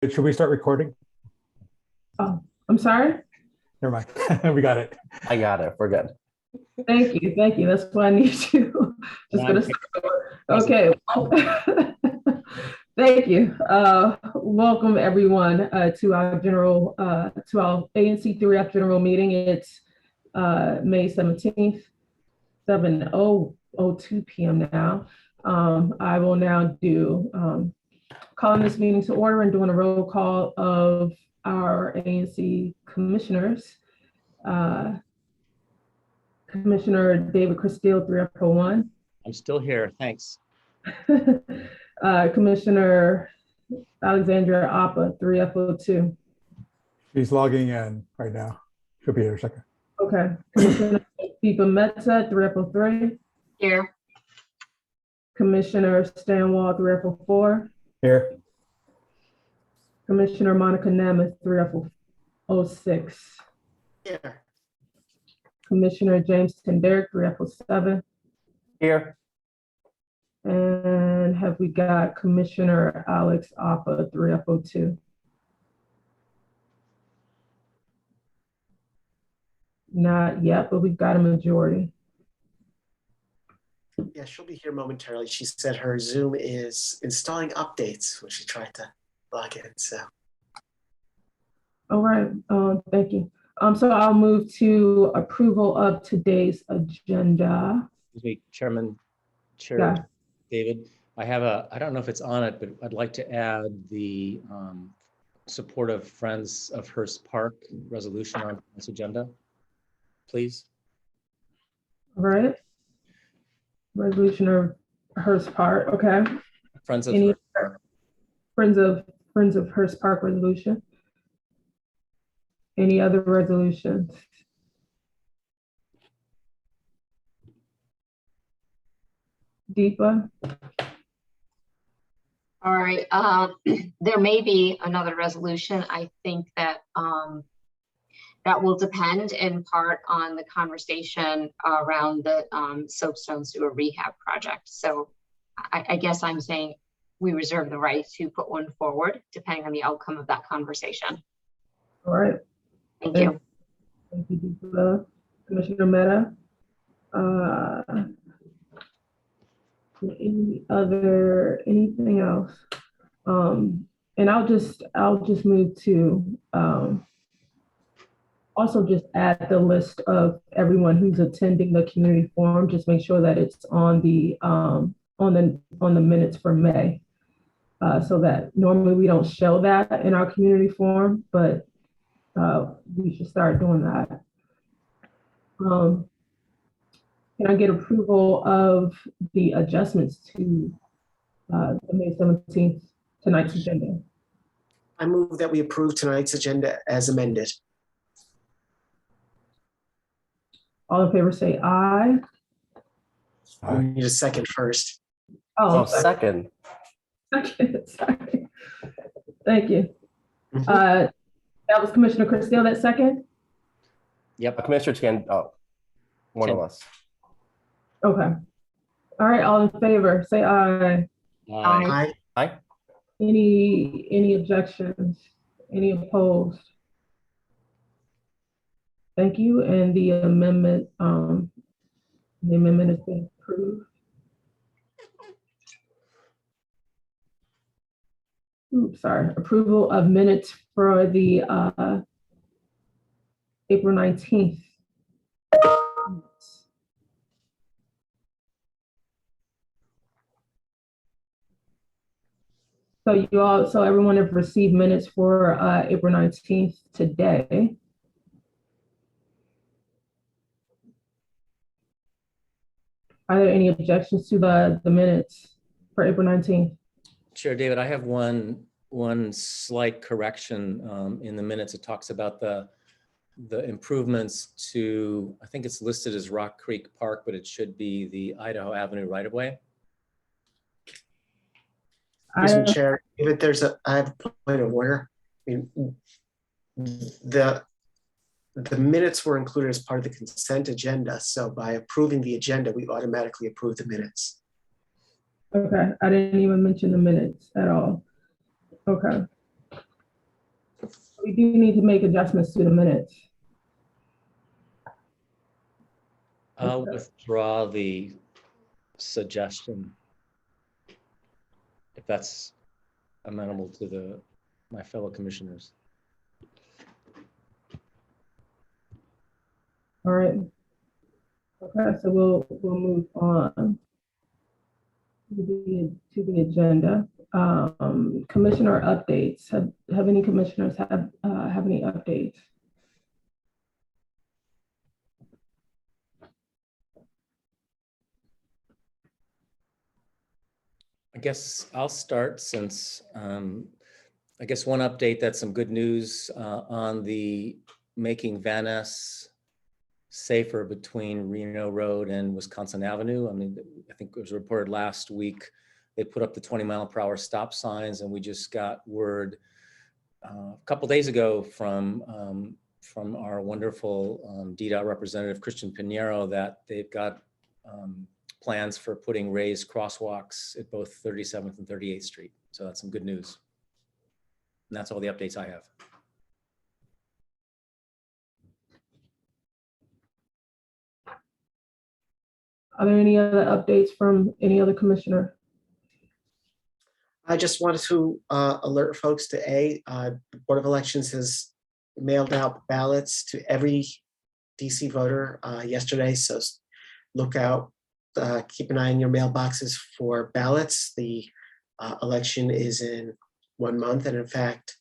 Should we start recording? Oh, I'm sorry. Never mind. We got it. I got it. We're good. Thank you. Thank you. That's what I need you. Just gonna start over. Okay. Thank you. Welcome everyone to our ANC3F general meeting. It's May 17th, 7:02 p.m. now. I will now do calling this meeting to order and doing a roll call of our ANC commissioners. Commissioner David Castile, 3F01. I'm still here, thanks. Commissioner Alexandra Appa, 3F02. She's logging in right now. She'll be here in a second. Okay. Commissioner Deepa Mehta, 3F03. Here. Commissioner Stanwall, 3F04. Here. Commissioner Monica Nemeth, 3F06. Here. Commissioner James Tenderick, 3F07. Here. And have we got Commissioner Alex Appa, 3F02? Not yet, but we've got a majority. Yeah, she'll be here momentarily. She said her Zoom is installing updates when she tried to log in. So. All right, thank you. So I'll move to approval of today's agenda. Excuse me, Chairman, Chair Yeah. David. I don't know if it's on it, but I'd like to add the support of Friends of Hearst Park resolution on this agenda, please. All right. Resolution of Hearst Park, okay. Friends of Any Hearst Park. Friends of Hearst Park resolution? Any other resolutions? Deepa? All right. There may be another resolution. I think that that will depend in part on the conversation around the soapstone sewer rehab project. So I guess I'm saying we reserve the right to put one forward depending on the outcome of that conversation. All right. Thank you. Thank you, Deepa. Commissioner Mehta. Anything else? And I'll just move to also just add the list of everyone who's attending the community forum. Just make sure that it's on the minutes for May, so that normally we don't show that in our community forum, but we should start doing that. Can I get approval of the adjustments to the May 17th, tonight's agenda? I move that we approve tonight's agenda as amended. All in favor say aye. We need a second first. Oh, second. Second, sorry. Thank you. Mhm. That was Commissioner Castile, that second? Yep. Commissioner Chan, one of us. Okay. All right, all in favor, say aye. Aye. Aye. Any objections? Any opposed? Thank you, and the amendment has been approved. Oops, sorry. Approval of minutes for the April 19th. So everyone have received minutes for April 19th today. Are there any objections to the minutes for April 19th? Chair David, I have one slight correction in the minutes. It talks about the improvements to, I think it's listed as Rock Creek Park, but it should be the Idaho Avenue right-of-way. Mr. Chair, if I have a point of order. I mean, the minutes were included as part of the consent agenda. So by approving the agenda, we automatically approve the minutes. Okay, I didn't even mention the minutes at all. Okay. We do need to make adjustments to the minutes. I'll withdraw the suggestion if that's amenable to my fellow commissioners. All right. Okay, so we'll move on to the agenda. Commissioner updates. Have any commissioners have any updates? I guess I'll start since I guess one update, that's some good news on the making Van Ness safer between Reno Road and Wisconsin Avenue. I mean, I think it was reported last week, they put up the 20-mile-per-hour stop signs, and we just got word a couple days ago from our wonderful DDOT representative, Christian Pinheiro, that they've got plans for putting raised crosswalks at both 37th and 38th Street. So that's some good news. And that's all the updates I have. Are there any other updates from any other commissioner? I just wanted to alert folks to the Board of Elections has mailed out ballots to every DC voter yesterday. So look out, keep an eye on your mailboxes for ballots. The election is in 1 month. And in fact,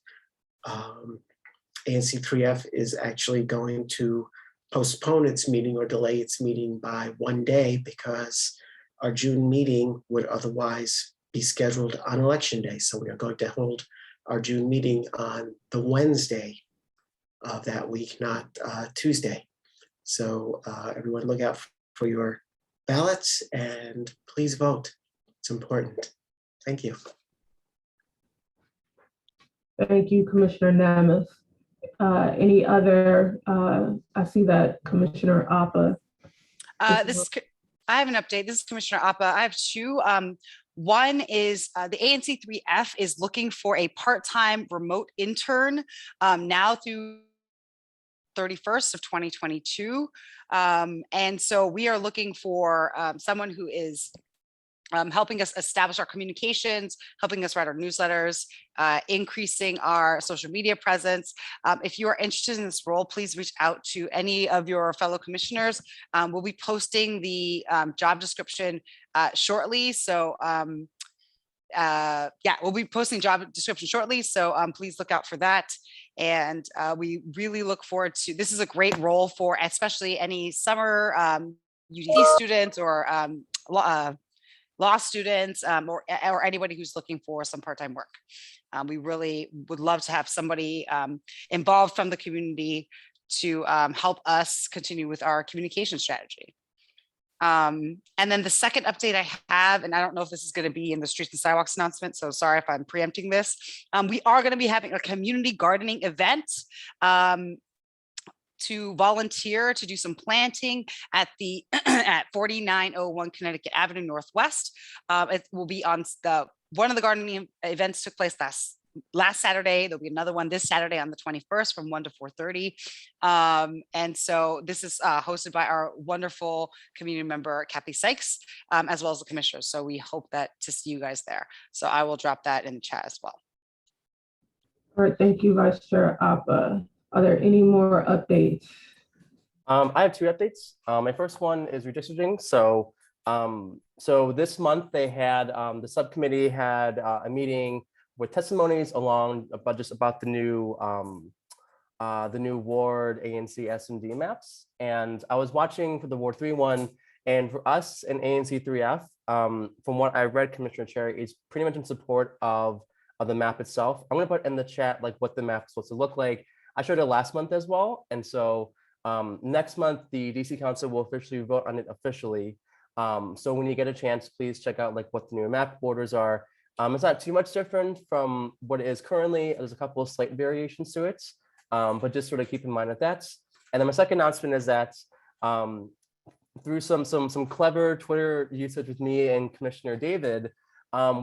ANC3F is actually going to postpone its meeting or delay its meeting by 1 day because our June meeting would otherwise be scheduled on election day. So we are going to hold our June meeting on the Wednesday of that week, not Tuesday. So everyone look out for your ballots and please vote. It's important. Thank you. Thank you, Commissioner Namath. Any other, I see that Commissioner Appa. I have an update. This is Commissioner Appa. I have two. One is the ANC3F is looking for a part-time remote intern now through 31st of 2022. And so we are looking for someone who is helping us establish our communications, helping us write our newsletters, increasing our social media presence. If you are interested in this role, please reach out to any of your fellow commissioners. We'll be posting the job description shortly. So yeah, we'll be posting job description shortly. So please look out for that. And we really look forward to, this is a great role for especially any summer UD students or law students or anybody who's looking for some part-time work. We really would love to have somebody involved from the community to help us continue with our communication strategy. And then the second update I have, and I don't know if this is going to be in the Streets and Sidewalks announcement, so sorry if I'm preempting this. We are going to be having a community gardening event to volunteer to do some planting at the at 4901 Connecticut Avenue Northwest. It will be on one of the gardening events took place last Saturday. There'll be another one this Saturday on the 21st from 1 to 4:30. And so this is hosted by our wonderful community member, Kathy Sykes, as well as the commissioners. So we hope to see you guys there. So I will drop that in the chat as well. All right, thank you, Vice Chair Appa. Are there any more updates? I have two updates. My first one is redistricting. So this month they had, the subcommittee had a meeting with testimonies along just about the new ward ANC S&D maps. And I was watching for the Ward 3 one, and for us in ANC3F, from what I read, Commissioner Cherry is pretty much in support of the map itself. I'm gonna put in the chat like what the map is supposed to look like. I showed it last month as well. And so next month, the DC Council will officially vote on it officially. So when you get a chance, please check out like what the new map borders are. It's not too much different from what it is currently. There's a couple of slight variations to it, but just sort of keep in mind that. And then my second announcement is that through some clever Twitter usage with me and Commissioner David,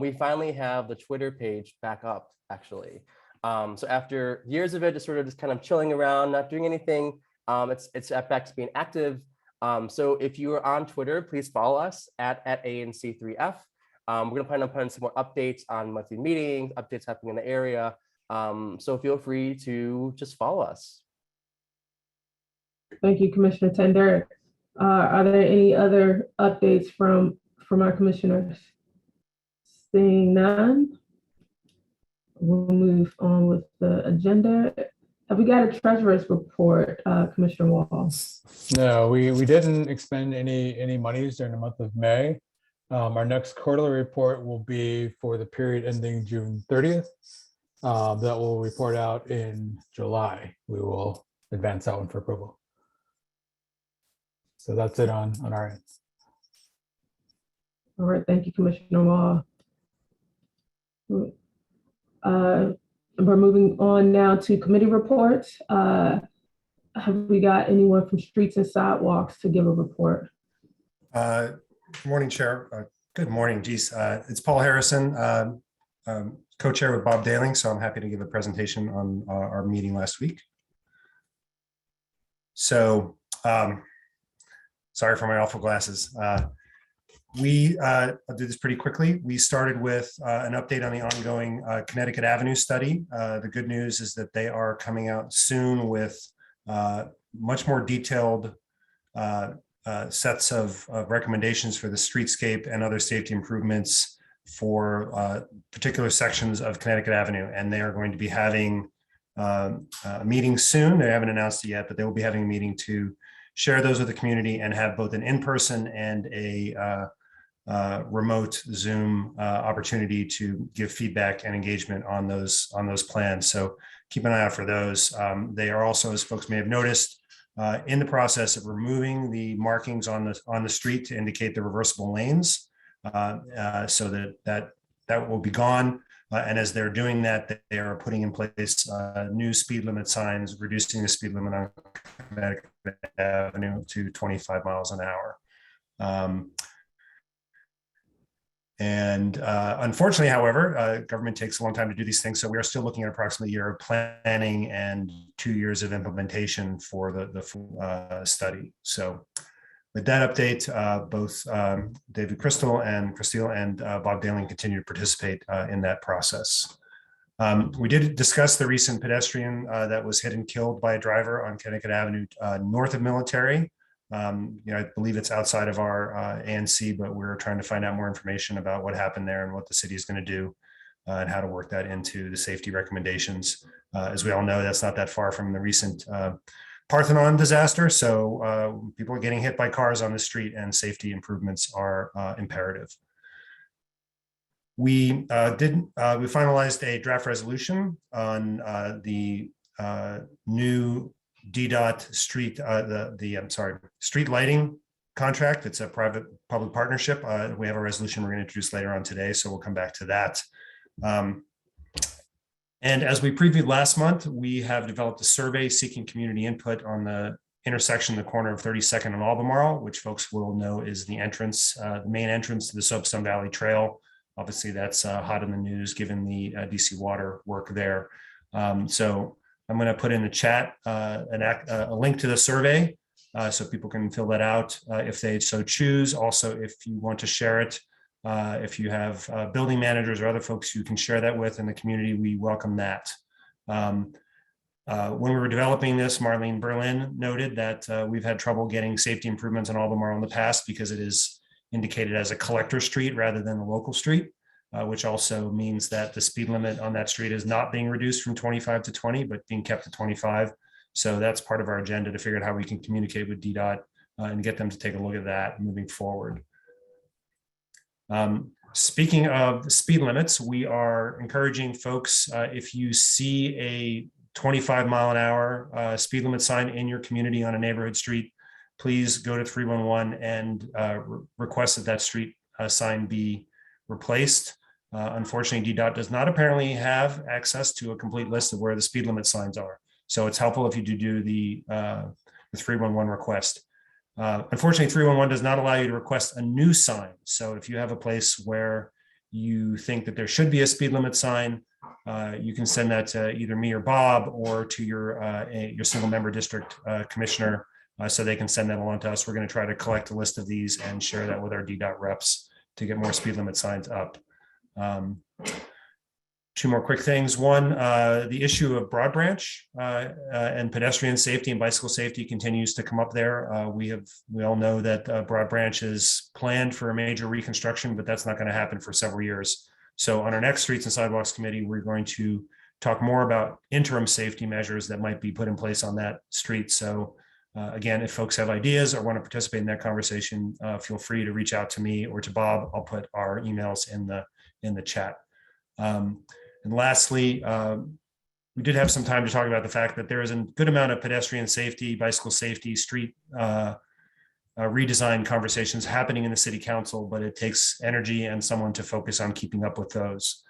we finally have the Twitter page back up, actually. So after years of it, just sort of just kind of chilling around, not doing anything, it's back to being active. So if you are on Twitter, please follow us at ANC3F. We're going to plan on putting some more updates on monthly meetings, updates happening in the area. So feel free to just follow us. Thank you, Commissioner Tender. Are there any other updates from our commissioners? Seeing none, we'll move on with the agenda. Have we got a treasurer's report, Commissioner Wall? No, we didn't expend any monies during the month of May. Our next quarterly report will be for the period ending June 30th. That will report out in July. We will advance that one for approval. So that's it on our end. All right, thank you, Commissioner Wall. We're moving on now to committee reports. Have we got anyone from Streets and Sidewalks to give a report? Good morning, Chair. Good morning, geez. It's Paul Harrison, co-chair with Bob Daling, so I'm happy to give a presentation on our meeting last week. So, sorry for my awful glasses. I'll do this pretty quickly. We started with an update on the ongoing Connecticut Avenue study. The good news is that they are coming out soon with much more detailed sets of recommendations for the streetscape and other safety improvements for particular sections of Connecticut Avenue. And they are going to be having a meeting soon. They haven't announced it yet, but they will be having a meeting to share those with the community and have both an in-person and a remote Zoom opportunity to give feedback and engagement on those plans. So keep an eye out for those. They are also, as folks may have noticed, in the process of removing the markings on the street to indicate the reversible lanes, so that will be gone. And as they're doing that, they are putting in place new speed limit signs, reducing the speed limit on Connecticut Avenue to 25 miles an hour. Unfortunately, however, government takes a long time to do these things. So we are still looking at approximately a year of planning and 2 years of implementation for the study. So with that update, both David Crystal and Christine and Bob Daling continue to participate in that process. We did discuss the recent pedestrian that was hit and killed by a driver on Connecticut Avenue north of Military. I believe it's outside of our ANC, but we're trying to find out more information about what happened there and what the city is going to do and how to work that into the safety recommendations. As we all know, that's not that far from the recent Parthenon disaster. So people are getting hit by cars on the street and safety improvements are imperative. We finalized a draft resolution on the new DDOT street, street lighting contract. It's a private-public partnership. We have a resolution we're going to introduce later on today, so we'll come back to that. And as we previewed last month, we have developed a survey seeking community input on the intersection, the corner of 32nd and Albemarle, which folks will know is the entrance, the main entrance to the Soapstone Valley Trail. Obviously, that's hot in the news given the DC Water work there. So I'm going to put in the chat a link to the survey so people can fill that out if they so choose. Also, if you want to share it, if you have building managers or other folks you can share that with in the community, we welcome that. When we were developing this, Marlene Berlin noted that we've had trouble getting safety improvements on Albemarle in the past because it is indicated as a collector street rather than a local street, which also means that the speed limit on that street is not being reduced from 25 to 20, but being kept at 25. So that's part of our agenda to figure out how we can communicate with DDOT and get them to take a look at that moving forward. Speaking of speed limits, we are encouraging folks, if you see a 25 mile an hour speed limit sign in your community on a neighborhood street, please go to 311 and request that that street sign be replaced. Unfortunately, DDOT does not apparently have access to a complete list of where the speed limit signs are. So it's helpful if you do the 311 request. Unfortunately, 311 does not allow you to request a new sign. So if you have a place where you think that there should be a speed limit sign, you can send that to either me or Bob or to your single member district commissioner, so they can send that along to us. We're going to try to collect a list of these and share that with our DDOT reps to get more speed limit signs up. Two more quick things. One, the issue of Broad Branch and pedestrian safety and bicycle safety continues to come up there. We all know that Broad Branch is planned for a major reconstruction, but that's not going to happen for several years. So on our next Streets and Sidewalks Committee, we're going to talk more about interim safety measures that might be put in place on that street. So again, if folks have ideas or want to participate in that conversation, feel free to reach out to me or to Bob. I'll put our emails in the chat. And lastly, we did have some time to talk about the fact that there is a good amount of pedestrian safety, bicycle safety, street redesign conversations happening in the city council, but it takes energy and someone to focus on keeping up with those.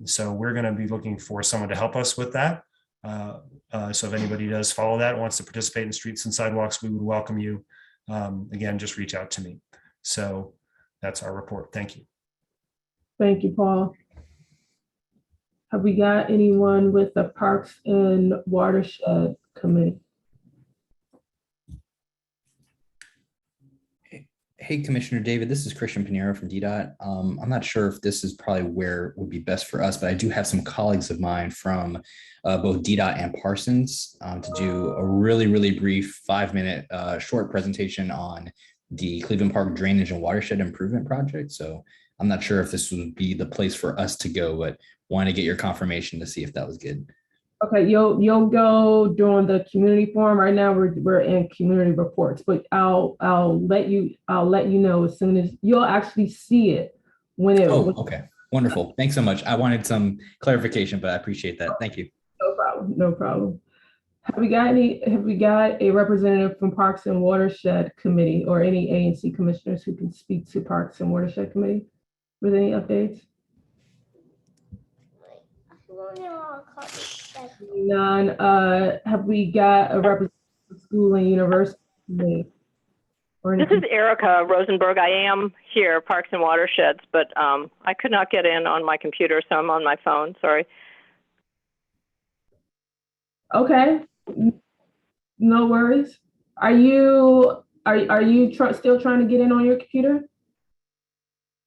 So we're going to be looking for someone to help us with that. So if anybody does follow that, wants to participate in Streets and Sidewalks, we would welcome you. Again, just reach out to me. So that's our report. Thank you. Thank you, Paul. Have we got anyone with the Parks and Watershed Committee? Hey, Commissioner David, this is Christian Pinheiro from DDOT. I'm not sure if this is probably where it would be best for us, but I do have some colleagues of mine from both DDOT and Parsons to do a really brief 5-minute short presentation on the Cleveland Park Drainage and Watershed Improvement Project. So I'm not sure if this would be the place for us to go, but wanted to get your confirmation to see if that was good. Okay, you'll go during the community forum. Right now we're in community reports, but I'll let you know as soon as you'll actually see it when it. Oh, okay, wonderful. Thanks so much. I wanted some clarification, but I appreciate that. Thank you. No problem. Have we got a representative from Parks and Watershed Committee or any ANC commissioners who can speak to Parks and Watershed Committee with any updates? None. Have we got a representative from School and University Committee? This is Erica Rosenberg. I am here, Parks and Watersheds, but I could not get in on my computer, so I'm on my phone. Sorry. Okay, no worries. Are you still trying to get in on your computer?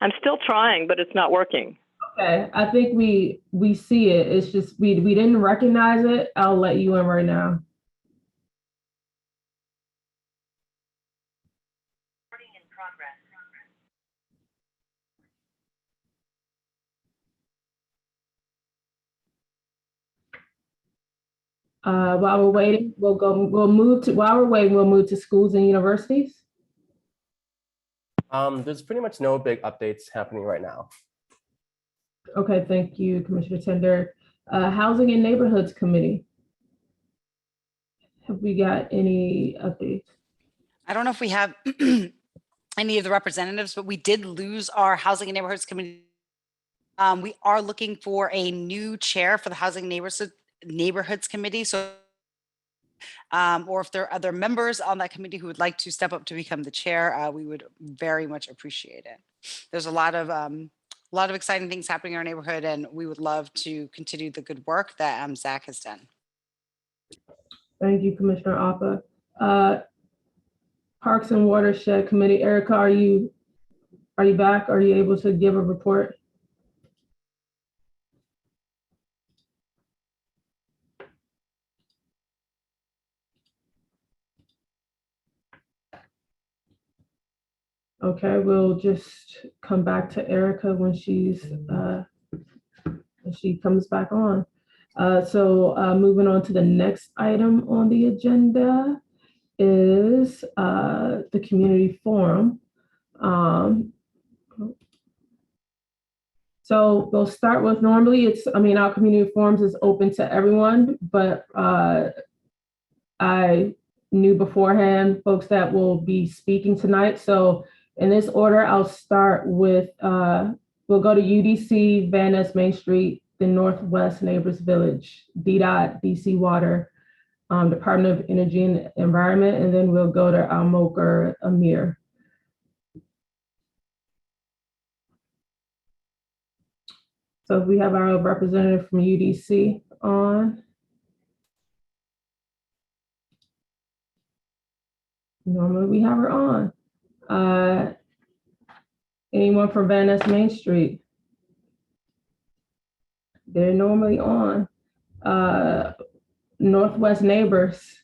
I'm still trying, but it's not working. Okay, I think we see it. It's just we didn't recognize it. I'll let you in right now. While we're waiting, we'll move to schools and universities. There's pretty much no big updates happening right now. Okay, thank you, Commissioner Tender. Housing and Neighborhoods Committee. Have we got any updates? I don't know if we have any of the representatives, but we did lose our Housing and Neighborhoods Committee. We are looking for a new chair for the Housing and Neighborhoods Committee. So, or if there are other members on that committee who would like to step up to become the chair, we would very much appreciate it. There's a lot of exciting things happening in our neighborhood, and we would love to continue the good work that Zach has done. Thank you, Commissioner Appa. Parks and Watershed Committee, Erica, are you back? Are you able to give a report? Okay, we'll just come back to Erica when she comes back on. So moving on to the next item on the agenda is the community forum. So we'll start with, normally our community forums is open to everyone, but I knew beforehand folks that will be speaking tonight. So in this order, I'll start with, we'll go to UDC, Van Ness Main Street, the Northwest Neighbors Village, DDOT, DC Water, Department of Energy and Environment, and then we'll go to Almoker, Amir. So we have our representative from UDC on. Normally we have her on. Anyone from Van Ness Main Street? They're normally on. Northwest Neighbors.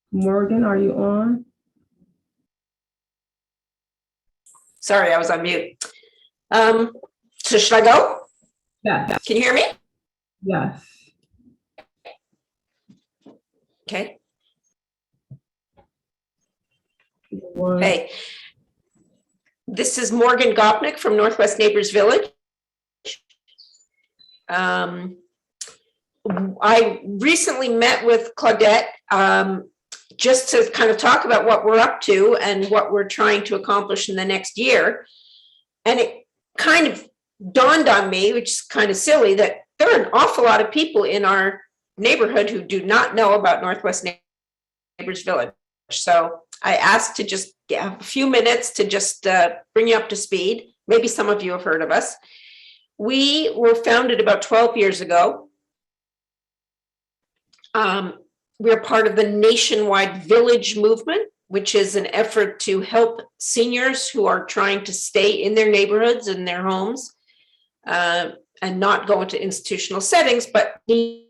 Morgan, are you on? Sorry, I was on mute. So should I go? Yes. Can you hear me? Yes. Okay. One. Hey, this is Morgan Gopnik from Northwest Neighbors Village. I recently met with Claudette just to kind of talk about what we're up to and what we're trying to accomplish in the next year. And it kind of dawned on me, which is kind of silly, that there are an awful lot of people in our neighborhood who do not know about Northwest Neighbors Village. So I asked to just have a few minutes to just bring you up to speed. Maybe some of you have heard of us. We were founded about 12 years ago. We're part of the nationwide village movement, which is an effort to help seniors who are trying to stay in their neighborhoods and their homes and not go into institutional settings, but need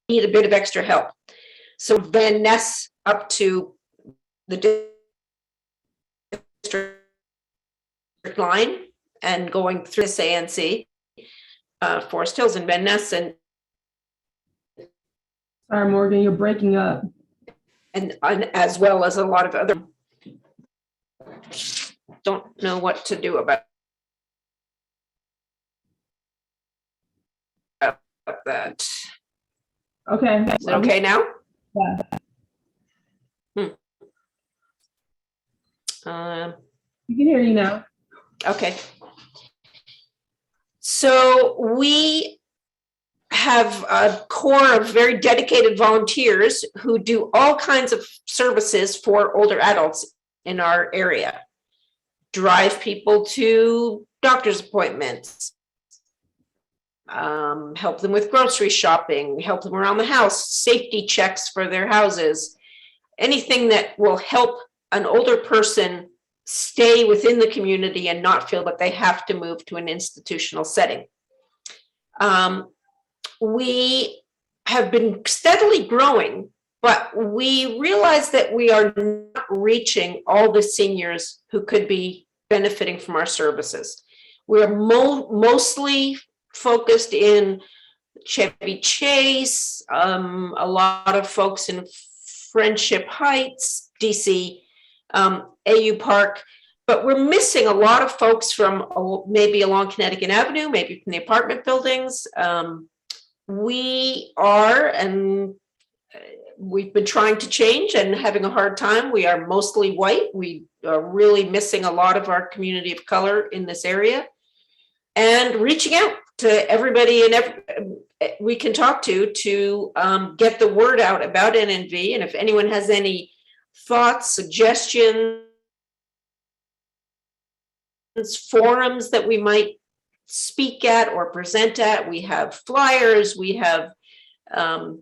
a bit of extra help. So Van Ness up to the district line and going through this ANC, Forest Hills and Van Ness, and Sorry, Morgan, you're breaking up. and as well as a lot of other, don't know what to do about that. Okay. Is it okay now? Yeah. We can hear you now. Okay. So we have a core of very dedicated volunteers who do all kinds of services for older adults in our area. Drive people to doctor's appointments, help them with grocery shopping, help them around the house, safety checks for their houses, anything that will help an older person stay within the community and not feel that they have to move to an institutional setting. We have been steadily growing, but we realize that we are not reaching all the seniors who could be benefiting from our services. We're mostly focused in Chevy Chase, a lot of folks in Friendship Heights, DC, AU Park, but we're missing a lot of folks from maybe along Connecticut Avenue, maybe from the apartment buildings. We are, and we've been trying to change and having a hard time. We are mostly white. We are really missing a lot of our community of color in this area, and reaching out to everybody and we can talk to get the word out about NNV. And if anyone has any thoughts, suggestions, forums that we might speak at or present at, we have flyers, we have a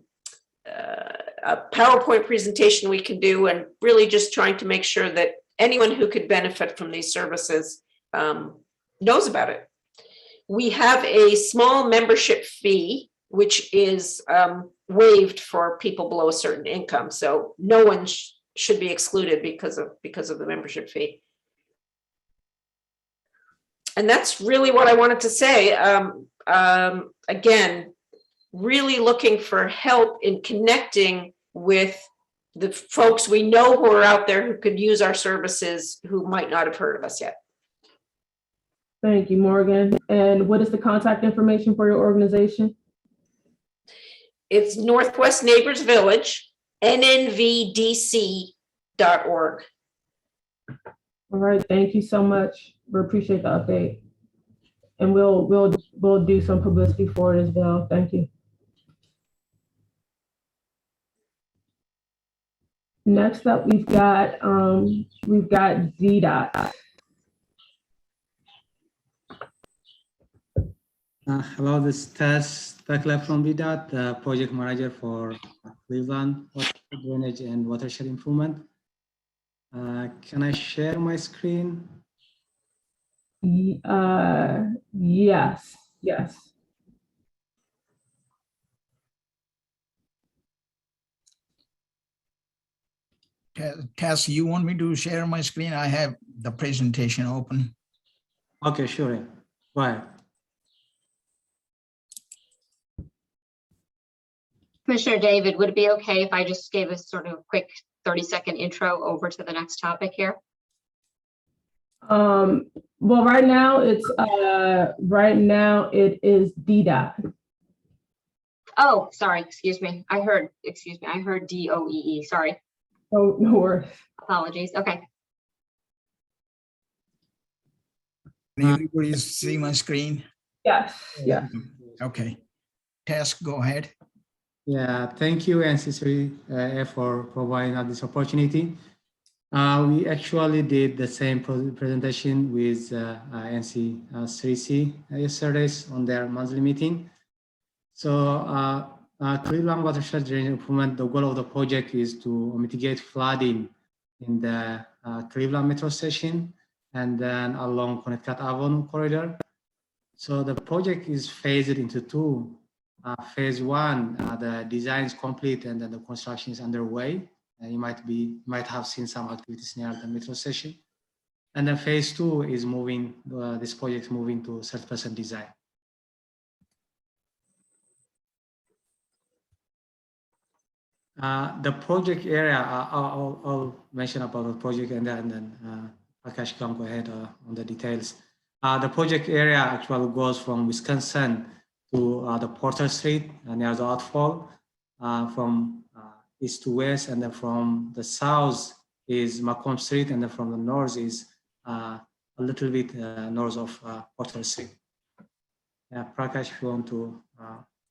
PowerPoint presentation we can do, and really just trying to make sure that anyone who could benefit from these services knows about it. We have a small membership fee, which is waived for people below a certain income. So no one should be excluded because of the membership fee. And that's really what I wanted to say. Again, really looking for help in connecting with the folks we know who are out there who could use our services who might not have heard of us yet. Thank you, Morgan. And what is the contact information for your organization? It's Northwest Neighbors Village, nnvdc.org. All right, thank you so much. We appreciate the update. And we'll do some publicity for it as well. Thank you. Next up, we've got DDOT. Hello, this is Tess Bekle from DDOT, the project manager for Cleveland Water Drainage and Watershed Improvement. Can I share my screen? Yes. Tess, you want me to share my screen? I have the presentation open. Okay, sure. Go ahead. Commissioner David, would it be okay if I just gave a sort of quick 30-second intro over to the next topic here? Well, right now it is DDOT. Oh, sorry, excuse me. I heard DOEE, sorry. Oh, no worries. Apologies, okay. Can everybody see my screen? Yes. Okay. Tess, go ahead. Yeah, thank you, ANC3F, for providing us this opportunity. We actually did the same presentation with ANC3C yesterday on their monthly meeting. So Cleveland Watershed Drainage Improvement, the goal of the project is to mitigate flooding in the Cleveland Metro Station and then along Connecticut Avenue corridor. So the project is phased into two. Phase one, the design is complete and then the construction is underway. You might have seen some activities near the metro station. And then phase two is moving, this project is moving to 30% design. The project area, I'll mention about the project and then Akash can go ahead on the details. The project area actually goes from Wisconsin to the Porter Street near the outfall, from east to west, and then from the south is Macomb Street, and then from the north is a little bit north of Porter Street. Yeah, Prakash, if you want to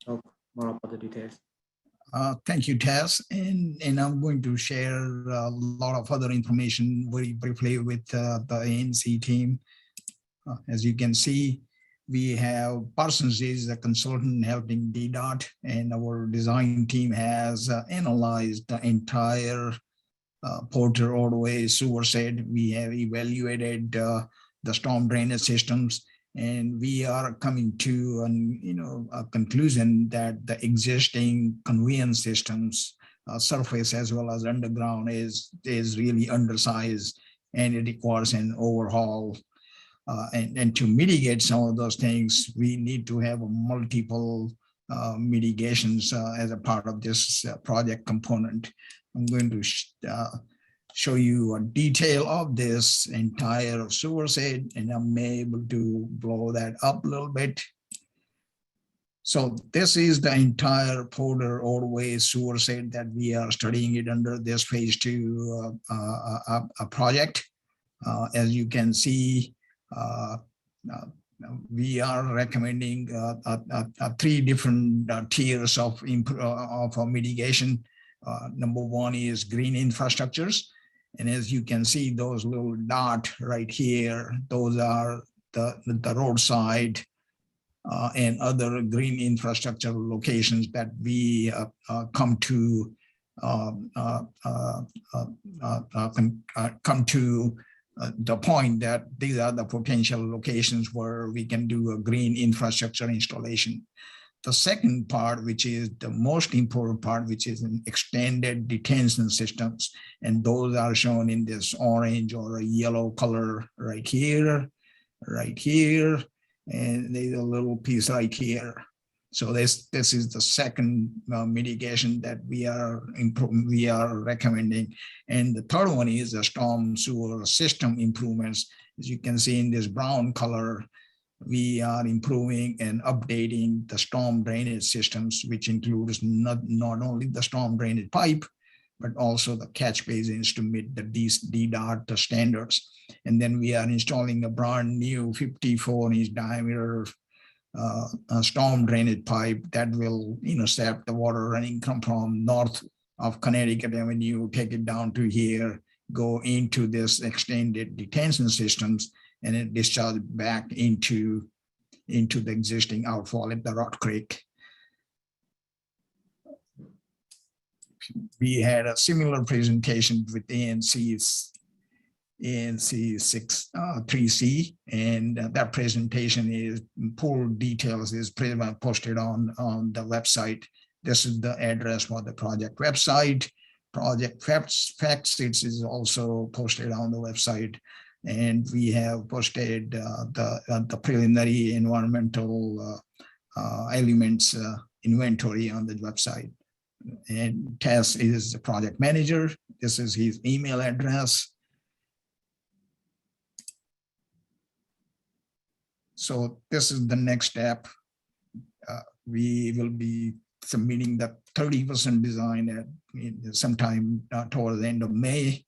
talk more about the details. Thank you, Tess. And I'm going to share a lot of other information very briefly with the ANC team. As you can see, we have Parsons is a consultant helping DDOT, and our design team has analyzed the entire Porter Ordway sewer shed. We have evaluated the storm drainage systems, and we are coming to a conclusion that the existing conveyance systems, surface as well as underground, is really undersized, and it requires an overhaul. And to mitigate some of those things, we need to have multiple mitigations as a part of this project component. I'm going to show you a detail of this entire sewer shed, and I'm able to blow that up a little bit. So this is the entire Porter Ordway sewer shed that we are studying it under this phase two project. As you can see, we are recommending three different tiers of mitigation. Number one is green infrastructures. And as you can see, those little dot right here, those are the roadside and other green infrastructure locations that we come to the point that these are the potential locations where we can do a green infrastructure installation. The second part, which is the most important part, which is an extended detention systems, and those are shown in this orange or a yellow color right here, and there's a little piece right here. So this is the second mitigation that we are recommending. And the third one is the storm sewer system improvements. As you can see in this brown color, we are improving and updating the storm drainage systems, which includes not only the storm drainage pipe, but also the catch basins to meet the DDOT standards. And then we are installing a brand new 54-inch diameter storm drainage pipe that will intercept the water running from north of Connecticut Avenue, take it down to here, go into this extended detention systems, and then discharge back into the existing outfall at the Rock Creek. We had a similar presentation with ANC3C, and that presentation is full details is pretty much posted on the website. This is the address for the project website. Project fact sheets is also posted on the website, and we have posted the preliminary environmental elements inventory on the website. And Tess is the project manager. This is his email address. So this is the next step. We will be submitting the 30% design at sometime toward the end of May.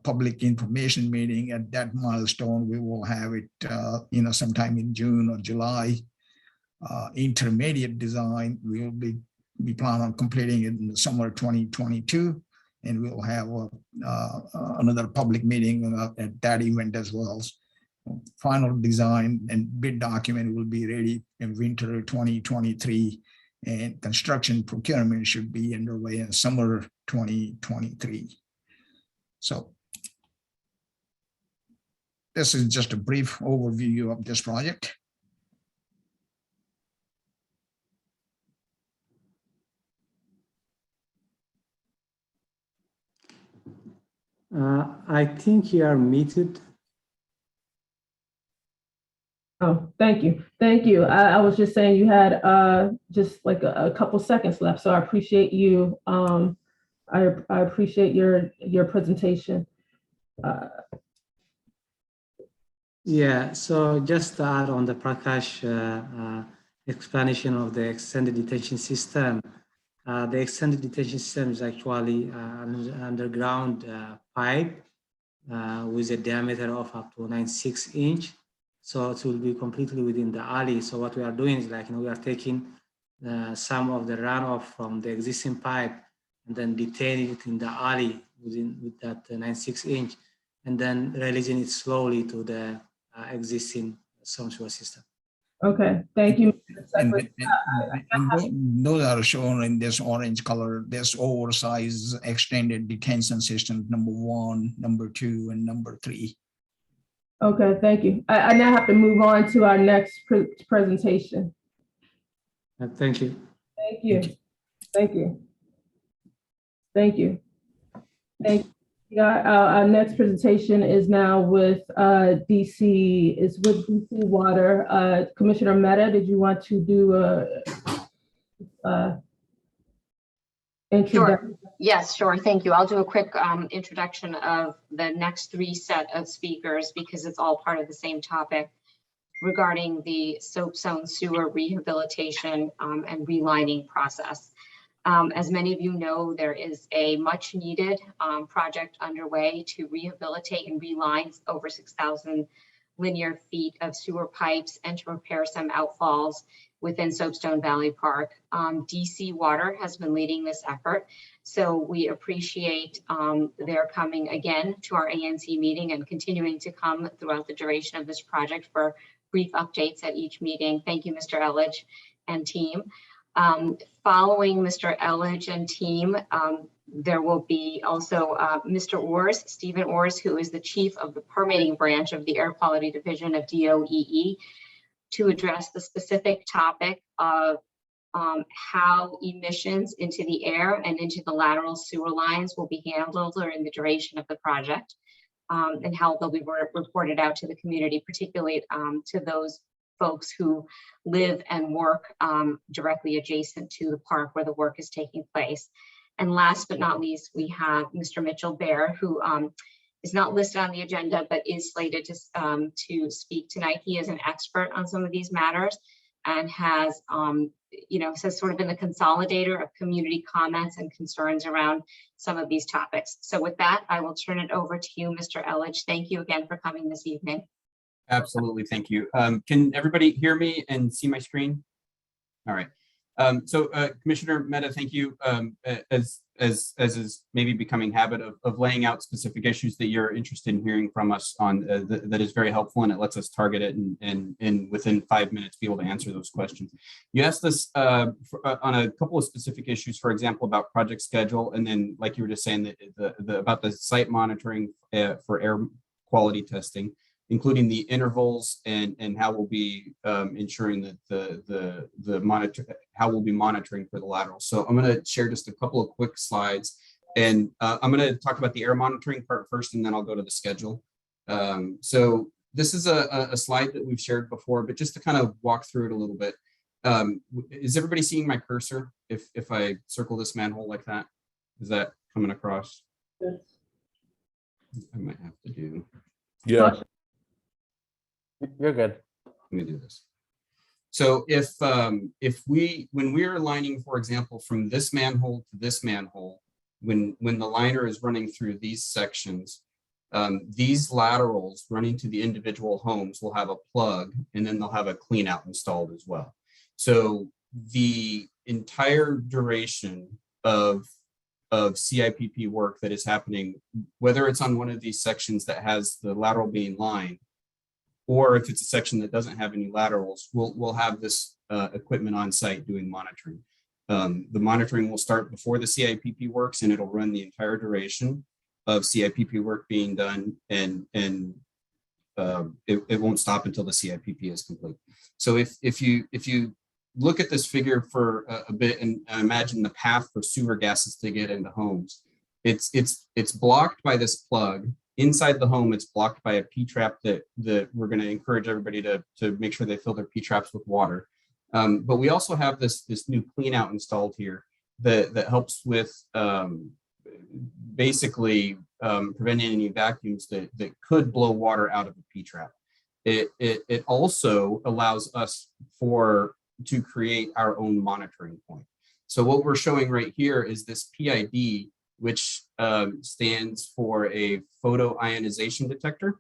Public information meeting at that milestone, we will have it sometime in June or July. Intermediate design, we plan on completing it in the summer 2022, and we'll have another public meeting at that event as well. Final design and bid document will be ready in winter 2023, and construction procurement should be underway in summer 2023. So this is just a brief overview of this project. I think you are muted. Oh, thank you. Thank you. I was just saying you had just like a couple seconds left, so I appreciate you. I appreciate your presentation. Yeah, so just to add on the Prakash explanation of the extended detention system. The extended detention system is actually an underground pipe with a diameter of up to 96 inch. So it will be completely within the alley. So what we are doing is we are taking some of the runoff from the existing pipe and then detaining it in the alley with that 96 inch, and then releasing it slowly to the existing storm sewer system. Okay, thank you. And those are shown in this orange color, this oversized extended detention system, number 1, number 2, and number 3. Okay, thank you. I now have to move on to our next presentation. Thank you. Thank you. Thank you. Thank you. Thank you. Our next presentation is now with DC Water. Commissioner Mehta, did you want to do introduction? Sure. Yes, sure. Thank you. I'll do a quick introduction of the next 3 set of speakers because it's all part of the same topic regarding the soapstone sewer rehabilitation and relining process. As many of you know, there is a much needed project underway to rehabilitate and reline over 6,000 linear feet of sewer pipes and to repair some outfalls within Soapstone Valley Park. DC Water has been leading this effort, so we appreciate their coming again to our ANC meeting and continuing to come throughout the duration of this project for brief updates at each meeting. Thank you, Mr. Elledge and team. Following Mr. Elledge and team, there will be also Mr. Orrs, Stephen Orrs, who is the chief of the permitting branch of the Air Quality Division of DOEE, to address the specific topic of how emissions into the air and into the lateral sewer lines will be handled during the duration of the project, and how they'll be reported out to the community, particularly to those folks who live and work directly adjacent to the park where the work is taking place. And last but not least, we have Mr. Mitchell Bear, who is not listed on the agenda, but is slated to speak tonight. He is an expert on some of these matters and has, has sort of been the consolidator of community comments and concerns around some of these topics. So with that, I will turn it over to you, Mr. Elledge. Thank you again for coming this evening. Absolutely, thank you. Can everybody hear me and see my screen? All right. Commissioner Mehta, thank you. As is maybe becoming habit of laying out specific issues that you're interested in hearing from us on, that is very helpful, and it lets us target it and within 5 minutes be able to answer those questions. You asked us on a couple of specific issues, for example, about project schedule, and then like you were just saying about the site monitoring for air quality testing, including the intervals and how we'll be ensuring that how we'll be monitoring for the laterals. So I'm going to share just a couple of quick slides, and I'm going to talk about the air monitoring part first, and then I'll go to the schedule. So this is a slide that we've shared before, but just to kind of walk through it a little bit. Is everybody seeing my cursor? If I circle this manhole like that, is that coming across? Yes. I might have to do. Yeah. You're good. Let me do this. So when we're lining, for example, from this manhole to this manhole, when the liner is running through these sections, these laterals running to the individual homes will have a plug, and then they'll have a clean out installed as well. So the entire duration of CIPP work that is happening, whether it's on one of these sections that has the lateral being lined, or if it's a section that doesn't have any laterals, we'll have this equipment on site doing monitoring. The monitoring will start before the CIPP works, and it'll run the entire duration of CIPP work being done, and it won't stop until the CIPP is complete. So if you look at this figure for a bit and imagine the path for sewer gases to get into homes, it's blocked by this plug. Inside the home, it's blocked by a P-trap that we're going to encourage everybody to make sure they fill their P-traps with water. But we also have this new clean out installed here that helps with basically preventing any vacuums that could blow water out of a P-trap. It also allows us to create our own monitoring point. So what we're showing right here is this PID, which stands for a photo ionization detector,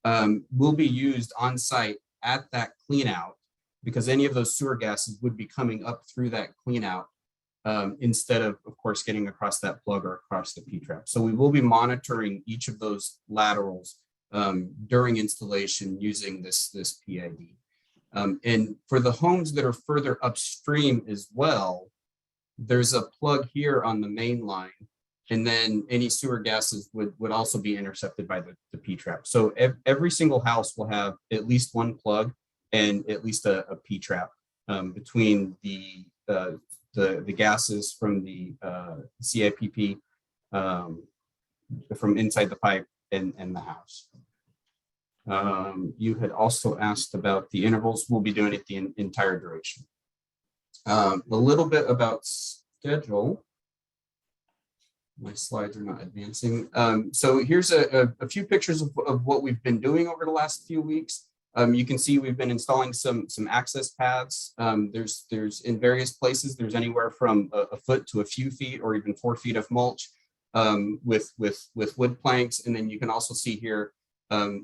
will be used on site at that clean out, because any of those sewer gases would be coming up through that clean out instead of course, getting across that plug or across the P-trap. So we will be monitoring each of those laterals during installation using this PID. And for the homes that are further upstream as well, there's a plug here on the main line, and then any sewer gases would also be intercepted by the P-trap. So every single house will have at least one plug and at least a P-trap between the gases from the CIPP from inside the pipe and the house. You had also asked about the intervals. We'll be doing it the entire duration. A little bit about schedule. My slides are not advancing. So here's a few pictures of what we've been doing over the last few weeks. You can see we've been installing some access paths. There's in various places, there's anywhere from a foot to a few feet or even 4 feet of mulch with wood planks. And then you can also see here,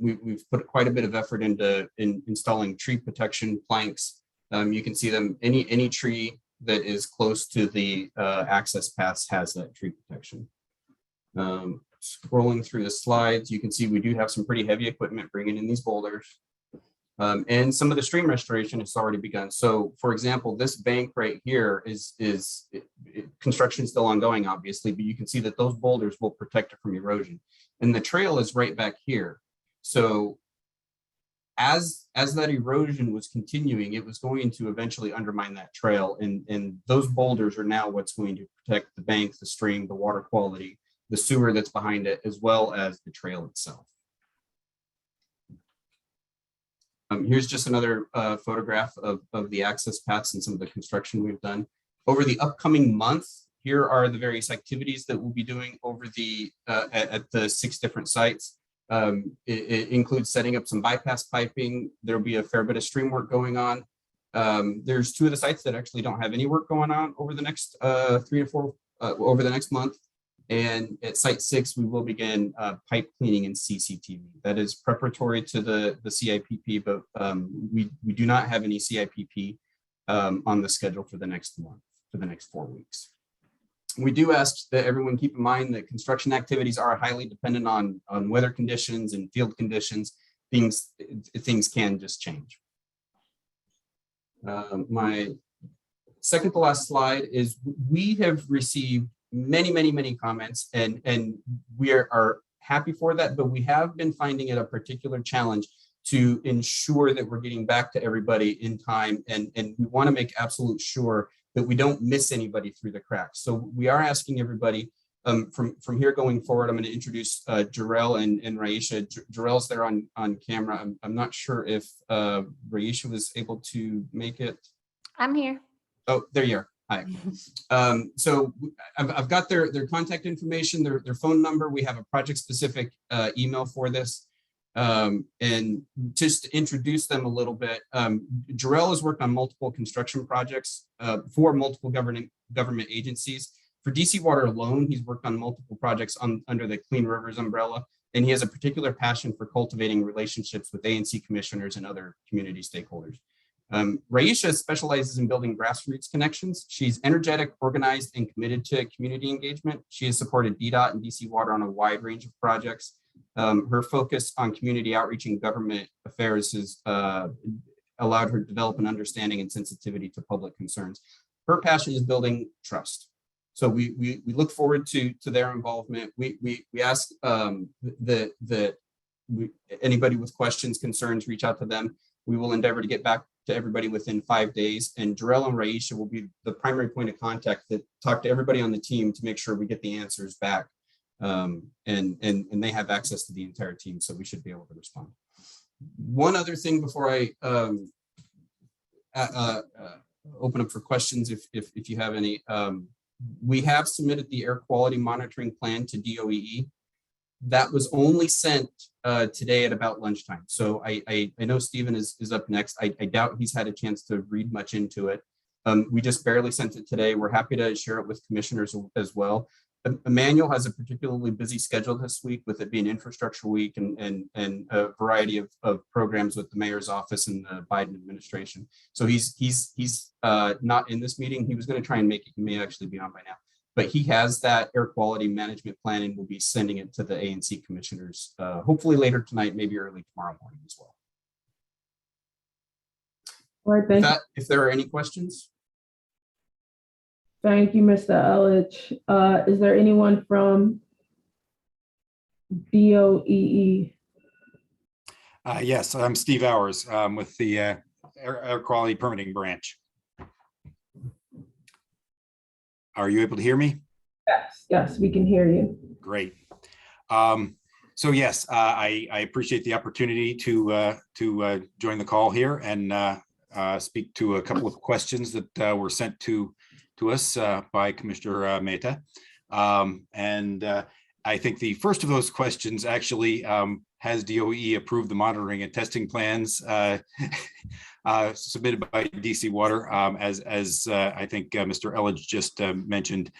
we've put quite a bit of effort into installing tree protection planks. You can see them, any tree that is close to the access paths has that tree protection. Scrolling through the slides, you can see we do have some pretty heavy equipment bringing in these boulders. And some of the stream restoration has already begun. So for example, this bank right here is construction still ongoing, obviously, but you can see that those boulders will protect it from erosion. And the trail is right back here. So as that erosion was continuing, it was going to eventually undermine that trail. And those boulders are now what's going to protect the bank, the stream, the water quality, the sewer that's behind it, as well as the trail itself. Here's just another photograph of the access paths and some of the construction we've done. Over the upcoming month, here are the various activities that we'll be doing over at the 6 different sites. It includes setting up some bypass piping. There'll be a fair bit of stream work going on. There's 2 of the sites that actually don't have any work going on over the next 3 to 4 over the next month. And at site 6, we will begin pipe cleaning and CCTV. That is preparatory to the CIPP, but we do not have any CIPP on the schedule for the next month, for the next 4 weeks. We do ask that everyone keep in mind that construction activities are highly dependent on weather conditions and field conditions. Things can just change. My second to last slide is we have received many comments, and we are happy for that, but we have been finding it a particular challenge to ensure that we're getting back to everybody in time, and we want to make absolute sure that we don't miss anybody through the cracks. So we are asking everybody from here going forward. I'm going to introduce Jarrell and Raisha. Jarrell's there on camera. I'm not sure if Raisha was able to make it. I'm here. Oh, there you are. Hi. So I've got their contact information, their phone number. We have a project specific email for this. And just to introduce them a little bit, Jarrell has worked on multiple construction projects for multiple government agencies. For DC Water alone, he's worked on multiple projects under the Clean Rivers umbrella, and he has a particular passion for cultivating relationships with ANC commissioners and other community stakeholders. Raisha specializes in building grassroots connections. She's energetic, organized, and committed to community engagement. She has supported DDOT and DC Water on a wide range of projects. Her focus on community outreach and government affairs has allowed her to develop an understanding and sensitivity to public concerns. Her passion is building trust. So we look forward to their involvement. We ask that anybody with questions, concerns, reach out to them. We will endeavor to get back to everybody within 5 days. And Jarrell and Raisha will be the primary point of contact that talk to everybody on the team to make sure we get the answers back. And they have access to the entire team, so we should be able to respond. One other thing before I open up for questions, if you have any, we have submitted the air quality monitoring plan to DOEE. That was only sent today at about lunchtime. So I know Stephen is up next. I doubt he's had a chance to read much into it. We just barely sent it today. We're happy to share it with commissioners as well. Emmanuel has a particularly busy schedule this week, with it being infrastructure week and a variety of programs with the mayor's office and the Biden administration. So he's not in this meeting. He was going to try and make it. He may actually be on by now, but he has that air quality management plan and will be sending it to the ANC commissioners, hopefully later tonight, maybe early tomorrow morning as well. All right, thank you. If there are any questions. Thank you, Mr. Elledge. Is there anyone from DOEE? Yes, I'm Steve Hours with the Air Quality Permitting Branch. Are you able to hear me? Yes, we can hear you. Great. So yes, I appreciate the opportunity to join the call here and speak to a couple of questions that were sent to us by Commissioner Mehta. I think the first of those questions actually has DOE approved the monitoring and testing plans submitted by DC Water. As I think Mr. Elledge just mentioned,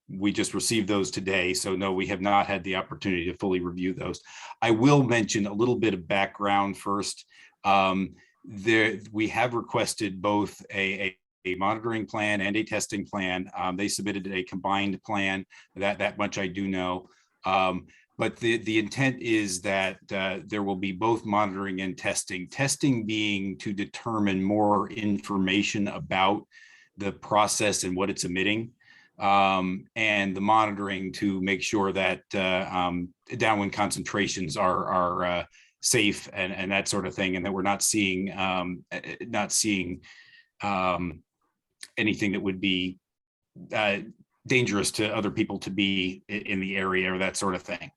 we just received those today. So no, we have not had the opportunity to fully review those. I will mention a little bit of background first. We have requested both a monitoring plan and a testing plan. They submitted a combined plan. That much I do know. But the intent is that there will be both monitoring and testing. Testing being to determine more information about the process and what it's emitting, and the monitoring to make sure that downwind concentrations are safe and that sort of thing, and that we're not seeing anything that would be dangerous to other people to be in the area or that sort of thing.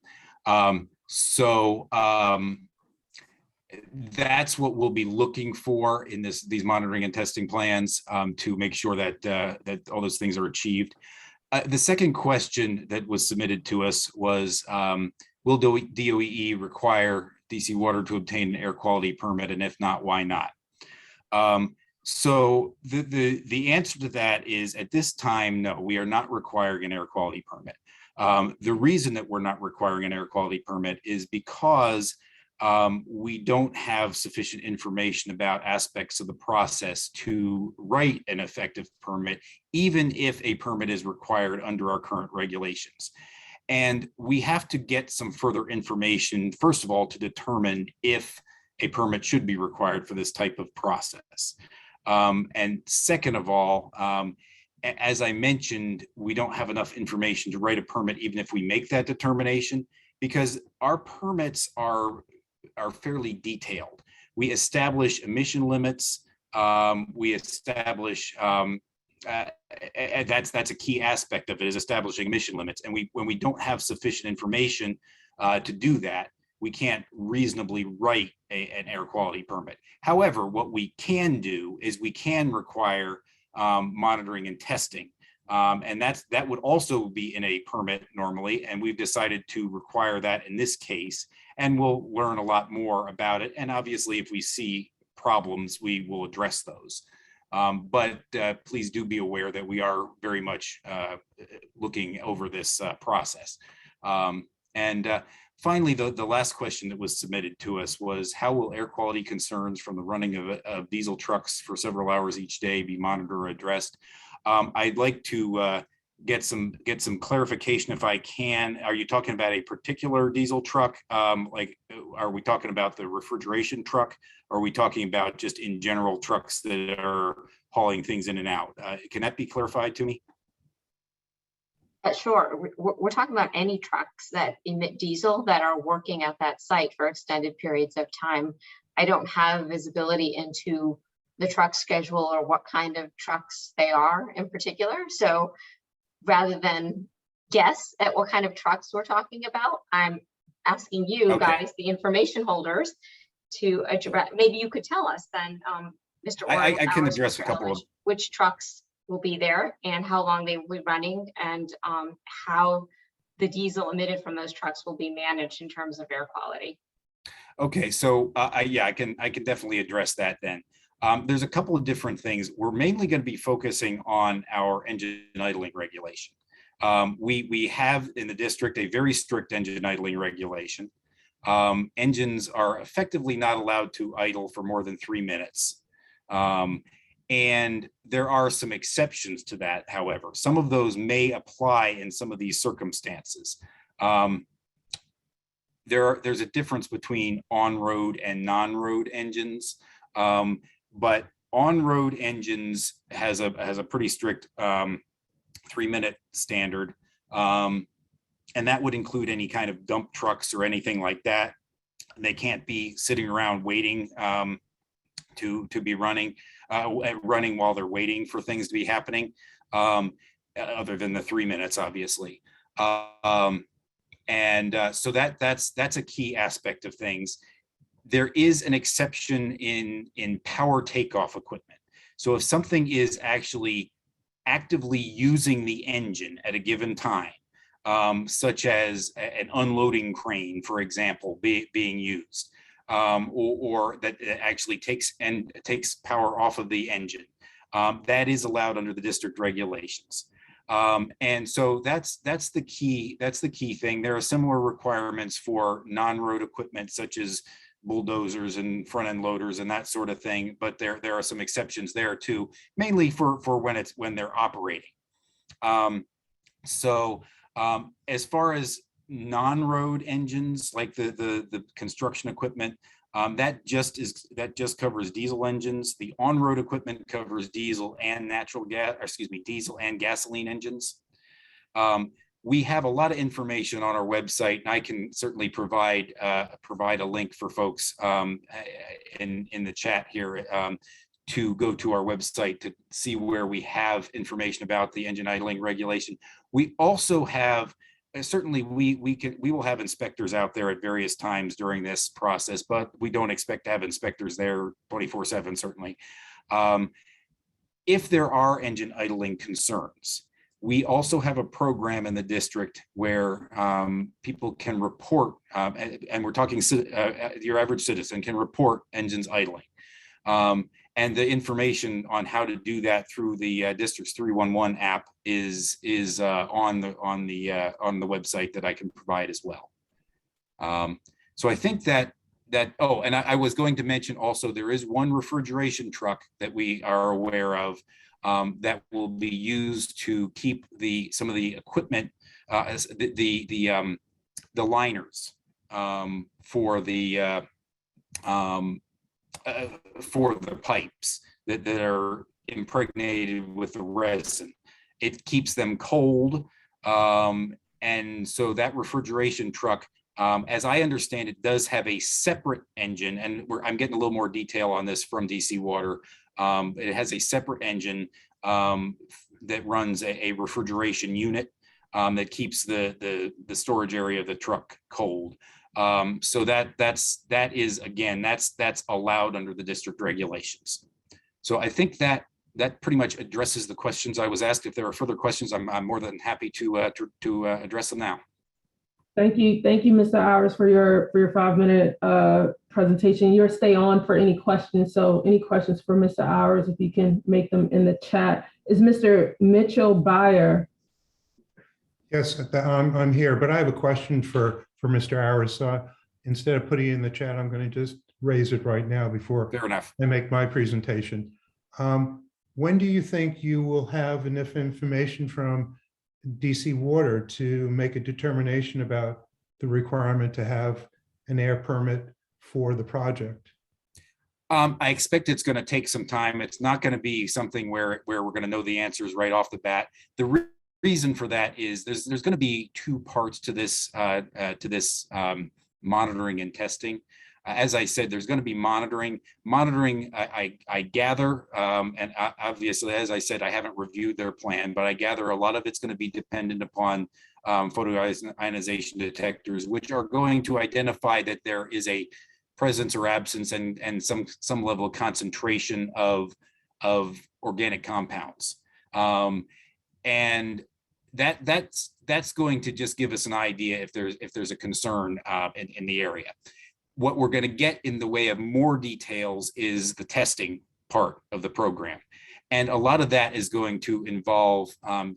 That's what we'll be looking for in these monitoring and testing plans to make sure that that all those things are achieved. The second question that was submitted to us was, will DOEE require DC Water to obtain an air quality permit, and if not, why not? So the answer to that is, at this time, no, we are not requiring an air quality permit. The reason that we're not requiring an air quality permit is because we don't have sufficient information about aspects of the process to write an effective permit, even if a permit is required under our current regulations. And we have to get some further information, first of all, to determine if a permit should be required for this type of process. And second of all, as I mentioned, we don't have enough information to write a permit, even if we make that determination, because our permits are fairly detailed. We establish emission limits. We establish that's a key aspect of it, is establishing emission limits. And when we don't have sufficient information to do that, we can't reasonably write an air quality permit. However, what we can do is we can require monitoring and testing. And that would also be in a permit normally. And we've decided to require that in this case, and we'll learn a lot more about it. And obviously, if we see problems, we will address those. But please do be aware that we are very much looking over this process. Finally, the last question that was submitted to us was, how will air quality concerns from the running of diesel trucks for several hours each day be monitored or addressed? I'd like to get some clarification if I can. Are you talking about a particular diesel truck? Like, are we talking about the refrigeration truck? Or are we talking about just in general trucks that are hauling things in and out? Can that be clarified to me? Sure. We're talking about any trucks that emit diesel that are working at that site for extended periods of time. I don't have visibility into the truck schedule or what kind of trucks they are in particular. So rather than guess at what kind of trucks we're talking about, I'm asking you guys, the information holders, to address. Maybe you could tell us then, Mr. I can address a couple of which trucks will be there and how long they will be running, and how the diesel emitted from those trucks will be managed in terms of air quality. Okay, so yeah, I can definitely address that then. There's a couple of different things. We're mainly going to be focusing on our engine idling regulation. We have in the district a very strict engine idling regulation. Engines are effectively not allowed to idle for more than 3 minutes. And there are some exceptions to that, however. Some of those may apply in some of these circumstances. There's a difference between on-road and non-road engines, but on-road engines has a pretty strict 3-minute standard, and that would include any kind of dump trucks or anything like that. They can't be sitting around waiting to be running while they're waiting for things to be happening, other than the 3 minutes, obviously. So that's a key aspect of things. There is an exception in power takeoff equipment. So if something is actually actively using the engine at a given time, such as an unloading crane, for example, being used, or that actually takes power off of the engine, that is allowed under the district regulations. And so that's the key thing. There are similar requirements for non-road equipment, such as bulldozers and front end loaders and that sort of thing, but there are some exceptions there too, mainly for when they're operating. As far as non-road engines, like the construction equipment, that just covers diesel engines. The on-road equipment covers diesel and diesel and gasoline engines. We have a lot of information on our website, and I can certainly provide a link for folks in the chat here to go to our website to see where we have information about the engine idling regulation. We also have, certainly we will have inspectors out there at various times during this process, but we don't expect to have inspectors there 24/7, certainly. If there are engine idling concerns, we also have a program in the district where people can report, and we're talking your average citizen can report engines idling. And the information on how to do that through the District's 311 app is on the website that I can provide as well. So I think that and I was going to mention also, there is one refrigeration truck that we are aware of that will be used to keep some of the equipment, as the liners for the pipes that are impregnated with the resin. It keeps them cold. And so that refrigeration truck, as I understand it, does have a separate engine, and I'm getting a little more detail on this from DC Water. It has a separate engine that runs a refrigeration unit that keeps the storage area of the truck cold. So that is, again, that's allowed under the district regulations. So I think that pretty much addresses the questions I was asked. If there are further questions, I'm more than happy to address them now. Thank you, Mr. Hours, for your 5-minute presentation. You'll stay on for any questions. So any questions for Mr. Hours, if you can make them in the chat. Is Mr. Mitchell Byer? Yes, I'm here, but I have a question for Mr. Hours. So instead of putting it in the chat, I'm going to just raise it right now before Fair enough. I make my presentation. When do you think you will have enough information from DC Water to make a determination about the requirement to have an air permit for the project? I expect it's going to take some time. It's not going to be something where we're going to know the answers right off the bat. The reason for that is there's going to be two parts to this monitoring and testing. As I said, there's going to be monitoring. I gather, and obviously, as I said, I haven't reviewed their plan, but I gather a lot of it's going to be dependent upon photoionization detectors, which are going to identify that there is a presence or absence and some level of concentration of organic compounds, and that's going to just give us an idea if there's a concern in the area. What we're going to get in the way of more details is the testing part of the program. And a lot of that is going to involve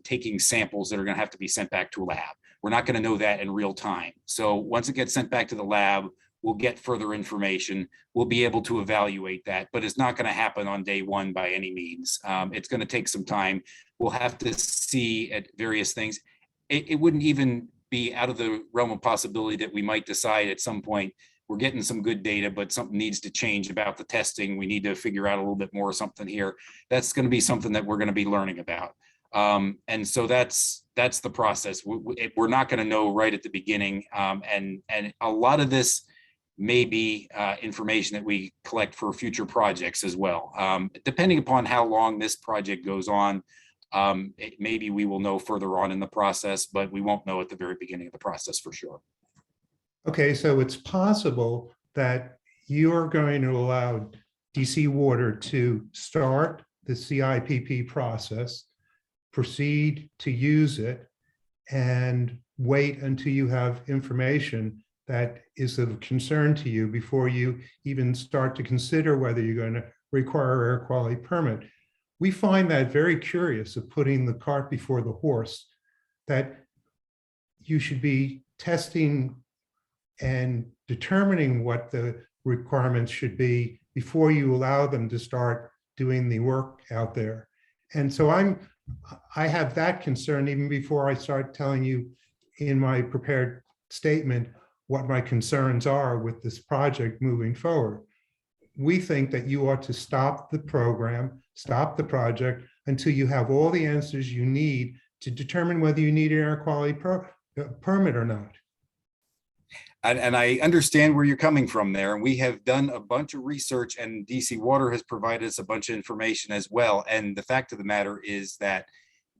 taking samples that are going to have to be sent back to a lab. We're not going to know that in real time. So once it gets sent back to the lab, we'll get further information. We'll be able to evaluate that, but it's not going to happen on day one by any means. It's going to take some time. We'll have to see at various things. It wouldn't even be out of the realm of possibility that we might decide at some point, we're getting some good data, but something needs to change about the testing. We need to figure out a little bit more or something here. That's going to be something that we're going to be learning about. And so that's the process. We're not going to know right at the beginning. And a lot of this may be information that we collect for future projects as well. Depending upon how long this project goes on, maybe we will know further on in the process, but we won't know at the very beginning of the process for sure. Okay, so it's possible that you're going to allow DC Water to start the CIPP process, proceed to use it, and wait until you have information that is of concern to you before you even start to consider whether you're going to require air quality permit. We find that very curious of putting the cart before the horse, that you should be testing and determining what the requirements should be before you allow them to start doing the work out there. And so I have that concern even before I start telling you in my prepared statement what my concerns are with this project moving forward. We think that you ought to stop the program, stop the project until you have all the answers you need to determine whether you need an air quality permit or not. And I understand where you're coming from there. And we have done a bunch of research, and DC Water has provided us a bunch of information as well. And the fact of the matter is that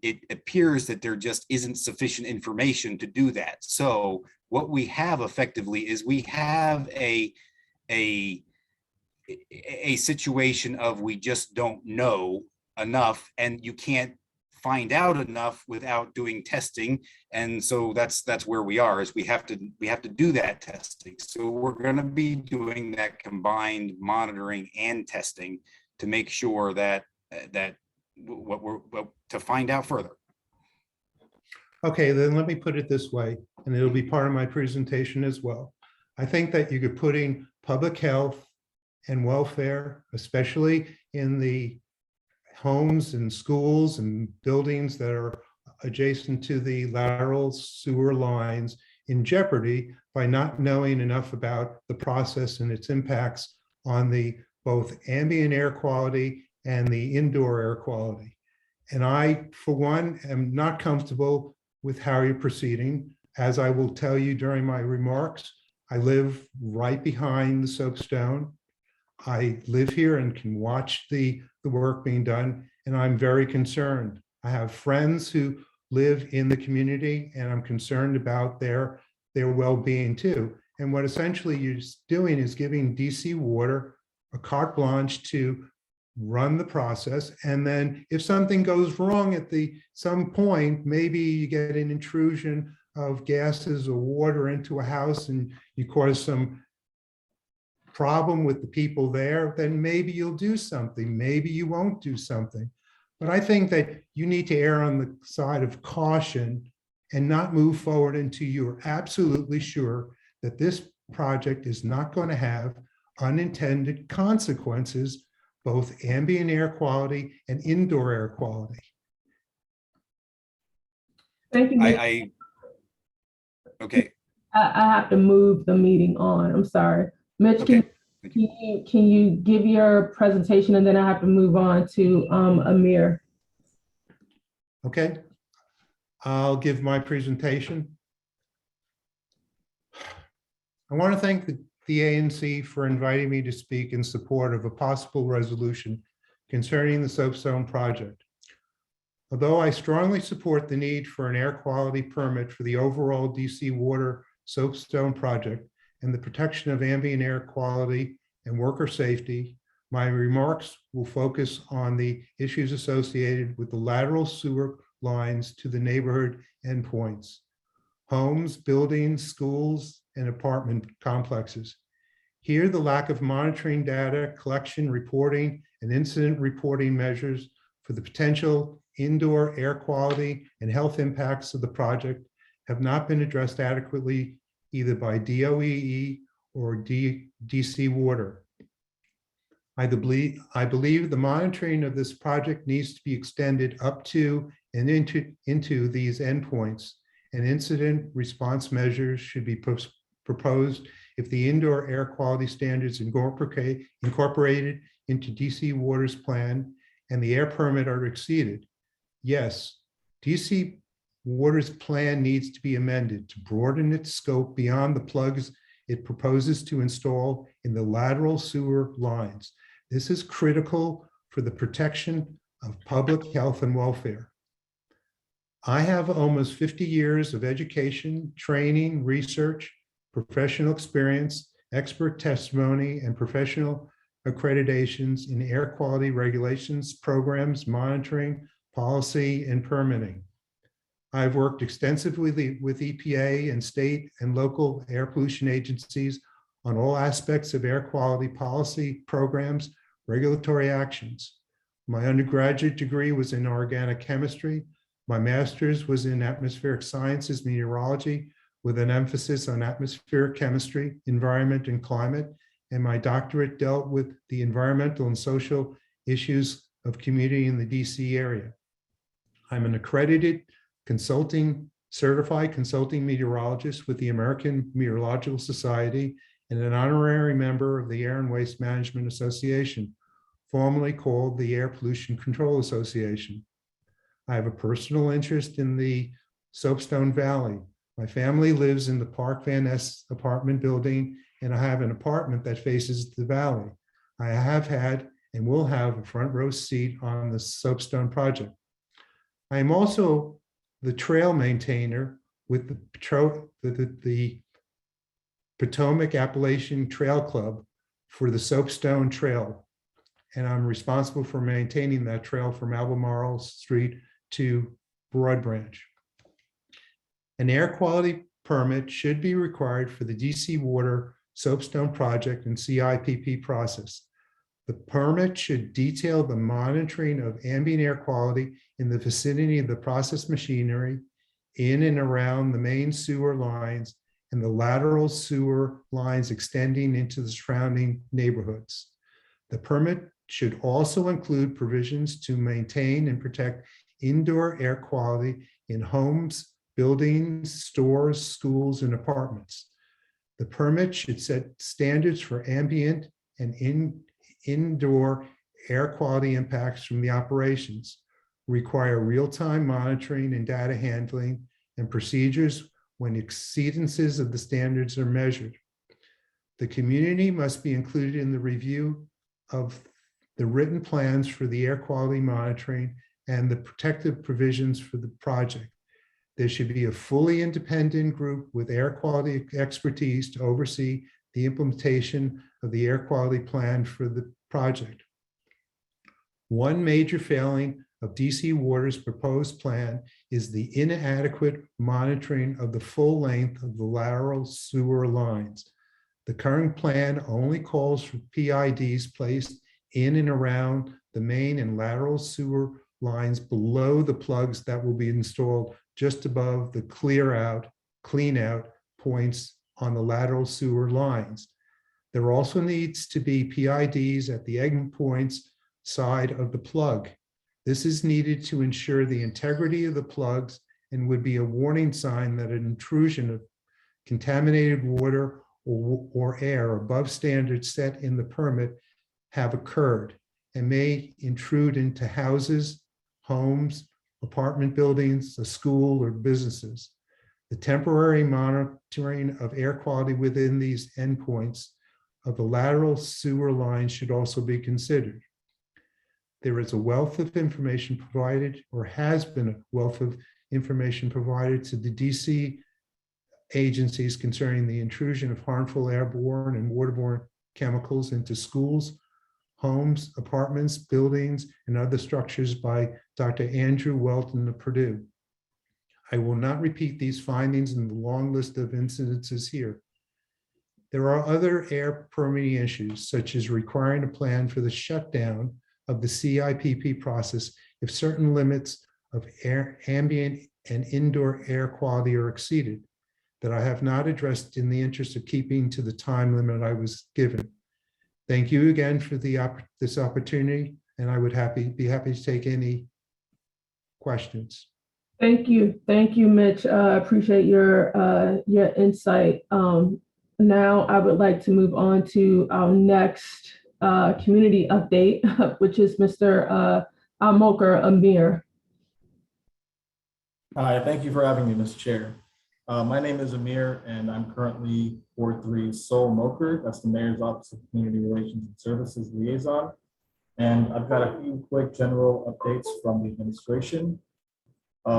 it appears that there just isn't sufficient information to do that. So what we have effectively is we have a situation of we just don't know enough, and you can't find out enough without doing testing. And so that's where we are, is we have to do that testing. So we're going to be doing that combined monitoring and testing to make sure that to find out further. Okay, then let me put it this way, and it'll be part of my presentation as well. I think that you could put in public health and welfare, especially in the homes and schools and buildings that are adjacent to the lateral sewer lines, in jeopardy by not knowing enough about the process and its impacts on the both ambient air quality and the indoor air quality. And I, for one, am not comfortable with how you're proceeding. As I will tell you during my remarks, I live right behind the soapstone. I live here and can watch the work being done, and I'm very concerned. I have friends who live in the community, and I'm concerned about their well-being too. And what essentially you're doing is giving DC Water a carte blanche to run the process. And then if something goes wrong at some point, maybe you get an intrusion of gases or water into a house and you cause some problem with the people there, then maybe you'll do something. Maybe you won't do something. But I think that you need to err on the side of caution and not move forward until you're absolutely sure that this project is not going to have unintended consequences, both ambient air quality and indoor air quality. Thank you. Okay. I have to move the meeting on. I'm sorry. Mitch, Okay. can you give your presentation, and then I have to move on to Amir. Okay, I'll give my presentation. I want to thank the ANC for inviting me to speak in support of a possible resolution concerning the Soapstone project. Although I strongly support the need for an air quality permit for the overall DC Water Soapstone project and the protection of ambient air quality and worker safety, my remarks will focus on the issues associated with the lateral sewer lines to the neighborhood endpoints, homes, buildings, schools, and apartment complexes. Here, the lack of monitoring data, collection, reporting, and incident reporting measures for the potential indoor air quality and health impacts of the project have not been addressed adequately either by DOEE or DC Water. I believe the monitoring of this project needs to be extended up to and into these endpoints, and incident response measures should be proposed if the indoor air quality standards incorporated into DC Water's plan and the air permit are exceeded. Yes, DC Water's plan needs to be amended to broaden its scope beyond the plugs it proposes to install in the lateral sewer lines. This is critical for the protection of public health and welfare. I have almost 50 years of education, training, research, professional experience, expert testimony, and professional accreditations in air quality regulations, programs, monitoring, policy, and permitting. I've worked extensively with EPA and state and local air pollution agencies on all aspects of air quality policy, programs, regulatory actions. My undergraduate degree was in organic chemistry. My master's was in atmospheric sciences, meteorology, with an emphasis on atmospheric chemistry, environment, and climate. And my doctorate dealt with the environmental and social issues of community in the DC area. I'm an accredited certified consulting meteorologist with the American Meteorological Society and an honorary member of the Air and Waste Management Association, formerly called the Air Pollution Control Association. I have a personal interest in the Soapstone Valley. My family lives in the Park Van Ness apartment building, and I have an apartment that faces the valley. I have had and will have a front row seat on the Soapstone project. I am also the trail maintainer with the Potomac Appalachian Trail Club for the Soapstone Trail. And I'm responsible for maintaining that trail from Albemarle Street to Broad Branch. An air quality permit should be required for the DC Water Soapstone project and CIPP process. The permit should detail the monitoring of ambient air quality in the vicinity of the process machinery, in and around the main sewer lines, and the lateral sewer lines extending into the surrounding neighborhoods. The permit should also include provisions to maintain and protect indoor air quality in homes, buildings, stores, schools, and apartments. The permit should set standards for ambient and indoor air quality impacts from the operations, require real-time monitoring and data handling, and procedures when exceedances of the standards are measured. The community must be included in the review of the written plans for the air quality monitoring and the protective provisions for the project. There should be a fully independent group with air quality expertise to oversee the implementation of the air quality plan for the project. One major failing of DC Water's proposed plan is the inadequate monitoring of the full length of the lateral sewer lines. The current plan only calls for PIDs placed in and around the main and lateral sewer lines below the plugs that will be installed just above the clean out points on the lateral sewer lines. There also needs to be PIDs at the end points side of the plug. This is needed to ensure the integrity of the plugs and would be a warning sign that an intrusion of contaminated water or air above standards set in the permit have occurred and may intrude into houses, homes, apartment buildings, a school, or businesses. The temporary monitoring of air quality within these endpoints of the lateral sewer line should also be considered. There is a wealth of information provided, or has been a wealth of information provided to the DC agencies concerning the intrusion of harmful airborne and waterborne chemicals into schools, homes, apartments, buildings, and other structures by Dr. Andrew Welton of Purdue. I will not repeat these findings in the long list of incidences here. There are other air permitting issues, such as requiring a plan for the shutdown of the CIPP process if certain limits of ambient and indoor air quality are exceeded, that I have not addressed in the interest of keeping to the time limit I was given. Thank you again for this opportunity, and I would be happy to take any questions. Thank you, Mitch. I appreciate your insight. Now I would like to move on to our next community update, which is Mr. Amokar Amir. Hi, thank you for having me, Mr. Chair. My name is Amir, and I'm currently Ward 3 Sol Moker. That's the Mayor's Office of Community Relations and Services Liaison. And I've got a few quick general updates from the administration.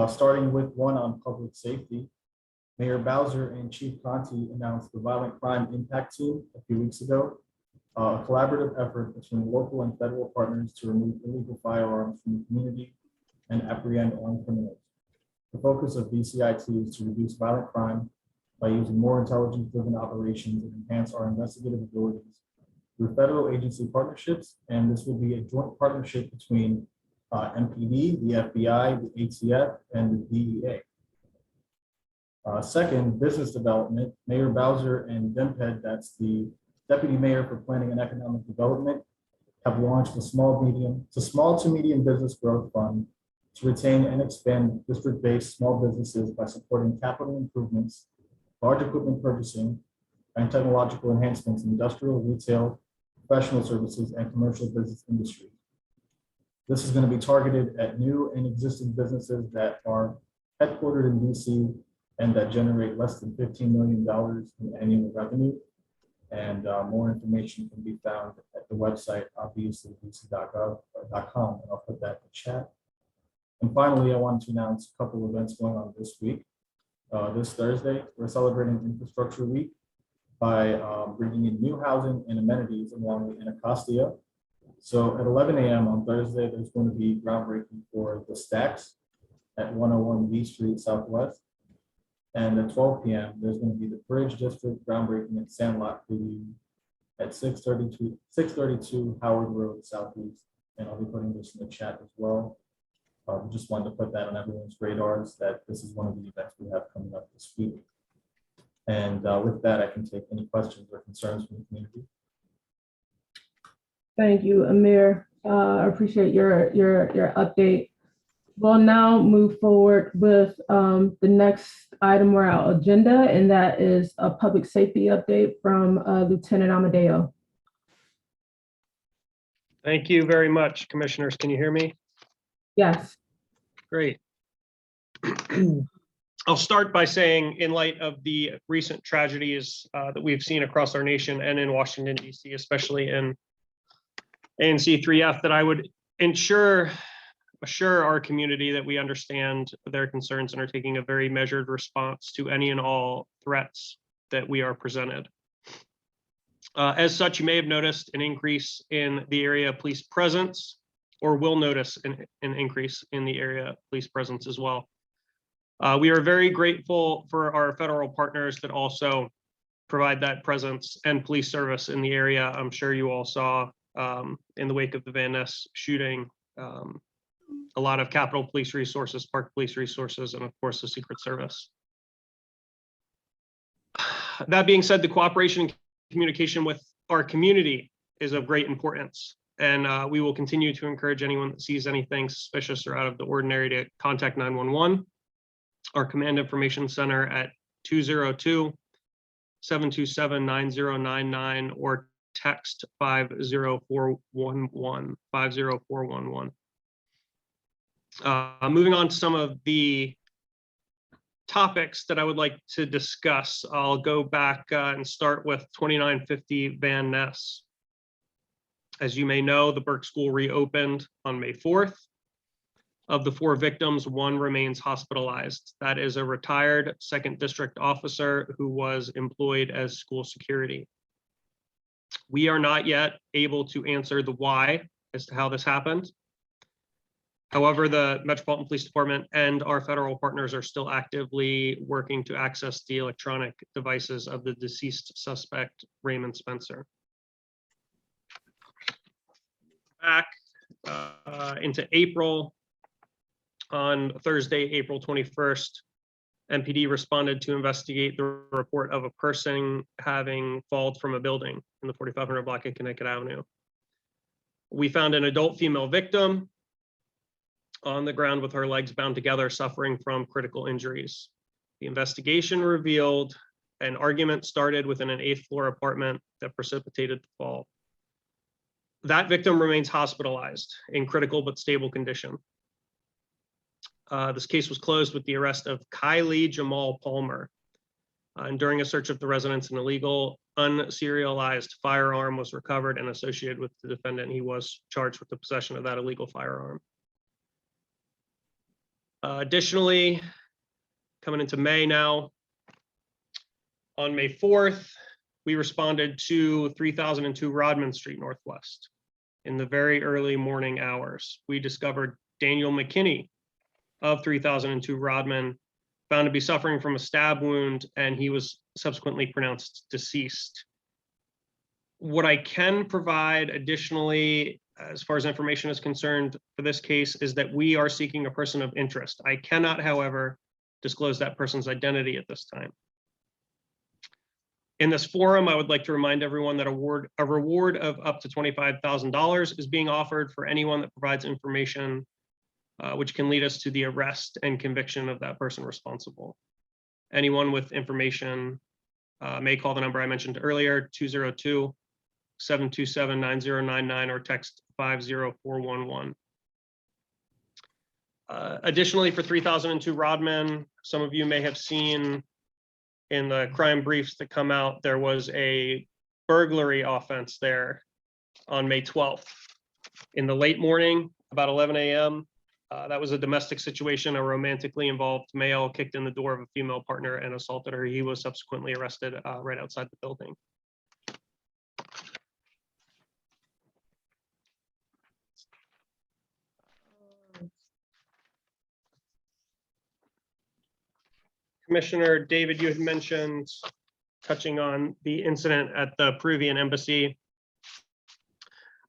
Starting with one on public safety. Mayor Bowser and Chief Conti announced the Violent Crime Impact Team a few weeks ago, a collaborative effort between local and federal partners to remove illegal firearms from the community and apprehend armed criminals. The focus of VCIT is to reduce violent crime by using more intelligence-driven operations and enhance our investigative abilities through federal agency partnerships, and this will be a joint partnership between MPD, the FBI, the ATF, and the DEA. Second, business development. Mayor Bowser and DEMPED, that's the Deputy Mayor for Planning and Economic Development, have launched a small to medium business growth fund to retain and expand district-based small businesses by supporting capital improvements, large equipment purchasing, and technological enhancements in industrial, retail, professional services, and commercial business industries. This is going to be targeted at new and existing businesses that are headquartered in DC and that generate less than $15 million in annual revenue. And more information can be found at the website, obviously, dc.gov.com, and I'll put that in the chat. And finally, I wanted to announce a couple of events going on this week. This Thursday, we're celebrating Infrastructure Week by bringing in new housing and amenities along the Anacostia. So at 11 a.m. on Thursday, there's going to be groundbreaking for the Stacks at 101 V Street Southwest. And at 12 p.m., there's going to be the Bridge District groundbreaking at Sandlot Preview at 632 Howard Road Southeast. And I'll be putting this in the chat as well. Just wanted to put that on everyone's radars that this is one of the events we have coming up this week. And with that, I can take any questions or concerns from the community. Thank you, Amir. I appreciate your update. We'll now move forward with the next item on our agenda, and that is a public safety update from Lieutenant Amadeo. Thank you very much, Commissioners. Can you hear me? Yes. Great. I'll start by saying, in light of the recent tragedies that we've seen across our nation and in Washington, D.C., especially in ANC3F, that I would assure our community that we understand their concerns and are taking a very measured response to any and all threats that we are presented. As such, you may have noticed an increase in the area of police presence, or will notice an increase in the area of police presence as well. We are very grateful for our federal partners that also provide that presence and police service in the area. I'm sure you all saw in the wake of the Van Ness shooting, a lot of Capitol Police resources, Park Police resources, and of course the Secret Service. That being said, the cooperation and communication with our community is of great importance, and we will continue to encourage anyone that sees anything suspicious or out of the ordinary to contact 911, our Command Information Center at 202-727-9099 or text 50411. Moving on to some of the topics that I would like to discuss, I'll go back and start with 2950 Van Ness. As you may know, the Burke School reopened on May 4th. Of the 4 victims, 1 remains hospitalized. That is a retired 2nd District officer who was employed as school security. We are not yet able to answer the why as to how this happened. However, the Metropolitan Police Department and our federal partners are still actively working to access the electronic devices of the deceased suspect, Raymond Spencer. Back into April, on Thursday, April 21st, MPD responded to investigate the report of a person having fallen from a building in the 4500 block of Connecticut Avenue. We found an adult female victim on the ground with her legs bound together, suffering from critical injuries. The investigation revealed an argument started within an 8th floor apartment that precipitated the fall. That victim remains hospitalized in critical but stable condition. This case was closed with the arrest of Kylie Jamal Palmer. And during a search of the residence, an illegal unserialized firearm was recovered and associated with the defendant. He was charged with the possession of that illegal firearm. Additionally, coming into May now, on May 4th, we responded to 3002 Rodman Street Northwest. In the very early morning hours, we discovered Daniel McKinney of 3002 Rodman, found to be suffering from a stab wound, and he was subsequently pronounced deceased. What I can provide additionally, as far as information is concerned for this case, is that we are seeking a person of interest. I cannot, however, disclose that person's identity at this time. In this forum, I would like to remind everyone that a reward of up to $25,000 is being offered for anyone that provides information which can lead us to the arrest and conviction of that person responsible. Anyone with information may call the number I mentioned earlier, 202-727-9099 or text 50411. Additionally, for 3002 Rodman, some of you may have seen in the crime briefs that come out, there was a burglary offense there on May 12th. In the late morning, about 11 a.m., that was a domestic situation. A romantically involved male kicked in the door of a female partner and assaulted her. He was subsequently arrested right outside the building. Commissioner David, you had mentioned touching on the incident at the Peruvian embassy.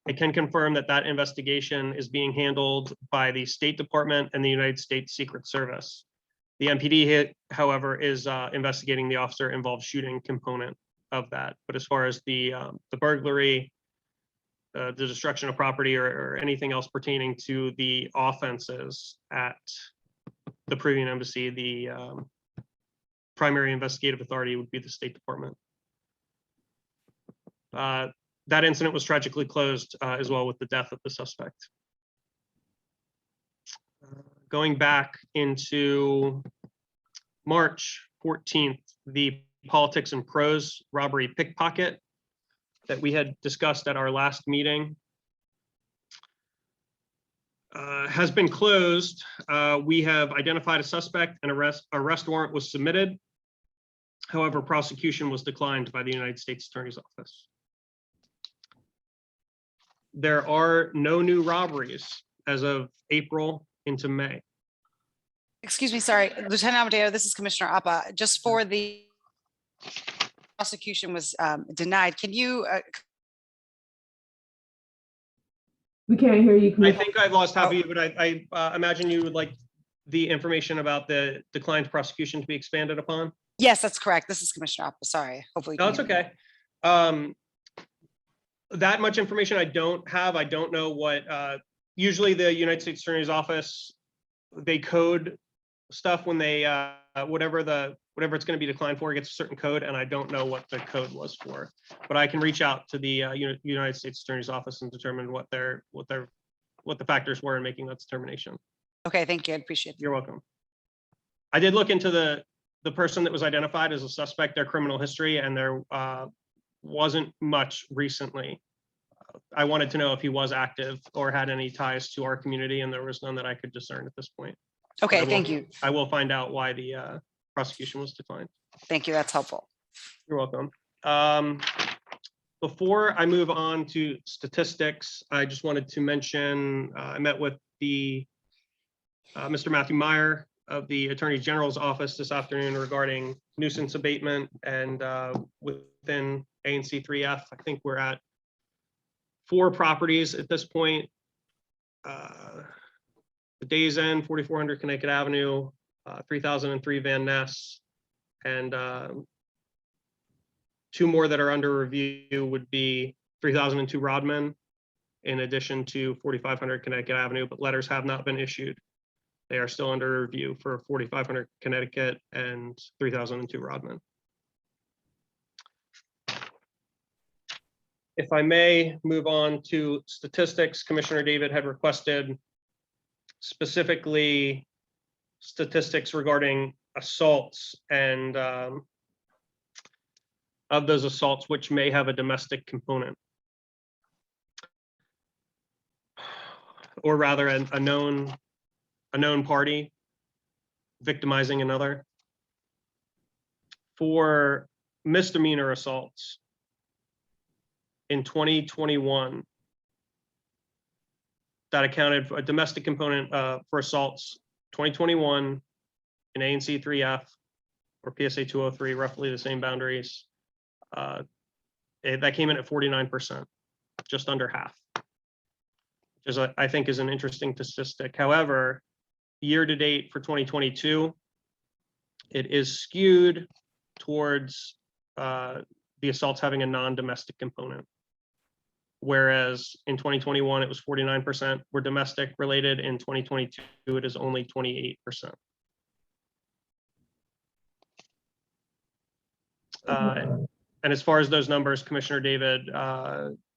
I can confirm that that investigation is being handled by the State Department and the United States Secret Service. The MPD, however, is investigating the officer-involved shooting component of that. But as far as the burglary, the destruction of property, or anything else pertaining to the offenses at the Peruvian embassy, the primary investigative authority would be the State Department. That incident was tragically closed as well, with the death of the suspect. Going back into March 14th, the Politics and Prose robbery pickpocket that we had discussed at our last meeting has been closed. We have identified a suspect and arrest warrant was submitted. However, prosecution was declined by the United States Attorney's Office. There are no new robberies as of April into May. Excuse me, sorry, Lieutenant Amadeo, this is Commissioner Appa. Just for the prosecution was denied. Can you? We can't hear you. I think I've lost half of you, but I imagine you would like the information about the declined prosecution to be expanded upon. Yes, that's correct. This is Commissioner Appa. Sorry. Hopefully. No, it's okay. That much information I don't have. I don't know what, usually the United States Attorney's Office, they code stuff when they, whatever it's going to be declined for, it gets a certain code, and I don't know what the code was for. But I can reach out to the United States Attorney's Office and determine what the factors were in making that determination. Okay, thank you. I appreciate it. You're welcome. I did look into the person that was identified as a suspect, their criminal history, and there wasn't much recently. I wanted to know if he was active or had any ties to our community, and there was none that I could discern at this point. Okay, thank you. I will find out why the prosecution was declined. Thank you. That's helpful. You're welcome. Before I move on to statistics, I just wanted to mention I met with the Mr. Matthew Meyer of the Attorney General's office this afternoon regarding nuisance abatement, and within ANC3F, I think we're at 4 properties at this point. The Days End, 4400 Connecticut Avenue, 3003 Van Ness, and 2 more that are under review would be 3002 Rodman, in addition to 4500 Connecticut Avenue, but letters have not been issued. They are still under review for 4500 Connecticut and 3002 Rodman. If I may move on to statistics, Commissioner David had requested specifically statistics regarding assaults, and of those assaults which may have a domestic component, or rather a known party victimizing another. For misdemeanor assaults in 2021, that accounted for a domestic component for assaults 2021 in ANC3F or PSA 203, roughly the same boundaries. That came in at 49%, just under half, which is, I think, is an interesting statistic. However, year to date for 2022, it is skewed towards the assaults having a non-domestic component. Whereas in 2021, it was 49% were domestic related. In 2022, it is only 28%. And as far as those numbers, Commissioner David,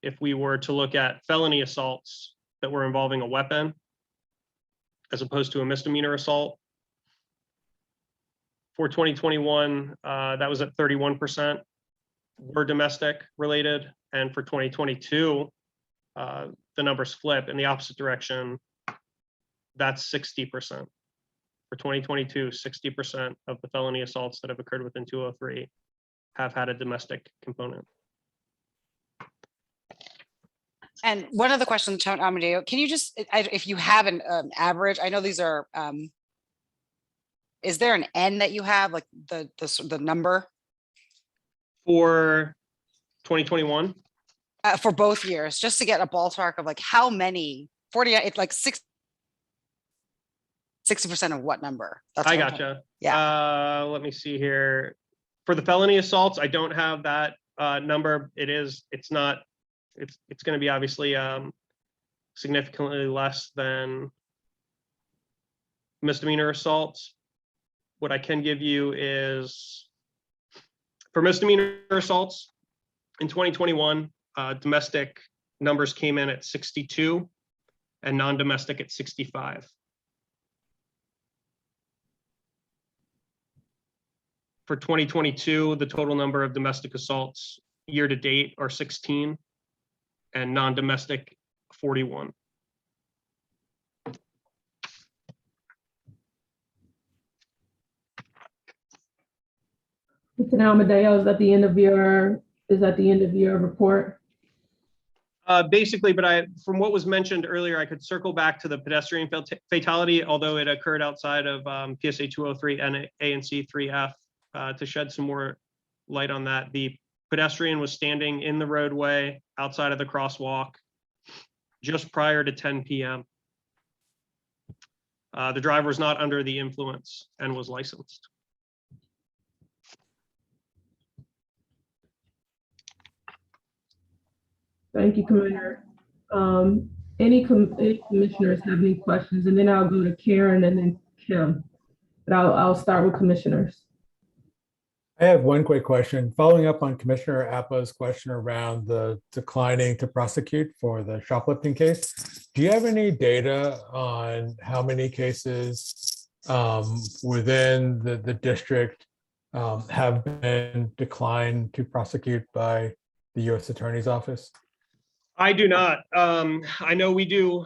if we were to look at felony assaults that were involving a weapon, as opposed to a misdemeanor assault, for 2021, that was at 31% were domestic related. And for 2022, the numbers flip in the opposite direction. That's 60%. For 2022, 60% of the felony assaults that have occurred within 203 have had a domestic component. And one other question, Lieutenant Amadeo, can you just, if you have an average, I know these are, is there an N that you have, like the number? For 2021? For both years, just to get a ballpark of like how many, 40, it's like 6. 60% of what number? That's I what I'm gotcha. Yeah. Let me see here. For the felony assaults, I don't have that number. It's going to be obviously significantly less than misdemeanor assaults. What I can give you is for misdemeanor assaults in 2021, domestic numbers came in at 62 and non-domestic at 65. For 2022, the total number of domestic assaults year to date are 16 and non-domestic 41. Mr. Amadeo, is that the end of your report? Basically, but from what was mentioned earlier, I could circle back to the pedestrian fatality, although it occurred outside of PSA 203 and ANC3F, to shed some more light on that. The pedestrian was standing in the roadway outside of the crosswalk just prior to 10 p.m. The driver was not under the influence and was licensed. Thank you, Commissioner. Any commissioners have any questions? And then I'll go to Karen and then Kim. But I'll start with commissioners. I have one quick question. Following up on Commissioner Appa's question around the declining to prosecute for the shoplifting case, do you have any data on how many cases within the district have been declined to prosecute by the U.S. Attorney's Office? I do not. I know we do.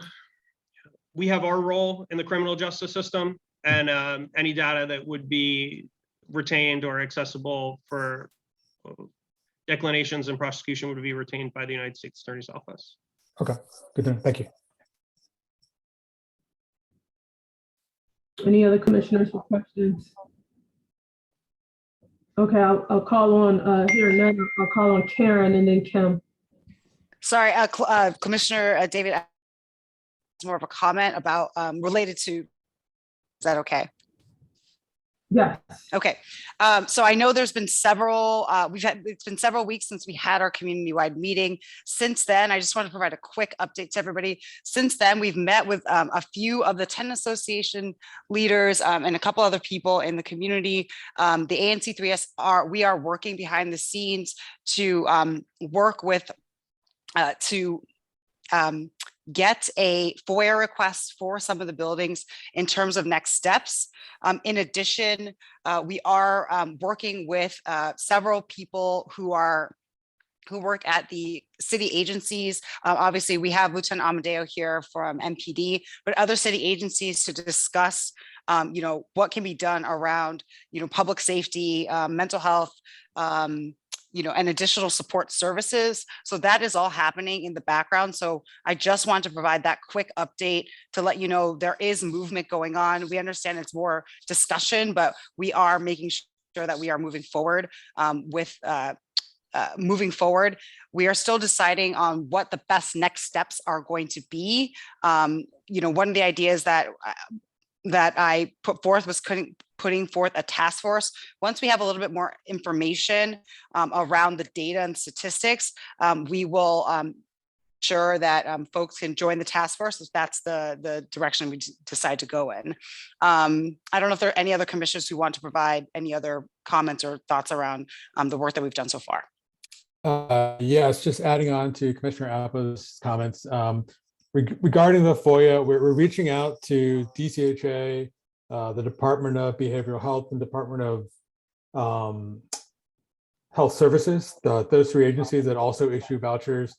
We have our role in the criminal justice system, and any data that would be retained or accessible for declinations and prosecution would be retained by the United States Attorney's Office. Okay, good to know. Thank you. Any other commissioners with questions? Okay, I'll call on here now. I'll call on Karen and then Kim. Sorry, Commissioner David, more of a comment about related to, is that okay? Yes. Okay. So I know there's been several, it's been several weeks since we had our community-wide meeting. Since then, I just want to provide a quick update to everybody. Since then, we've met with a few of the tenant association leaders and a couple other people in the community. The ANC3F we are working behind the scenes to work with get a FOIA request for some of the buildings in terms of next steps. In addition, we are working with several people who work at the city agencies. Obviously, we have Lieutenant Amadeo here from MPD, but other city agencies to discuss what can be done around public safety, mental health, and additional support services. So that is all happening in the background. So I just want to provide that quick update to let you know there is movement going on. We understand it's more discussion, but we are making sure that we are moving forward We are still deciding on what the best next steps are going to be. One of the ideas that I put forth was putting forth a task force. Once we have a little bit more information around the data and statistics, we will ensure that folks can join the task force if that's the direction we decide to go in. I don't know if there are any other commissioners who want to provide any other comments or thoughts around the work that we've done so far. Yes, just adding on to Commissioner Appa's comments. Regarding the FOIA, we're reaching out to DCHA, the Department of Behavioral Health and Department of Health Services, those three agencies that also issue vouchers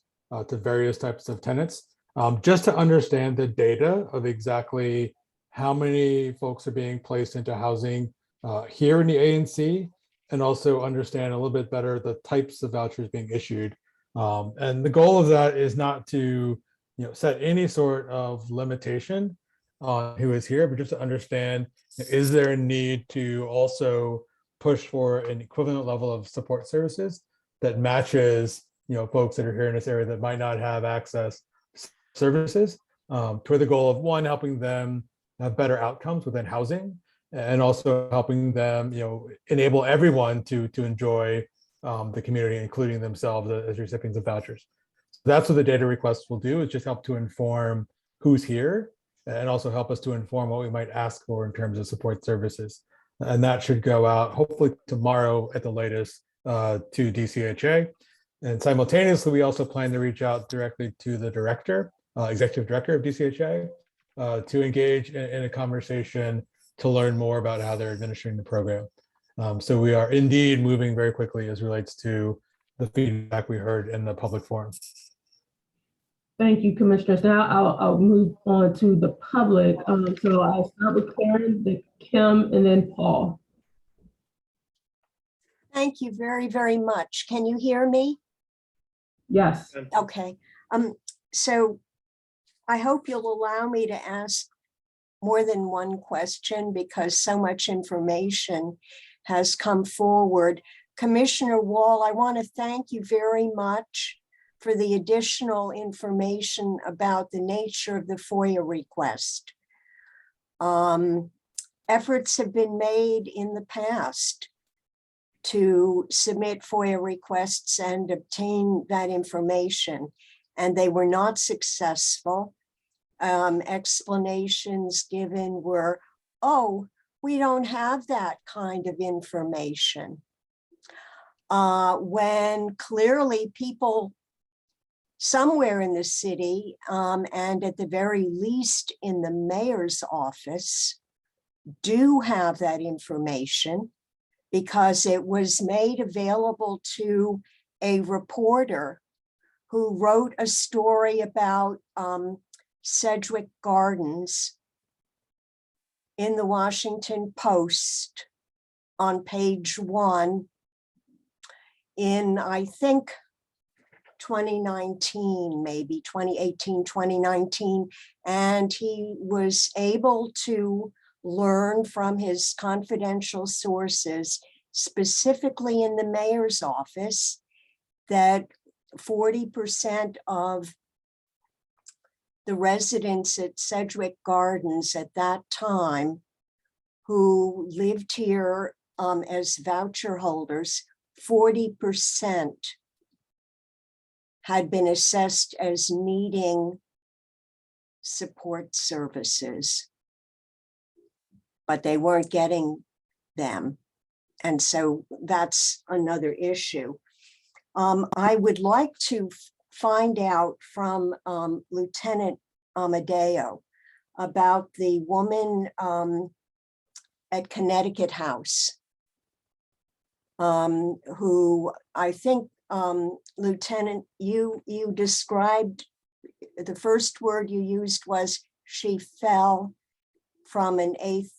to various types of tenants, just to understand the data of exactly how many folks are being placed into housing here in the ANC, and also understand a little bit better the types of vouchers being issued. And the goal of that is not to set any sort of limitation on who is here, but just to understand, is there a need to also push for an equivalent level of support services that matches, folks that are here in this area that might not have access to services, toward the goal of one, helping them better outcomes within housing, and also helping them, enable everyone to enjoy the community, including themselves as recipients of vouchers. So that's what the data requests will do, is just help to inform who's here and also help us to inform what we might ask for in terms of support services. And that should go out hopefully tomorrow at the latest to DCHA. And simultaneously, we also plan to reach out directly to the director, executive director of DCHA, to engage in a conversation to learn more about how they're administering the program. So we are indeed moving very quickly as relates to the feedback we heard in the public forum. Thank you, Commissioners. Now I'll move on to the public. So I'll start with Karen, then Kim, and then Paul. Thank you very, very much. Can you hear me? Yes. Okay. So I hope you'll allow me to ask more than one question because so much information has come forward. Commissioner Wall, I want to thank you very much for the additional information about the nature of the FOIA request. Efforts have been made in the past to submit FOIA requests and obtain that information, and they were not successful. Explanations given were, oh, we don't have that kind of information. When clearly people somewhere in the city, and at the very least in the mayor's office, do have that information because it was made available to a reporter who wrote a story about Sedgwick Gardens in the Washington Post on page 1 in, I think, 2019, maybe 2018, 2019. And he was able to learn from his confidential sources, specifically in the mayor's office, that 40% of the residents at Sedgwick Gardens at that time who lived here as voucher holders, 40% had been assessed as needing support services, but they weren't getting them. And so that's another issue. I would like to find out from Lieutenant Amadeo about the woman at Connecticut House, who I think, Lieutenant, you described, the first word you used was she fell from an 8th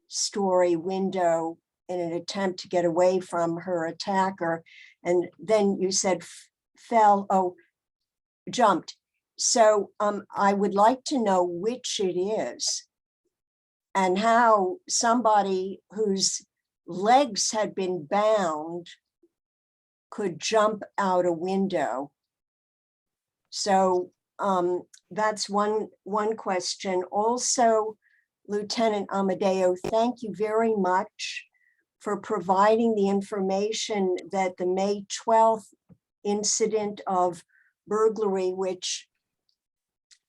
story window in an attempt to get away from her attacker. And then you said fell, jumped. So I would like to know which it is and how somebody whose legs had been bound could jump out a window. So that's one question. Also, Lieutenant Amadeo, thank you very much for providing the information that the May 12th incident of burglary, which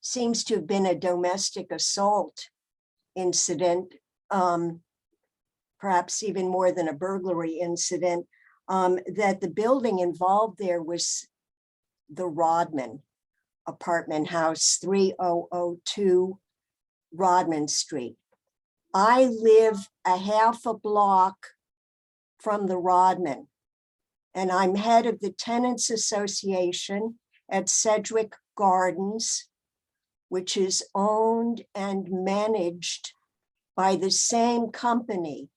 seems to have been a domestic assault incident, perhaps even more than a burglary incident, that the building involved there was the Rodman apartment house, 3002 Rodman Street. I live a half a block from the Rodman, and I'm head of the Tenants Association at Sedgwick Gardens, which is owned and managed by the same company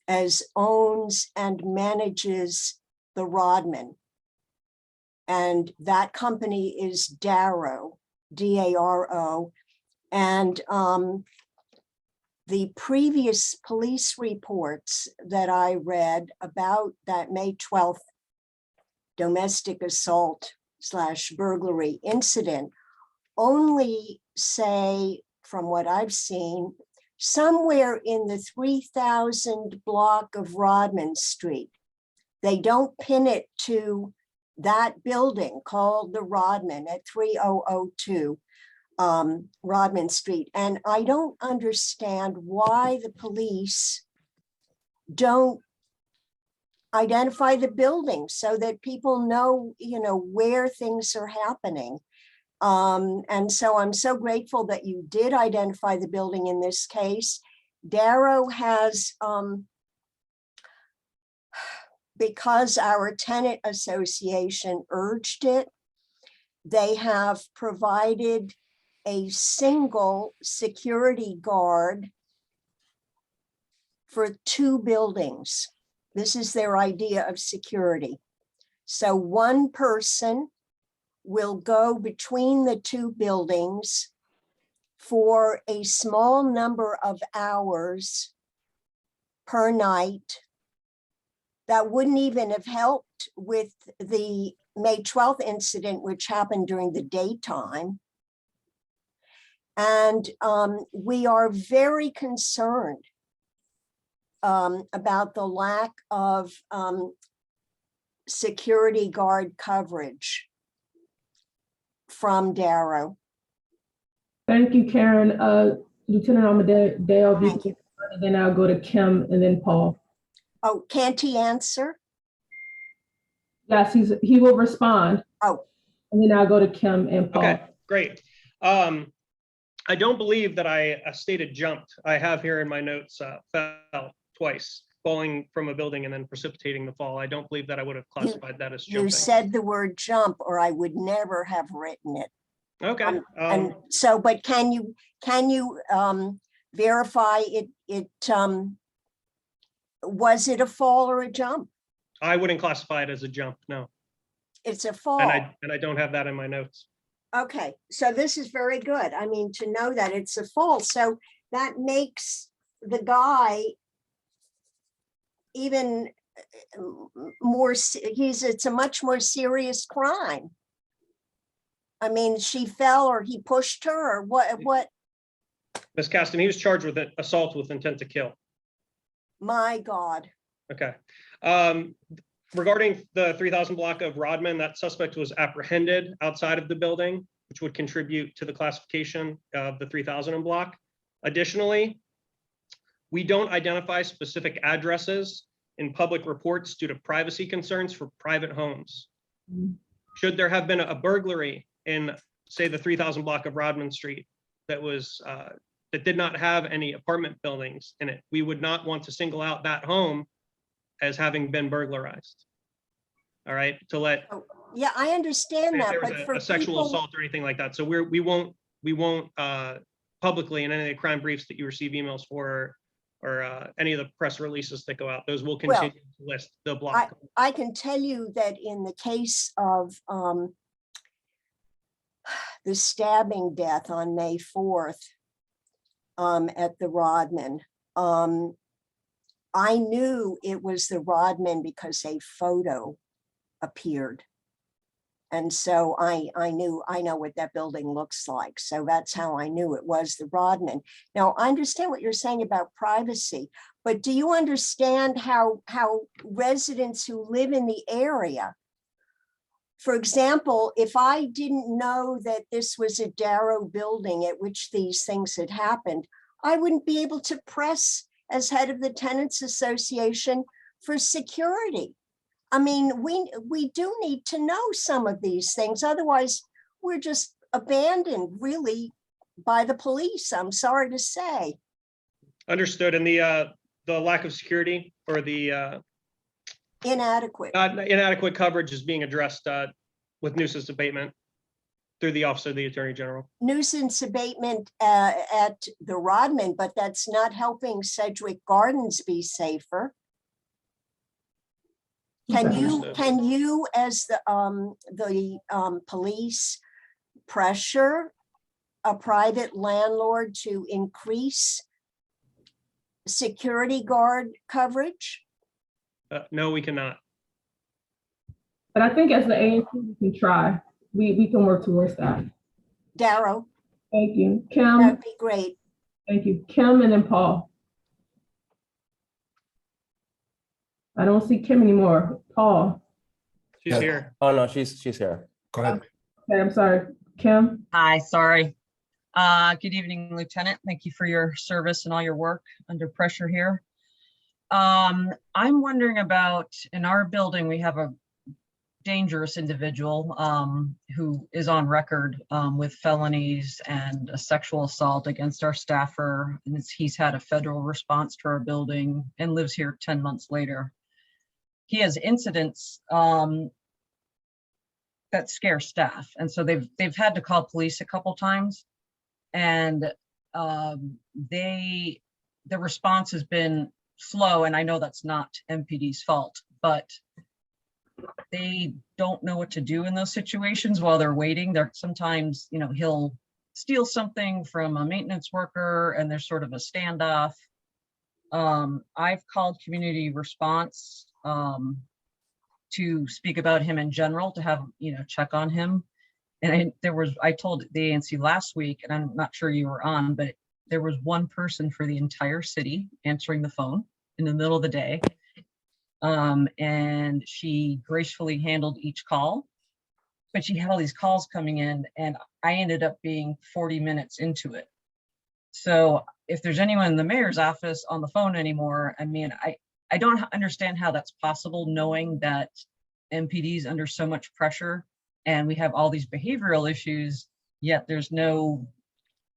as owns and manages the Rodman. And that company is Darrow, D-A-R-O. And the previous police reports that I read about that May 12th domestic assault / burglary incident only say, from what I've seen, somewhere in the 3000 block of Rodman Street. They don't pin it to that building called the Rodman at 3002 Rodman Street. And I don't understand why the police don't identify the building so that people know, where things are happening. And so I'm so grateful that you did identify the building in this case. Darrow has, because our tenant association urged it, they have provided a single security guard for 2 buildings. This is their idea of security. So one person will go between the 2 buildings for a small number of hours per night. That wouldn't even have helped with the May 12th incident, which happened during the daytime. And we are very concerned about the lack of security guard coverage from Darrow. Thank you, Karen. Lieutenant Amadeo, and then I'll go to Kim and then Paul. Oh, can't he answer? Yes, he will respond. Oh. And then I'll go to Kim and Paul. Okay, great. I don't believe that I stated jumped. I have here in my notes fell twice, falling from a building and then precipitating the fall. I don't believe that I would have classified that as jumping. You said the word jump, or I would never have written it. Okay. And so, but can you verify it? Was it a fall or a jump? I wouldn't classify it as a jump, no. It's a fall. And I don't have that in my notes. Okay, so this is very good. I mean, to know that it's a fall, so that makes the guy even more, it's a much more serious crime. I mean, she fell or he pushed her or what? Ms. Caston, he was charged with assault with intent to kill. My God. Okay. Regarding the 3000 block of Rodman, that suspect was apprehended outside of the building, which would contribute to the classification of the 3000 block. Additionally, we don't identify specific addresses in public reports due to privacy concerns for private homes. Should there have been a burglary in, say, the 3000 block of Rodman Street that was that did not have any apartment buildings in it, we would not want to single out that home as having been burglarized. All right, to let. Oh, yeah, I understand that, there was but for a sexual people, assault or anything like that. So we won't publicly in any of the crime briefs that you receive emails for or any of the press releases that go out, those will continue to list the block. I can tell you that in the case of the stabbing death on May 4th at the Rodman, I knew it was the Rodman because a photo appeared. And so I know what that building looks like. So that's how I knew it was the Rodman. Now, I understand what you're saying about privacy, but do you understand how residents who live in the area, for example, if I didn't know that this was a Darrow building at which these things had happened, I wouldn't be able to press as head of the Tenants Association for security. I mean, we do need to know some of these things. Otherwise, we're just abandoned really by the police, I'm sorry to say. Understood. And the lack of security or the inadequate coverage is being addressed with nuisance abatement through the Office of the Attorney General. Nuisance abatement at the Rodman, but that's not helping Sedgwick Gardens be safer. Can you as the police pressure a private landlord to increase security guard coverage? No, we cannot. But I think as the ANC, we can try. We can work towards that. Darrow. Thank you. Kim? That'd be great. Thank you. Kim and then Paul. I don't see Kim anymore. Paul. She's here. Oh, no, she's here. Go ahead. Okay, I'm sorry. Kim. Hi, sorry. Good evening, Lieutenant. Thank you for your service and all your work under pressure here. I'm wondering about, in our building, we have a dangerous individual who is on record with felonies and a sexual assault against our staffer. And he's had a federal response to our building and lives here 10 months later. He has incidents that scare staff. And so they've had to call police a couple times. And the response has been slow. And I know that's not MPD's fault, but they don't know what to do in those situations while they're waiting. They're sometimes, you know, he'll steal something from a maintenance worker and there's sort of a standoff. I've called community response to speak about him in general, to have, you know, check on him. And I told the ANC last week, and I'm not sure you were on, but there was one person for the entire city answering the phone in the middle of the day. And she gracefully handled each call, but she had all these calls coming in and I ended up being 40 minutes into it. So if there's anyone in the mayor's office on the phone anymore, I mean, I don't understand how that's possible, knowing that MPD is under so much pressure and we have all these behavioral issues, yet there's no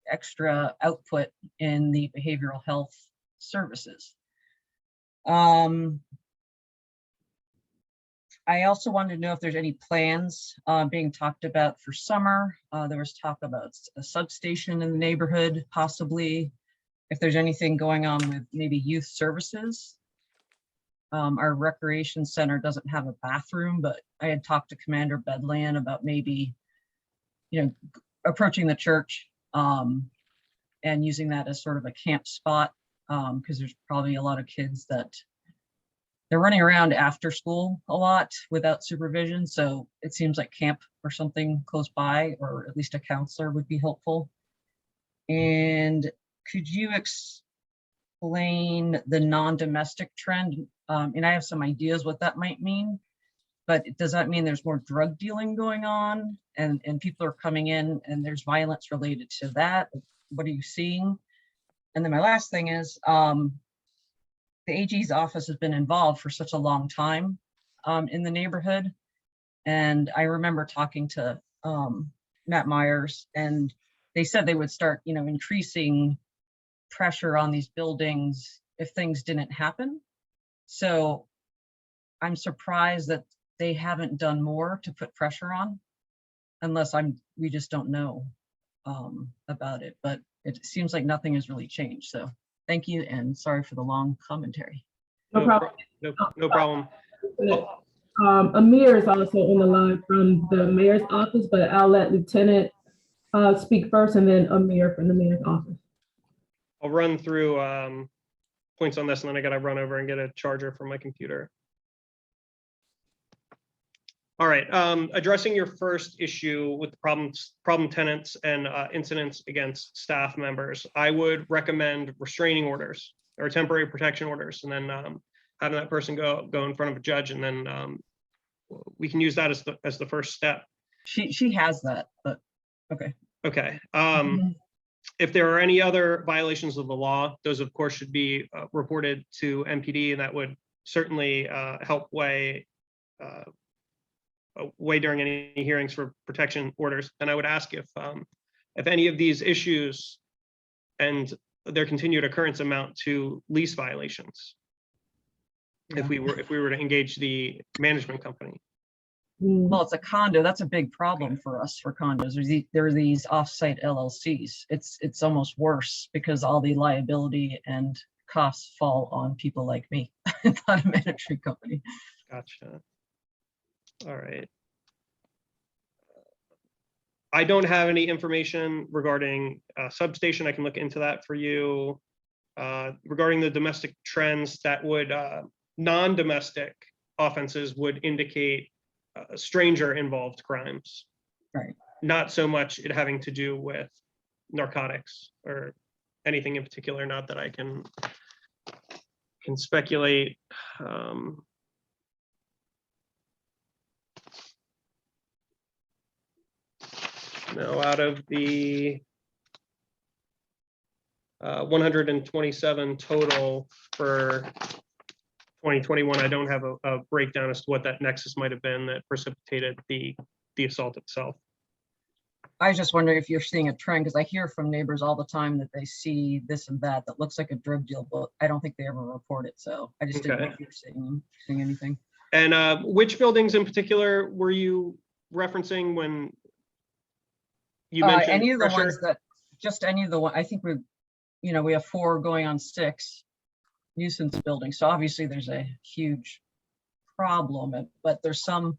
extra output in the behavioral health services. I also wanted to know if there's any plans being talked about for summer. There was talk about a substation in the neighborhood, possibly. If there's anything going on with maybe youth services. Our recreation center doesn't have a bathroom, but I had talked to Commander Bedland about maybe, you know, approaching the church and using that as sort of a camp spot, because there's probably a lot of kids that they're running around after school a lot without supervision. So it seems like camp or something close by, or at least a counselor would be helpful. And could you explain the non-domestic trend? And I have some ideas what that might mean, but does that mean there's more drug dealing going on and people are coming in and there's violence related to that? What are you seeing? And then my last thing is, the AG's office has been involved for such a long time in the neighborhood. And I remember talking to Matt Myers, and they said they would start, you know, increasing pressure on these buildings if things didn't happen. So I'm surprised that they haven't done more to put pressure on, unless we just don't know about it. But it seems like nothing has really changed. So thank you, and sorry for the long commentary. No problem. Amir is also on the line from the mayor's office, but I'll let Lieutenant speak first and then Amir from the mayor's office. I'll run through points on this and then I gotta run over and get a charger for my computer. All right, addressing your first issue with the problem tenants and incidents against staff members, I would recommend restraining orders or temporary protection orders, and then having that person go in front of a judge, and then we can use that as the first step. She has that, but okay. Okay. If there are any other violations of the law, those of course should be reported to MPD, and that would certainly help weigh during any hearings for protection orders. And I would ask if any of these issues and their continued occurrence amount to lease violations. If we were to engage the management company. Well, it's a condo. That's a big problem for us for condos. There are these offsite LLCs. It's almost worse because all the liability and costs fall on people like me, not a management company. Gotcha. All right. I don't have any information regarding substation. I can look into that for you. Regarding the domestic trends, that would non-domestic offenses would indicate stranger involved crimes. Right. Not so much it having to do with narcotics or anything in particular, not that I can speculate. No, out of the 127 total for 2021, I don't have a breakdown as to what that nexus might have been that precipitated the assault itself. I was just wondering if you're seeing a trend, because I hear from neighbors all the time that they see this and that looks like a drug deal, but I don't think they ever report it. So I just didn't know if you're seeing anything. And which buildings in particular were you referencing when you mentioned any of the pressure? ones that, just any of the one, I think we have 4 going on 6 nuisance buildings. So obviously there's a huge problem, but there's some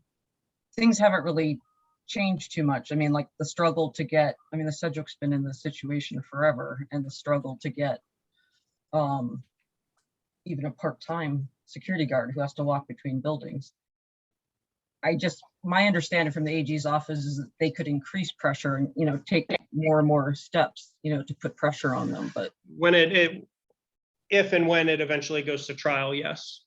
things haven't really changed too much. I mean, like the struggle to get, I mean, the Sedgwick's been in this situation forever, and the struggle to get even a part-time security guard who has to walk between buildings. My understanding from the AG's office is that they could increase pressure and, take more and more steps, to put pressure on them. But when if and when it eventually goes to trial, yes.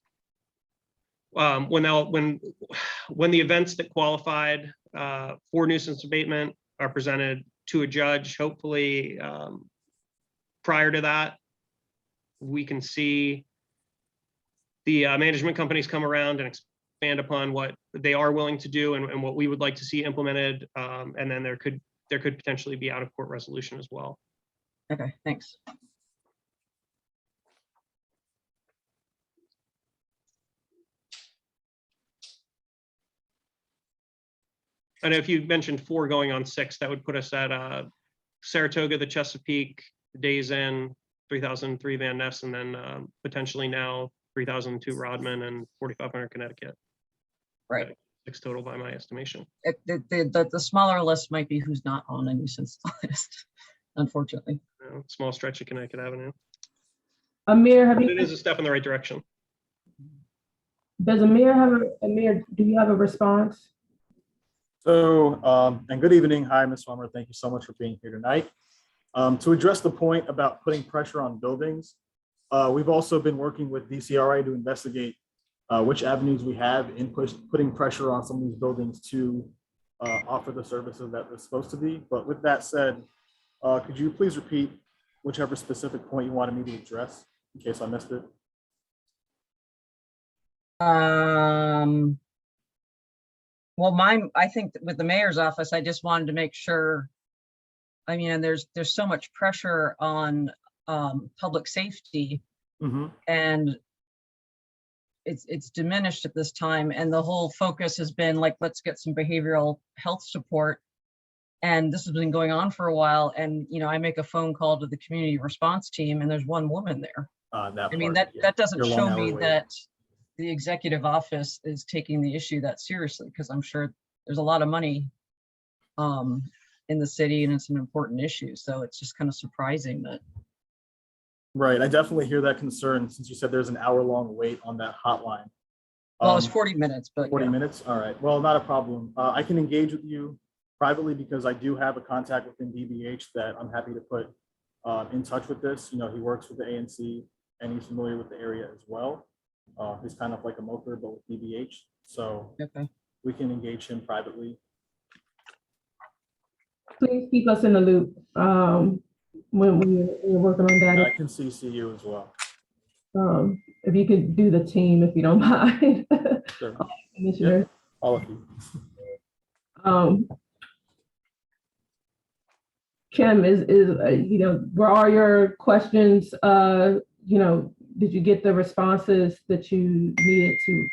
When the events that qualified for nuisance abatement are presented to a judge, hopefully prior to that, we can see the management companies come around and expand upon what they are willing to do and what we would like to see implemented. And then there could potentially be out of court resolution as well. Okay, thanks. I know if you mentioned 4 going on 6, that would put us at Saratoga, the Chesapeake, Days Inn, 3003 Van Ness, and then potentially now 3002 Rodman and 4500 Connecticut. Right. 6 total by my estimation. The smaller list might be who's not on a nuisance list, unfortunately. Small stretch of Connecticut Avenue. Amir, It is a step in the right direction. Does Amir do you have a response? So, and good evening. Hi, Ms. Swummer. Thank you so much for being here tonight. To address the point about putting pressure on buildings, we've also been working with DCRA to investigate which avenues we have in putting pressure on some of these buildings to offer the services that they're supposed to be. But with that said, could you please repeat whichever specific point you wanted me to address in case I missed it? Well, I think that with the mayor's office, I just wanted to make sure, I mean, and there's so much pressure on public safety, and it's diminished at this time. And the whole focus has been like, let's get some behavioral health support. And this has been going on for a while. And, I make a phone call to the community response team and there's one woman there. That doesn't show me that the executive office is taking the issue that seriously, because I'm sure there's a lot of money in the city and it's an important issue. So it's just kind of surprising that. Right, I definitely hear that concern since you said there's an hour-long wait on that hotline. Well, it was 40 minutes, but 40 minutes, all right. Well, not a problem. I can engage with you privately because I do have a contact within DBH that I'm happy to put in touch with this. He works with the ANC and he's familiar with the area as well. He's kind of like a moker, but with DBH. So we can engage him privately. Please keep us in the loop when we're working on that. I can CC you as well. If you could do the team, if you don't mind. Sure. Commissioner. Yep. All of you. Kim, where are your questions? Did you get the responses that you needed to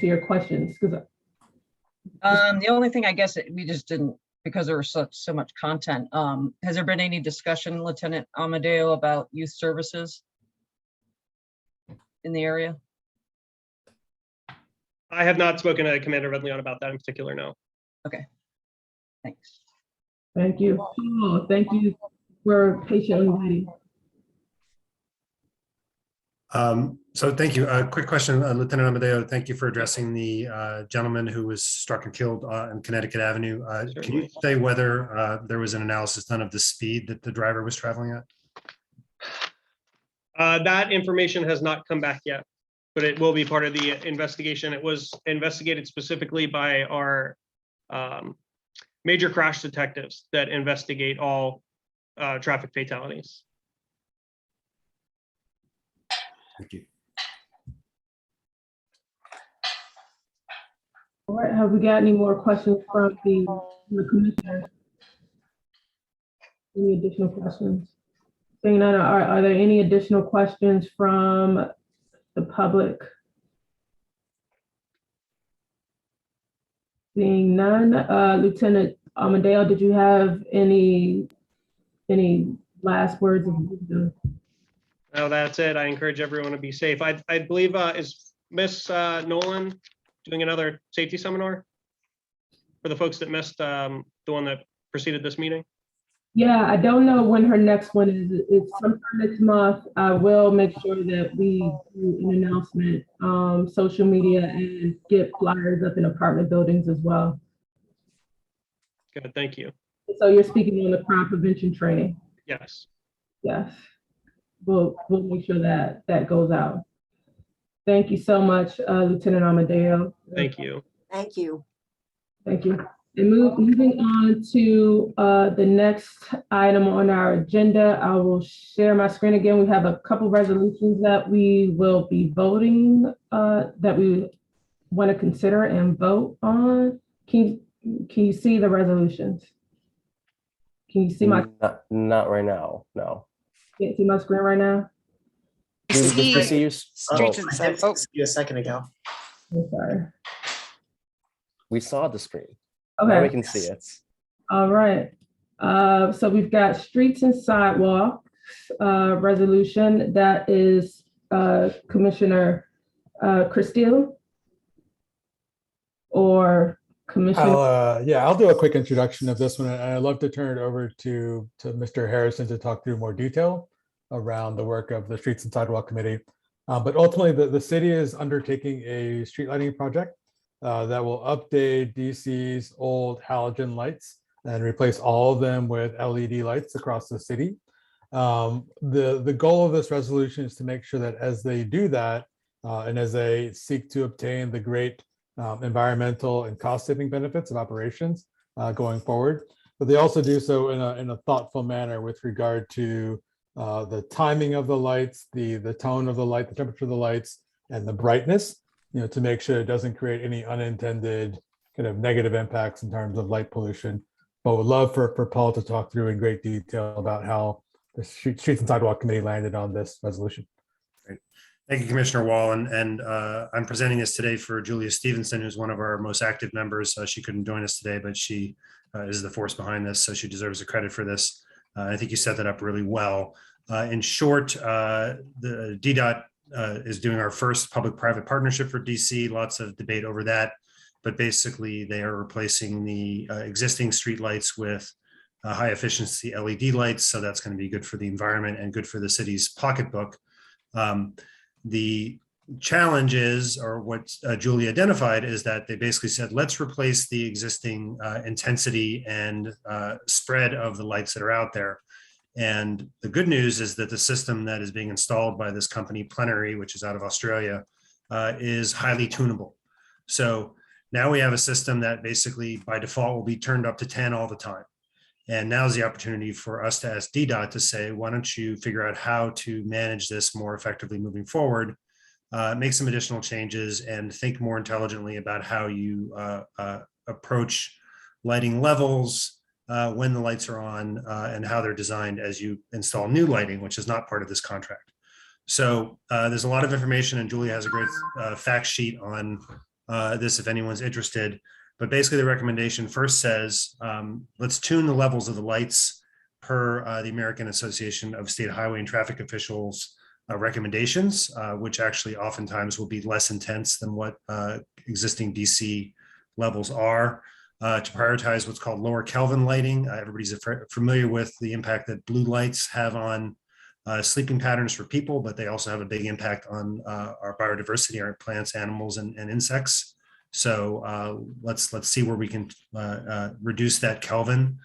your questions? Because the only thing I guess we just didn't, because there was so much content. Has there been any discussion, Lieutenant Amadeo, about youth services in the area? I have not spoken to Commander Redleon about that in particular, no. Okay, thanks. Thank you. Oh, thank you for patiently waiting. So thank you. A quick question, Lieutenant Amadeo. Thank you for addressing the gentleman who was struck and killed on Connecticut Avenue. Can you say whether there was an analysis done of the speed that the driver was traveling at? That information has not come back yet, but it will be part of the investigation. It was investigated specifically by our major crash detectives that investigate all traffic fatalities. Thank you. All right, have we got any more questions from the commissioner? Any additional questions? Seeing none, are there any additional questions from the public? Seeing none, Lieutenant Amadeo, did you have any last words of wisdom? No, that's it. I encourage everyone to be safe. I believe, is Miss Nolan doing another safety seminar for the folks that missed the one that preceded this meeting? Yeah, I don't know when her next one is. It's sometime this month. I will make sure that we do an announcement, social media, and get flyers up in apartment buildings as well. Good, thank you. So you're speaking on the crime prevention training? Yes. Yes. We'll make sure that that goes out. Thank you so much, Lieutenant Amadeo. Thank you. Thank you. Thank you. And moving on to the next item on our agenda, I will share my screen again. We have a couple resolutions that we will be voting, that we want to consider and vote on. Can you see the resolutions? Can you see my? Not right now, no. Can't see my screen right now? See you. Streets and sidewalks. I did see a second ago. I'm sorry. We saw the screen. Okay. Now we can see it. All right. So we've got streets and sidewalks resolution. That is Commissioner Christil or Commissioner. Yeah, I'll do a quick introduction of this one, and I'd love to turn it over to Mr. Harrison to talk through more detail around the work of the Streets and Sidewalk Committee. But ultimately, the city is undertaking a street lighting project that will update DC's old halogen lights and replace all of them with LED lights across the city. The goal of this resolution is to make sure that as they do that, and as they seek to obtain the great environmental and cost-saving benefits of operations going forward, but they also do so in a thoughtful manner with regard to the timing of the lights, the tone of the light, the temperature of the lights, and the brightness, to make sure it doesn't create any unintended kind of negative impacts in terms of light pollution. But would love for Paul to talk through in great detail about how the Streets and Sidewalk Committee landed on this resolution. Great. Thank you, Commissioner Wall. And I'm presenting this today for Julia Stevenson, who's one of our most active members. She couldn't join us today, but she is the force behind this, so she deserves the credit for this. I think you set that up really well. In short, the DDOT is doing our first public-private partnership for DC. Lots of debate over that, but basically they are replacing the existing street lights with high-efficiency LED lights. So that's going to be good for the environment and good for the city's pocketbook. The challenge is, or what Julie identified, is that they basically said, let's replace the existing intensity and spread of the lights that are out there. And the good news is that the system that is being installed by this company, Plenary, which is out of Australia, is highly tunable. So now we have a system that basically by default will be turned up to 10 all the time. And now's the opportunity for us to ask DDOT to say, why don't you figure out how to manage this more effectively moving forward, make some additional changes, and think more intelligently about how you approach lighting levels, when the lights are on, and how they're designed as you install new lighting, which is not part of this contract. So there's a lot of information, and Julia has a great fact sheet on this if anyone's interested. But basically the recommendation first says, let's tune the levels of the lights per the American Association of State Highway and Traffic Officials recommendations, which actually oftentimes will be less intense than what existing DC levels are. To prioritize what's called lower Kelvin lighting. Everybody's familiar with the impact that blue lights have on sleeping patterns for people, but they also have a big impact on our biodiversity, our plants, animals, and insects. So let's see where we can reduce that Kelvin.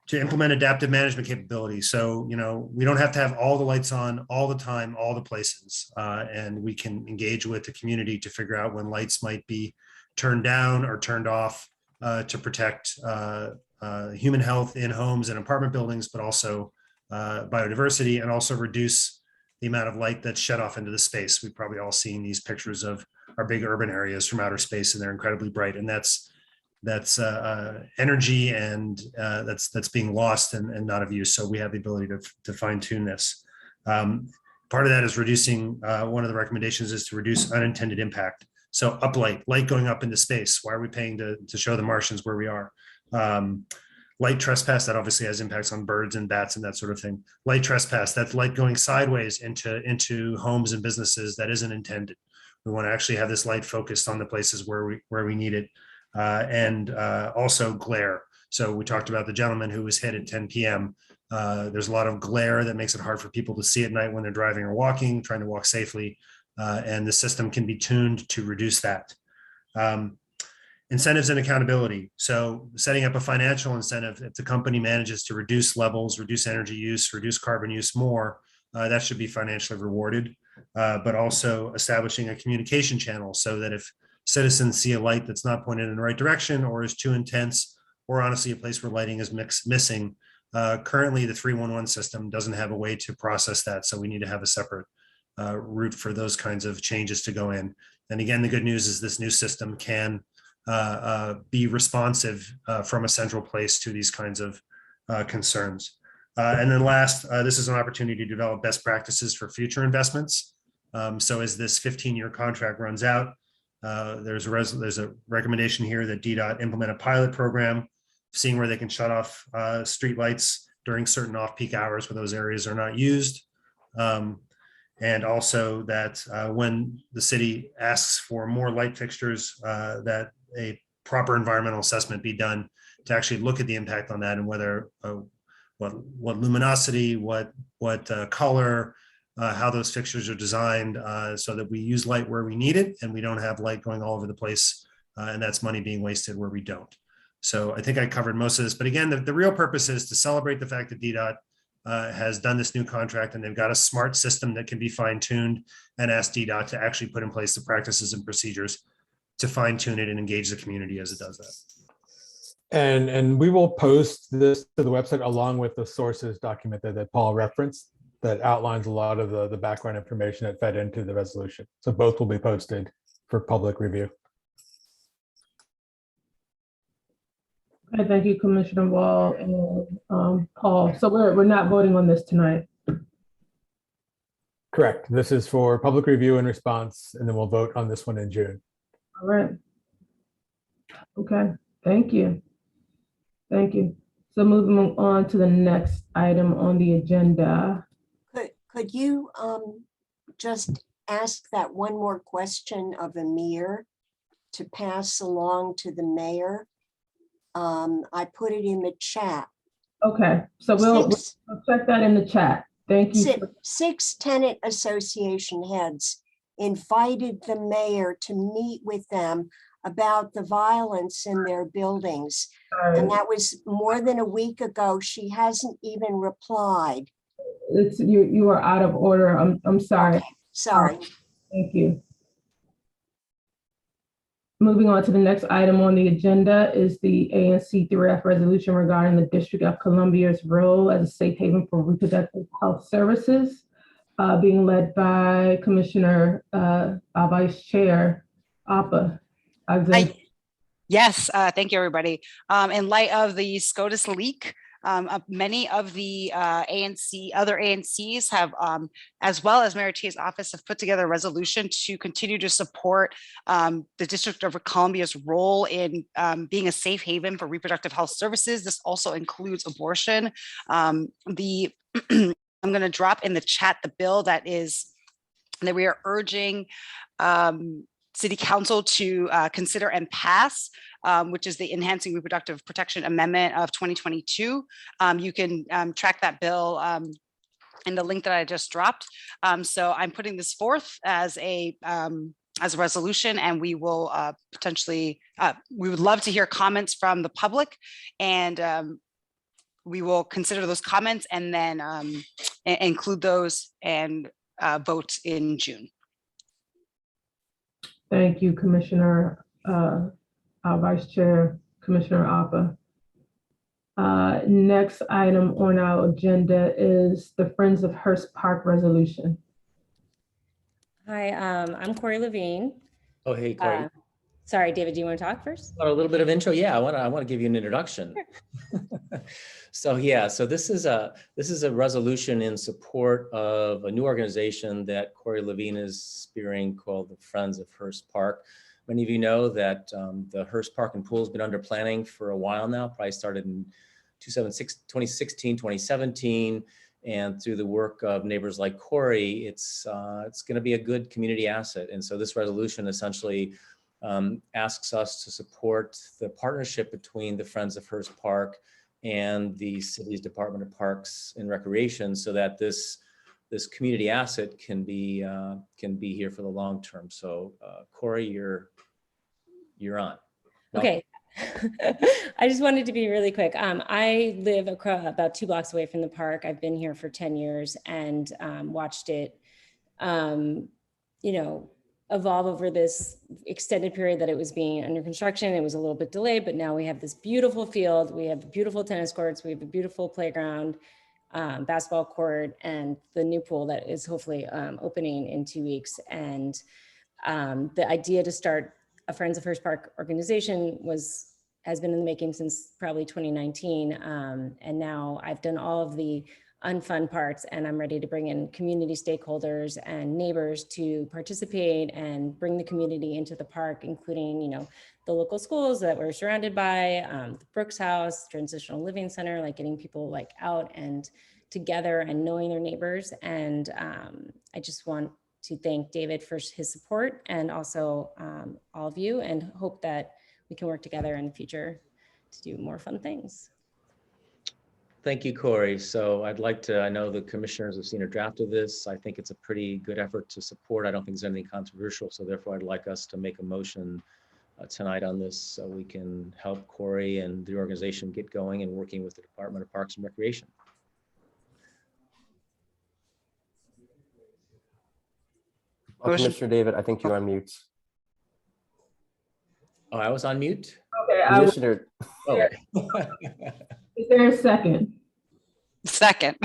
to implement adaptive management capabilities. So, we don't have to have all the lights on all the time, all the places. And we can engage with the community to figure out when lights might be turned down or turned off to protect human health in homes and apartment buildings, but also biodiversity, and also reduce the amount of light that's shed off into the space. We've probably all seen these pictures of our big urban areas from outer space, and they're incredibly bright. And that's energy, and that's being lost and not of use. So we have the ability to fine tune this. Part of that is reducing, one of the recommendations is to reduce unintended impact. So uplight, light going up into space. Why are we paying to show the Martians where we are? Light trespass, that obviously has impacts on birds and bats and that sort of thing. Light trespass, that's light going sideways into homes and businesses that isn't intended. We want to actually have this light focused on the places where we need it. And also glare. So we talked about the gentleman who was hit at 10 p.m. There's a lot of glare that makes it hard for people to see at night when they're driving or walking, trying to walk safely. And the system can be tuned to reduce that. Incentives and accountability. So setting up a financial incentive, if the company manages to reduce levels, reduce energy use, reduce carbon use more, that should be financially rewarded. But also establishing a communication channel so that if citizens see a light that's not pointed in the right direction or is too intense, or honestly a place where lighting is missing, currently the 311 system doesn't have a way to process that. So we need to have a separate route for those kinds of changes to go in. And again, the good news is this new system can be responsive from a central place to these kinds of concerns. And then last, this is an opportunity to develop best practices for future investments. So as this 15-year contract runs out, there's a recommendation here that DDOT implement a pilot program, seeing where they can shut off street lights during certain off-peak hours where those areas are not used. And also that when the city asks for more light fixtures, that a proper environmental assessment be done to actually look at the impact on that and whether what luminosity, what color, how those fixtures are designed so that we use light where we need it and we don't have light going all over the place and that's money being wasted where we don't. So I think I covered most of this, but again, the real purpose is to celebrate the fact that DDOT has done this new contract and they've got a smart system that can be fine-tuned, and ask DDOT to actually put in place the practices and procedures to fine-tune it and engage the community as it does that. And we will post this to the website along with the sources document that Paul referenced that outlines a lot of the background information that fed into the resolution. So both will be posted for public review. Okay, thank you, Commissioner Wall and Paul. So we're not voting on this tonight. Correct. This is for public review and response, and then we'll vote on this one in June. All right. Okay, thank you. Thank you. So moving on to the next item on the agenda. Could you just ask that one more question of Amir to pass along to the mayor? I put it in the chat. Okay, so we'll check that in the chat. Thank you. Six tenant association heads invited the mayor to meet with them about the violence in their buildings. And that was more than a week ago. She hasn't even replied. It's you are out of order. I'm sorry. Okay, sorry. Thank you. Moving on to the next item on the agenda is the ANC3F resolution regarding the District of Columbia's role as a safe haven for reproductive health services, being led by Commissioner, our Vice Chair, APA. Yes, thank you, everybody. In light of the SCOTUS leak, many of the other ANCs have, as well as Mayor T's office, have put together a resolution to continue to support the District of Columbia's role in being a safe haven for reproductive health services. This also includes abortion. I'm going to drop in the chat the bill that we are urging City Council to consider and pass, which is the Enhancing Reproductive Protection Amendment of 2022. You can track that bill in the link that I just dropped. So I'm putting this forth as a resolution, and we will potentially, we would love to hear comments from the public, and we will consider those comments and then include those and vote in June. Thank you, Commissioner, our Vice Chair, Commissioner Appa. Next item on our agenda is the Friends of Hearst Park resolution. Hi, I'm Corey Levine. Oh, hey, Corey. Sorry, David, do you want to talk first? A little bit of intro. Yeah, I want to give you an introduction. So yeah, so this is a resolution in support of a new organization that Corey Levine is spearheading called the Friends of Hearst Park. Many of you know that the Hearst Park and Pool has been under planning for a while now, probably started in 2016, 2017. And through the work of neighbors like Corey, it's going to be a good community asset. And so this resolution essentially asks us to support the partnership between the Friends of Hearst Park and the city's Department of Parks and Recreation, so that this community asset can be here for the long term. So Corey, you're on. Okay. I just wanted to be really quick. I live about 2 blocks away from the park. I've been here for 10 years and watched it, evolve over this extended period that it was being under construction. It was a little bit delayed, but now we have this beautiful field. We have beautiful tennis courts. We have a beautiful playground, basketball court, and the new pool that is hopefully opening in 2 weeks. And the idea to start a Friends of Hearst Park organization has been in the making since probably 2019. And now I've done all of the unfun parts, and I'm ready to bring in community stakeholders and neighbors to participate and bring the community into the park, including, the local schools that we're surrounded by, the Brooks House, Transitional Living Center, like getting people out and together and knowing their neighbors. And I just want to thank David for his support, and also all of you, and hope that we can work together in the future to do more fun things. Thank you, Corey. So I know the commissioners have seen a draft of this. I think it's a pretty good effort to support. I don't think there's anything controversial. So therefore I'd like us to make a motion tonight on this so we can help Corey and the organization get going and working with the Department of Parks and Recreation. Commissioner David, I think you're on mute. Oh, I was on mute? Okay. Commissioner. Is there a second? Second.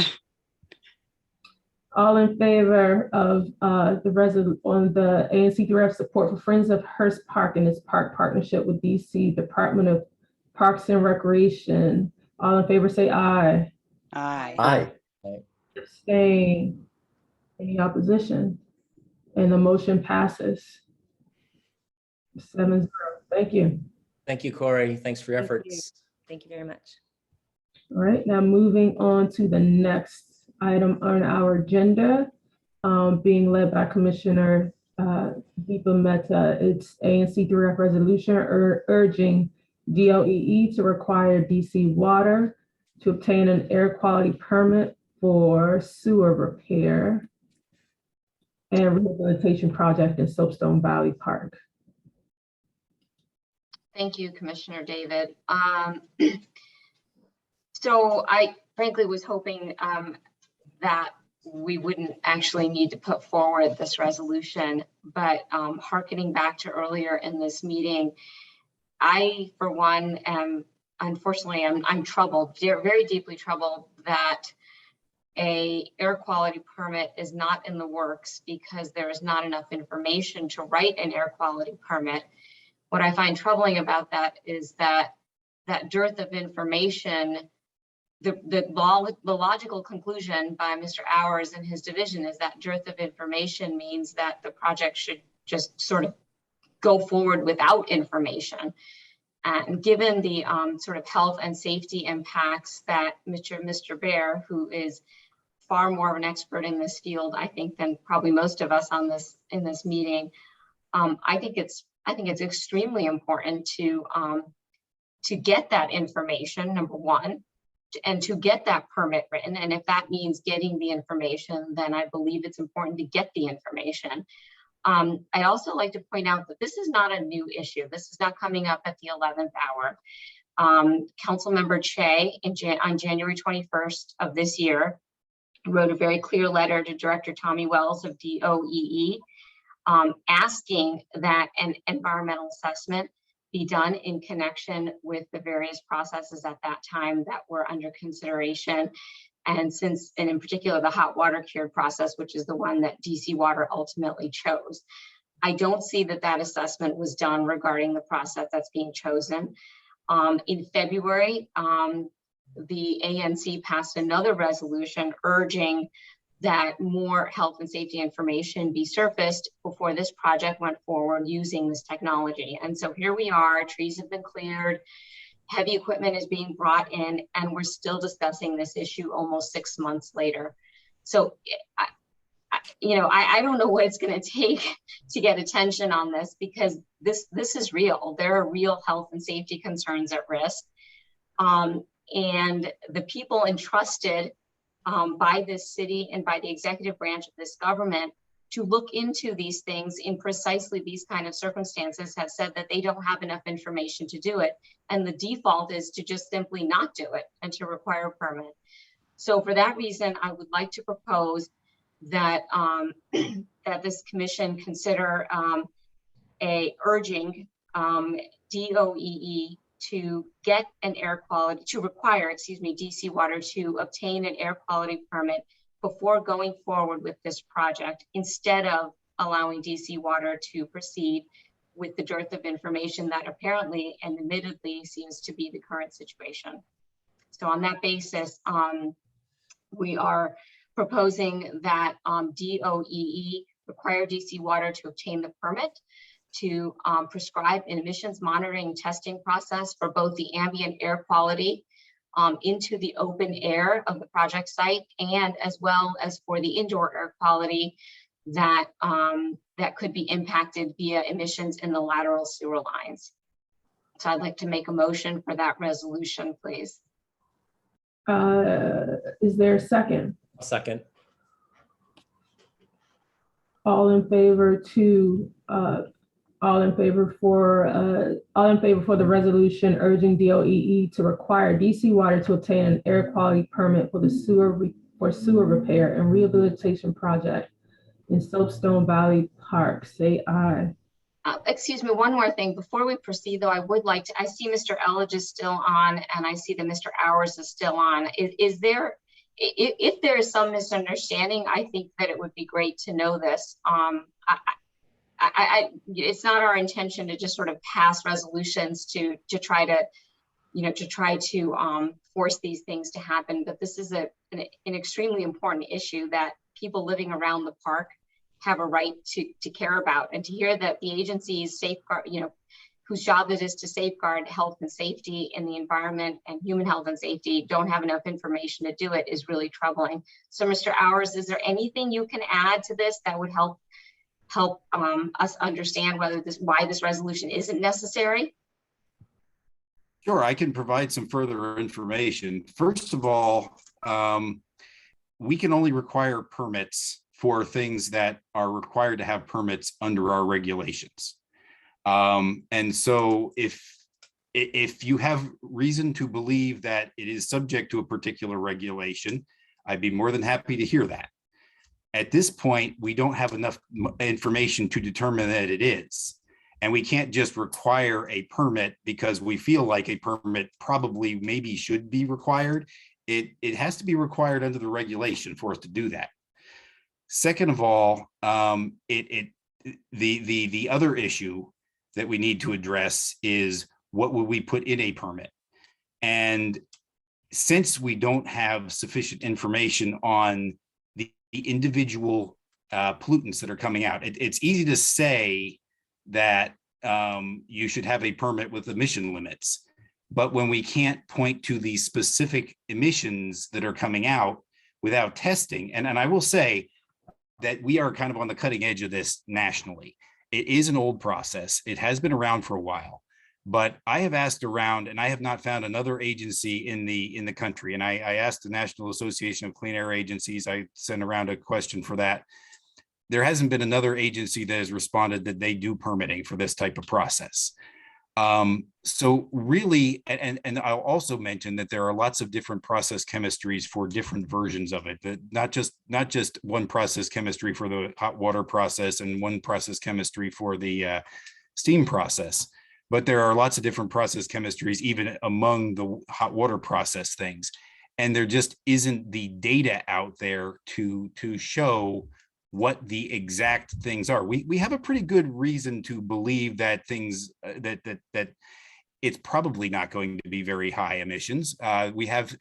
All in favor of on the ANC3F support for Friends of Hearst Park and its park partnership with DC Department of Parks and Recreation. All in favor say aye. Aye. Aye. Abstain. Any opposition? And the motion passes 7-0. Thank you. Thank you, Corey. Thanks for your efforts. Thank you very much. All right, now moving on to the next item on our agenda, being led by Commissioner Deepa Mehta. It's ANC3F resolution urging DOEE to require DC Water to obtain an air quality permit for sewer repair and rehabilitation project in Soapstone Valley Park. Thank you, Commissioner David. So I frankly was hoping that we wouldn't actually need to put forward this resolution, but hearkening back to earlier in this meeting, I, for one, unfortunately, I'm troubled, very deeply troubled that an air quality permit is not in the works because there is not enough information to write an air quality permit. What I find troubling about that is that dearth of information, the logical conclusion by Mr. Hours and his division is that dearth of information means that the project should just sort of go forward without information. And given the sort of health and safety impacts that Mr. Bear, who is far more of an expert in this field, I think, than probably most of us in this meeting, I think it's extremely important to get that information, number one, and to get that permit written. And if that means getting the information, then I believe it's important to get the information. I'd also like to point out that this is not a new issue. This is not coming up at the 11th hour. Councilmember Che on January 21st of this year wrote a very clear letter to Director Tommy Wells of DOEE, asking that an environmental assessment be done in connection with the various processes at that time that were under consideration. And in particular, the hot water cured process, which is the one that DC Water ultimately chose. I don't see that assessment was done regarding the process that's being chosen. In February, the ANC passed another resolution urging that more health and safety information be surfaced before this project went forward using this technology. And so here we are, trees have been cleared, heavy equipment is being brought in, and we're still discussing this issue almost 6 months later. So, I don't know what it's going to take to get attention on this, because this is real. There are real health and safety concerns at risk. And the people entrusted by this city and by the executive branch of this government to look into these things in precisely these kind of circumstances have said that they don't have enough information to do it. And the default is to just simply not do it and to require a permit. So for that reason, I would like to propose that that this commission consider urging DOEE to get an air quality, to require, DC Water to obtain an air quality permit before going forward with this project, instead of allowing DC Water to proceed with the dearth of information that apparently and admittedly seems to be the current situation. So on that basis, we are proposing that DOEE require DC Water to obtain the permit to prescribe an emissions monitoring testing process for both the ambient air quality into the open air of the project site, and as well as for the indoor air quality that that could be impacted via emissions in the lateral sewer lines. So I'd like to make a motion for that resolution, please. Is there a second? A second. All in favor for the resolution urging DOEE to require DC Water to obtain an air quality permit for the sewer repair and rehabilitation project in Soapstone Valley Park, say aye. Excuse me, one more thing before we proceed, though. I would like to, I see Mr. Elledge is still on, and I see that Mr. Hours is still on. Is there, if there is some misunderstanding, I think that it would be great to know this. It's not our intention to just sort of pass resolutions to try to force these things to happen, but this is an extremely important issue that people living around the park have a right to care about. And to hear that the agencies safeguard, whose job it is to safeguard health and safety in the environment and human health and safety, don't have enough information to do it is really troubling. So Mr. Hours, is there anything you can add to this that would help us understand why this resolution isn't necessary? Sure, I can provide some further information. First of all, we can only require permits for things that are required to have permits under our regulations. And so if you have reason to believe that it is subject to a particular regulation, I'd be more than happy to hear that. At this point, we don't have enough information to determine that it is. And we can't just require a permit because we feel like a permit probably maybe should be required. It has to be required under the regulation for us to do that. Second of all, the other issue that we need to address is what will we put in a permit? And since we don't have sufficient information on the individual pollutants that are coming out, it's easy to say that you should have a permit with emission limits. But when we can't point to the specific emissions that are coming out without testing, and I will say that we are kind of on the cutting edge of this nationally. It is an old process. It has been around for a while, but I have asked around and I have not found another agency in the country. And I asked the National Association of Clean Air Agencies. I sent around a question for that. There hasn't been another agency that has responded that they do permitting for this type of process. So really, and I'll also mention that there are lots of different process chemistries for different versions of it. That not just one process chemistry for the hot water process and one process chemistry for the steam process, but there are lots of different process chemistries even among the hot water process things. And there just isn't the data out there to show what the exact things are. We have a pretty good reason to believe that things that it's probably not going to be very high emissions. We have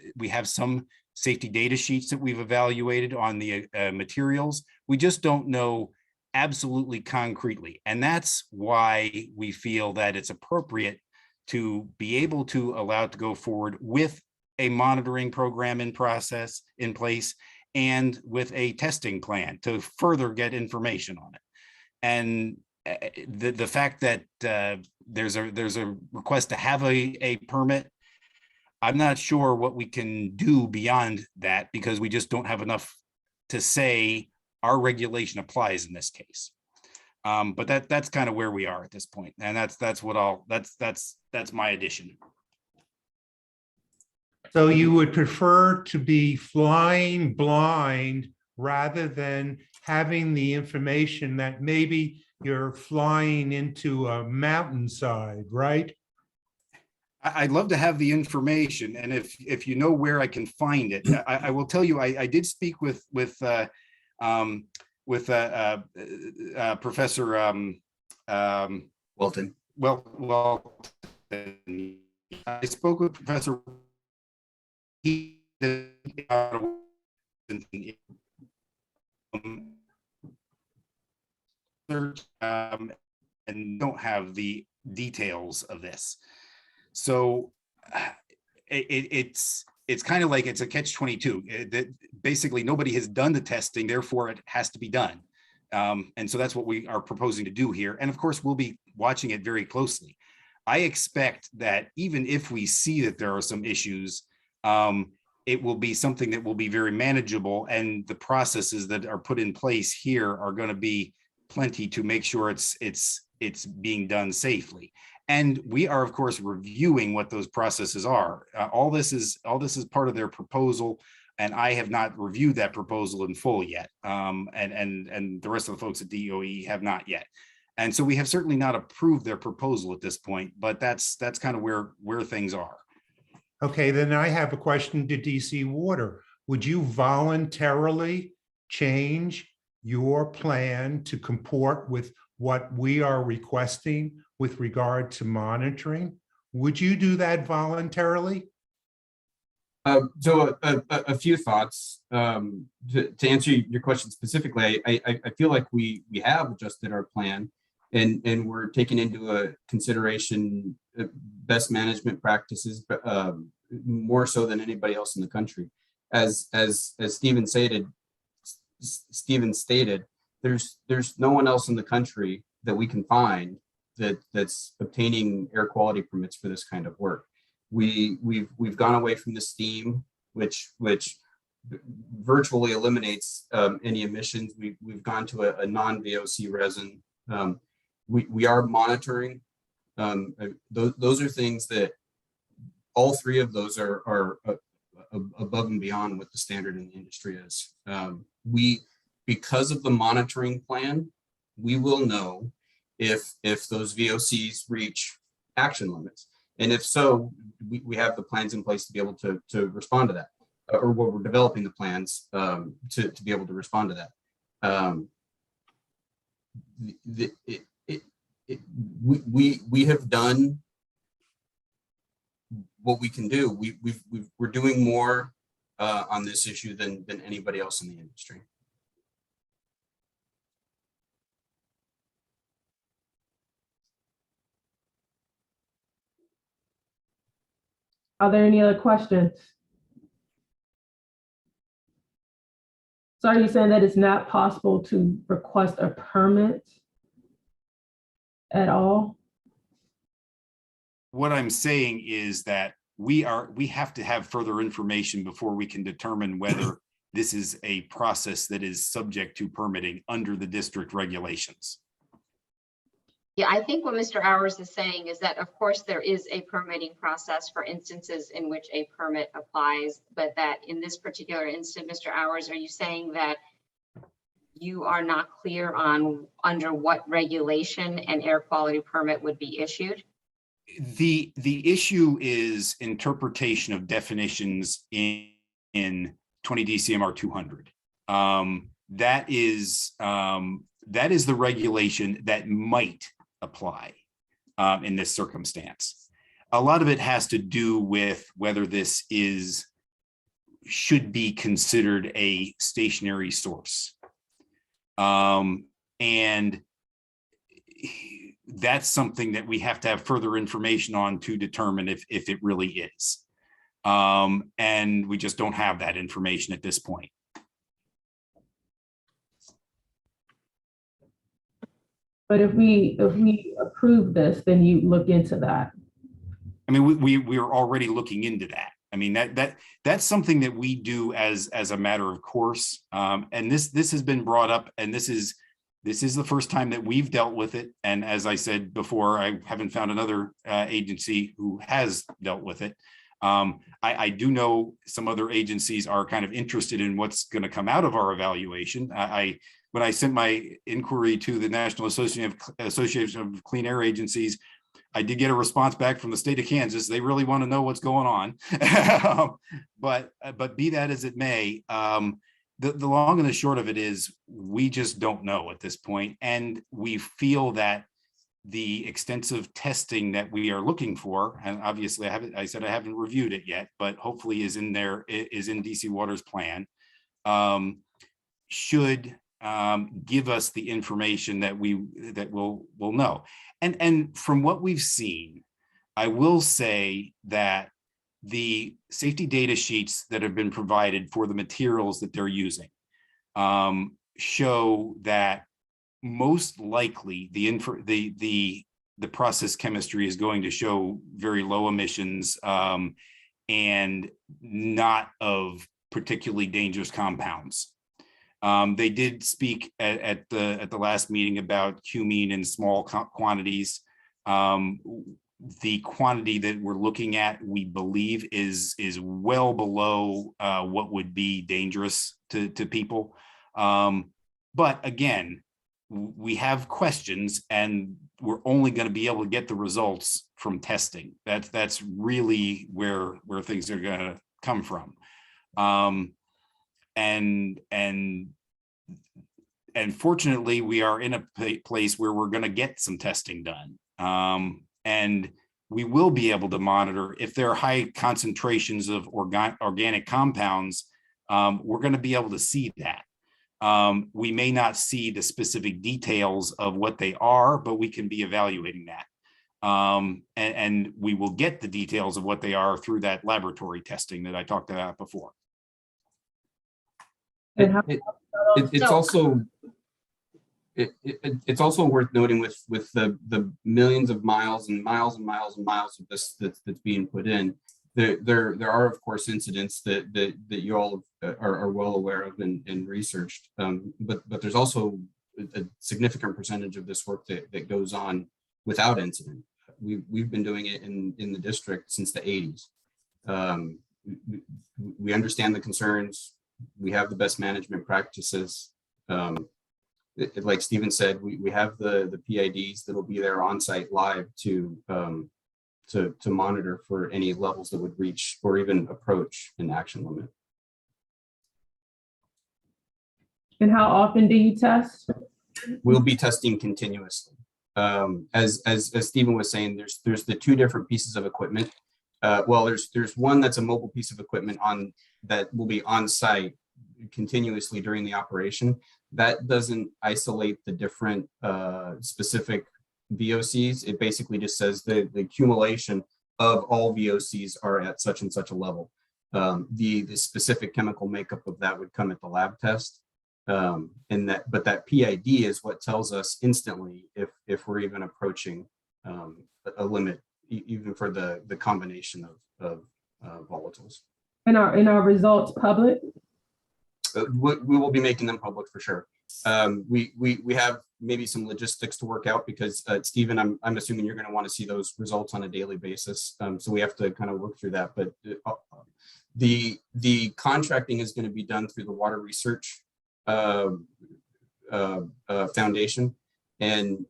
some safety data sheets that we've evaluated on the materials. We just don't know absolutely concretely. And that's why we feel that it's appropriate to be able to allow it to go forward with a monitoring program in place and with a testing plan to further get information on it. And the fact that there's a request to have a permit, I'm not sure what we can do beyond that, because we just don't have enough to say our regulation applies in this case. But that's kind of where we are at this point, and that's my addition. So you would prefer to be flying blind rather than having the information that maybe you're flying into a mountainside, right? I'd love to have the information, and if you know where I can find it, I will tell you. I did speak with Professor Welton. Well, I spoke with Professor. He and don't have the details of this. So it's kind of like it's a catch-22. That basically nobody has done the testing, therefore it has to be done. And so that's what we are proposing to do here. And of course, we'll be watching it very closely. I expect that even if we see that there are some issues, it will be something that will be very manageable, and the processes that are put in place here are going to be plenty to make sure it's being done safely. And we are, of course, reviewing what those processes are. All this is part of their proposal, and I have not reviewed that proposal in full yet. And the rest of the folks at DOE have not yet. And so we have certainly not approved their proposal at this point, but that's kind of where things are. Okay, then I have a question to DC Water. Would you voluntarily change your plan to comport with what we are requesting with regard to monitoring? Would you do that voluntarily? So a few thoughts. To answer your question specifically, I feel like we have adjusted our plan, and we're taking into a consideration best management practices, more so than anybody else in the country. As Stephen stated, there's no one else in the country that we can find that's obtaining air quality permits for this kind of work. We've gone away from the steam, which virtually eliminates any emissions. We've gone to a non-VOC resin. We are monitoring. Those are things that all three of those are above and beyond what the standard in the industry is. Because of the monitoring plan, we will know if those VOCs reach action limits. And if so, we have the plans in place to be able to respond to that, or we're developing the plans to be able to respond to that. We have done what we can do. We're doing more on this issue than anybody else in the industry. Are there any other questions? So are you saying that it's not possible to request a permit at all? What I'm saying is that we have to have further information before we can determine whether this is a process that is subject to permitting under the district regulations. Yeah, I think what Mr. Hours is saying is that, of course, there is a permitting process for instances in which a permit applies, but that in this particular instance, Mr. Hours, are you saying that you are not clear on under what regulation an air quality permit would be issued? The issue is interpretation of definitions in 20 DCMR 200. That is the regulation that might apply in this circumstance. A lot of it has to do with whether this should be considered a stationary source. And that's something that we have to have further information on to determine if it really is. And we just don't have that information at this point. But if we approve this, then you look into that. I mean, we are already looking into that. I mean, that's something that we do as a matter of course. And this has been brought up, and this is the first time that we've dealt with it. And as I said before, I haven't found another agency who has dealt with it. I do know some other agencies are kind of interested in what's going to come out of our evaluation. When I sent my inquiry to the National Association of Clean Air Agencies, I did get a response back from the state of Kansas. They really want to know what's going on. But be that as it may, the long and the short of it is we just don't know at this point. And we feel that the extensive testing that we are looking for, and obviously I said I haven't reviewed it yet, but hopefully is in DC Water's plan, should give us the information that we'll know. And from what we've seen, I will say that the safety data sheets that have been provided for the materials that they're using show that most likely the process chemistry is going to show very low emissions and not of particularly dangerous compounds. They did speak at the last meeting about cumene in small quantities. The quantity that we're looking at, we believe, is well below what would be dangerous to people. But again, we have questions, and we're only going to be able to get the results from testing. That's really where things are going to come from. And fortunately, we are in a place where we're going to get some testing done. And we will be able to monitor if there are high concentrations of organic compounds. We're going to be able to see that. We may not see the specific details of what they are, but we can be evaluating that. And we will get the details of what they are through that laboratory testing that I talked about before. It's also worth noting with the millions of miles and miles and miles and miles of this that's being put in. There are of course incidents that you all are well aware of and researched, but there's also a significant percentage of this work that goes on without incident. We've been doing it in the district since the 80s. We understand the concerns. We have the best management practices. Like Stephen said, we have the PIDs that'll be there on site live to monitor for any levels that would reach or even approach an action limit. And how often do you test? We'll be testing continuously. As Stephen was saying, there's the two different pieces of equipment. Well, there's one that's a mobile piece of equipment that will be on site continuously during the operation. That doesn't isolate the different specific VOCs. It basically just says the accumulation of all VOCs are at such and such a level. The specific chemical makeup of that would come at the lab test. But that PID is what tells us instantly if we're even approaching a limit, even for the combination of volatiles. And are results public? We will be making them public for sure. We have maybe some logistics to work out because Stephen, I'm assuming you're going to want to see those results on a daily basis. So we have to kind of work through that. But the contracting is going to be done through the Water Research Foundation, and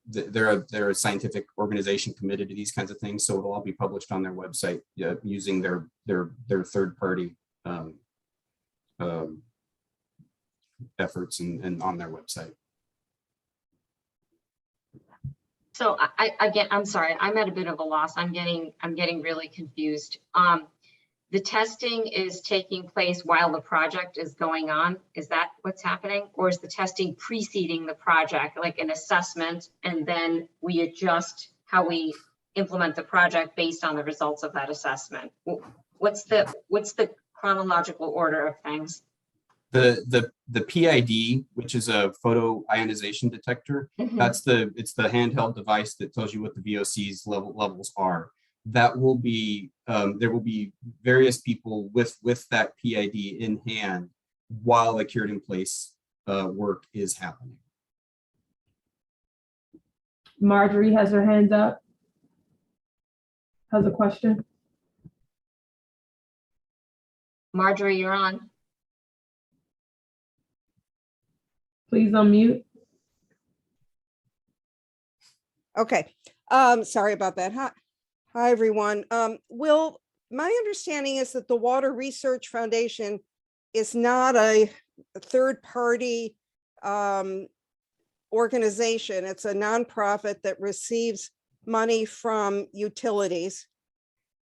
they're a scientific organization committed to these kinds of things. So it'll all be published on their website using their third party efforts and on their website. So I'm sorry, I'm at a bit of a loss. I'm getting really confused. The testing is taking place while the project is going on. Is that what's happening? Or is the testing preceding the project, like an assessment, and then we adjust how we implement the project based on the results of that assessment? What's the chronological order of things? The PID, which is a photo ionization detector, it's the handheld device that tells you what the VOC's levels are. That will be there will be various people with that PID in hand while the cured in place work is happening. Marjorie has her hand up. Has a question. Marjorie, you're on. Please unmute. Okay, sorry about that. Hi, everyone. Will, my understanding is that the Water Research Foundation is not a third-party organization. It's a nonprofit that receives money from utilities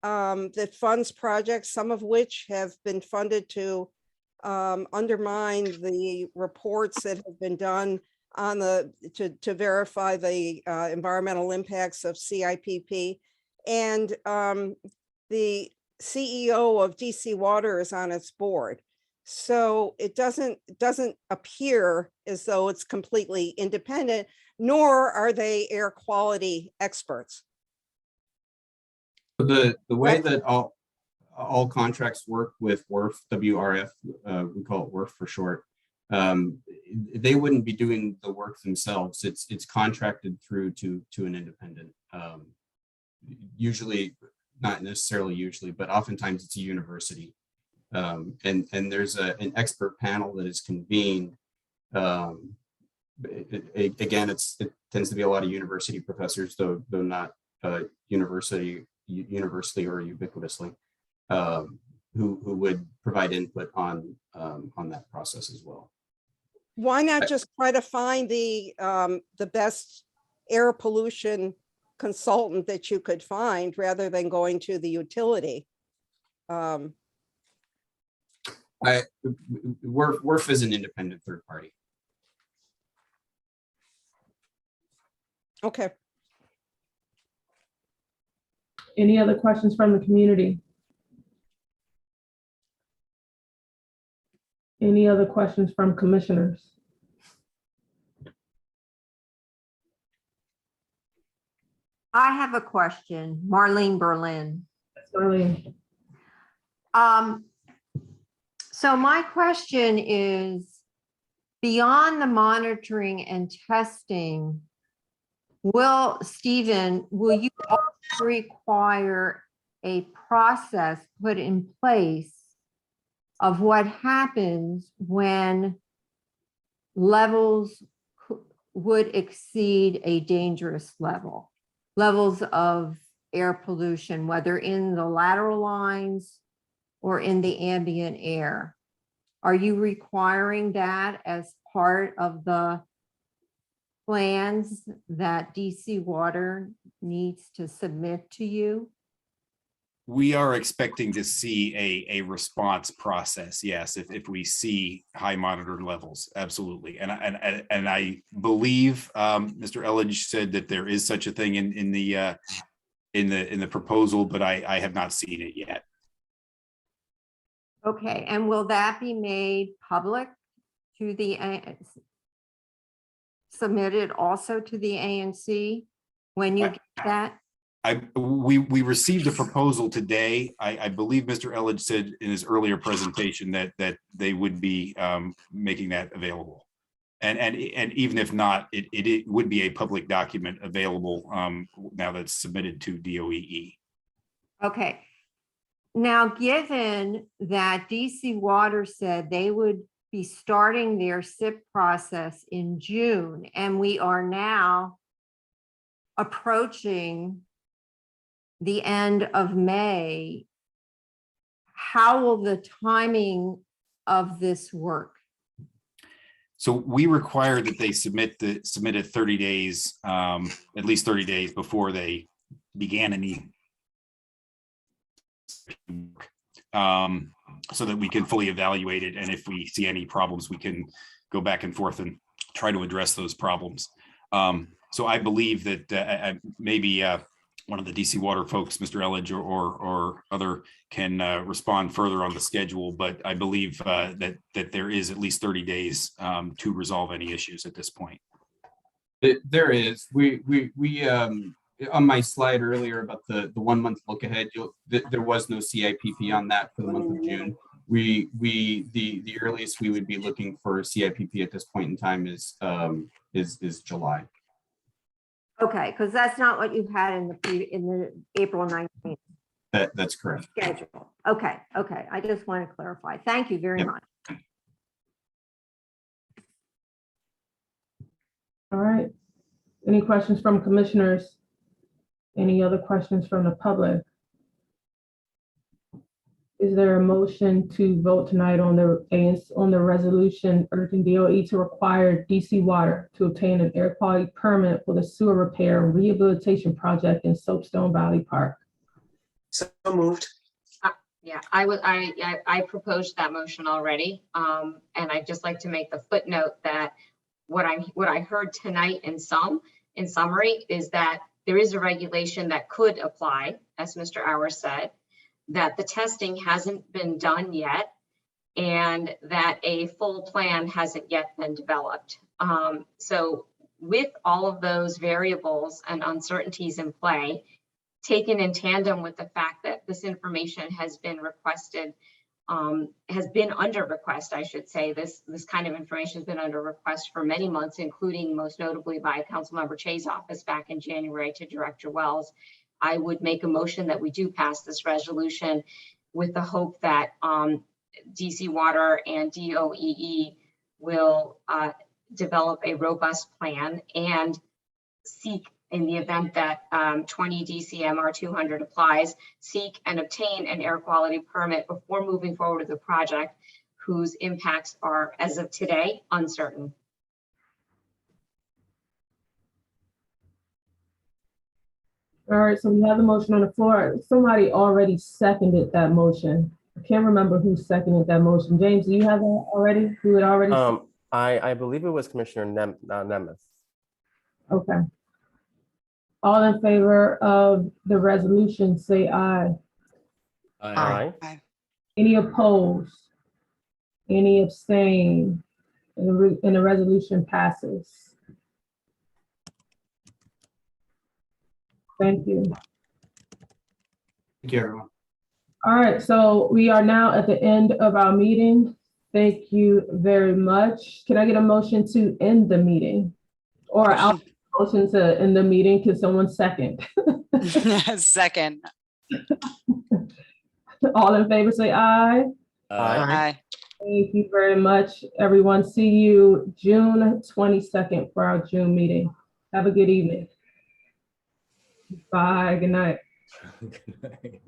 that funds projects, some of which have been funded to undermine the reports that have been done on to verify the environmental impacts of CIPP. And the CEO of DC Water is on its board. So it doesn't appear as though it's completely independent, nor are they air quality experts. The way that all contracts work with WRF, WRF, we call it WRF for short, they wouldn't be doing the work themselves. It's contracted through to an independent. Usually, not necessarily usually, but oftentimes it's a university. And there's an expert panel that is convened. Again, it tends to be a lot of university professors, though not university or ubiquitously, who would provide input on that process as well. Why not just try to find the best air pollution consultant that you could find rather than going to the utility? WRF is an independent third party. Okay. Any other questions from the community? Any other questions from commissioners? I have a question. Marlene Berlin. Marlene. So my question is, beyond the monitoring and testing, Stephen, will you also require a process put in place of what happens when levels would exceed a dangerous level, levels of air pollution, whether in the lateral lines or in the ambient air? Are you requiring that as part of the plans that DC Water needs to submit to you? We are expecting to see a response process. Yes, if we see high monitored levels, absolutely. And I believe Mr. Elledge said that there is such a thing in the proposal, but I have not seen it yet. Okay, and will that be made public to the submitted also to the ANC when you get that? we received a proposal today. I believe Mr. Elledge said in his earlier presentation that they would be making that available. And even if not, it would be a public document available now that's submitted to DOEE. Okay. Now, given that DC Water said they would be starting their SIP process in June, and we are now approaching the end of May, how will the timing of this work? So we require that they submit it 30 days, at least 30 days before they began any so that we can fully evaluate it. And if we see any problems, we can go back and forth and try to address those problems. So I believe that maybe one of the DC Water folks, Mr. Elledge or other, can respond further on the schedule. But I believe that there is at least 30 days to resolve any issues at this point. There is. We on my slide earlier about the 1 month look ahead, there was no CIPP on that for the month of June. The earliest we would be looking for CIPP at this point in time is July. Okay, because that's not what you had in the April 19th That's correct. schedule. Okay, I just want to clarify. Thank you very much. All right. Any questions from commissioners? Any other questions from the public? Is there a motion to vote tonight on the resolution urging DOE to require DC Water to obtain an air quality permit for the sewer repair and rehabilitation project in Soapstone Valley Park? So moved. Yeah, I proposed that motion already. And I'd just like to make the footnote that what I heard tonight in summary is that there is a regulation that could apply, as Mr. Auer said, that the testing hasn't been done yet, and that a full plan hasn't yet been developed. So with all of those variables and uncertainties in play, taken in tandem with the fact that this information has been requested, has been under request, I should say, this kind of information has been under request for many months, including most notably by Councilmember Che's office back in January to Director Wells. I would make a motion that we do pass this resolution with the hope that DC Water and DOEE will develop a robust plan and seek, in the event that 20 DCMR 200 applies, seek and obtain an air quality permit before moving forward with the project, whose impacts are, as of today, uncertain. All right, so we have the motion on the floor. Somebody already seconded that motion. I can't remember who seconded that motion. James, do you have that already? Who had already? I believe it was Commissioner Nemeth. Okay. All in favor of the resolution, say aye. Aye. Any opposed? Any abstain? And the resolution passes. Thank you. Thank you, everyone. All right, so we are now at the end of our meeting. Thank you very much. Can I get a motion to end the meeting? Or I'll motion to end the meeting. Can someone second? Second. All in favor, say aye. Aye. Thank you very much, everyone. See you June 22nd for our June meeting. Have a good evening. Bye. Good night. Good night.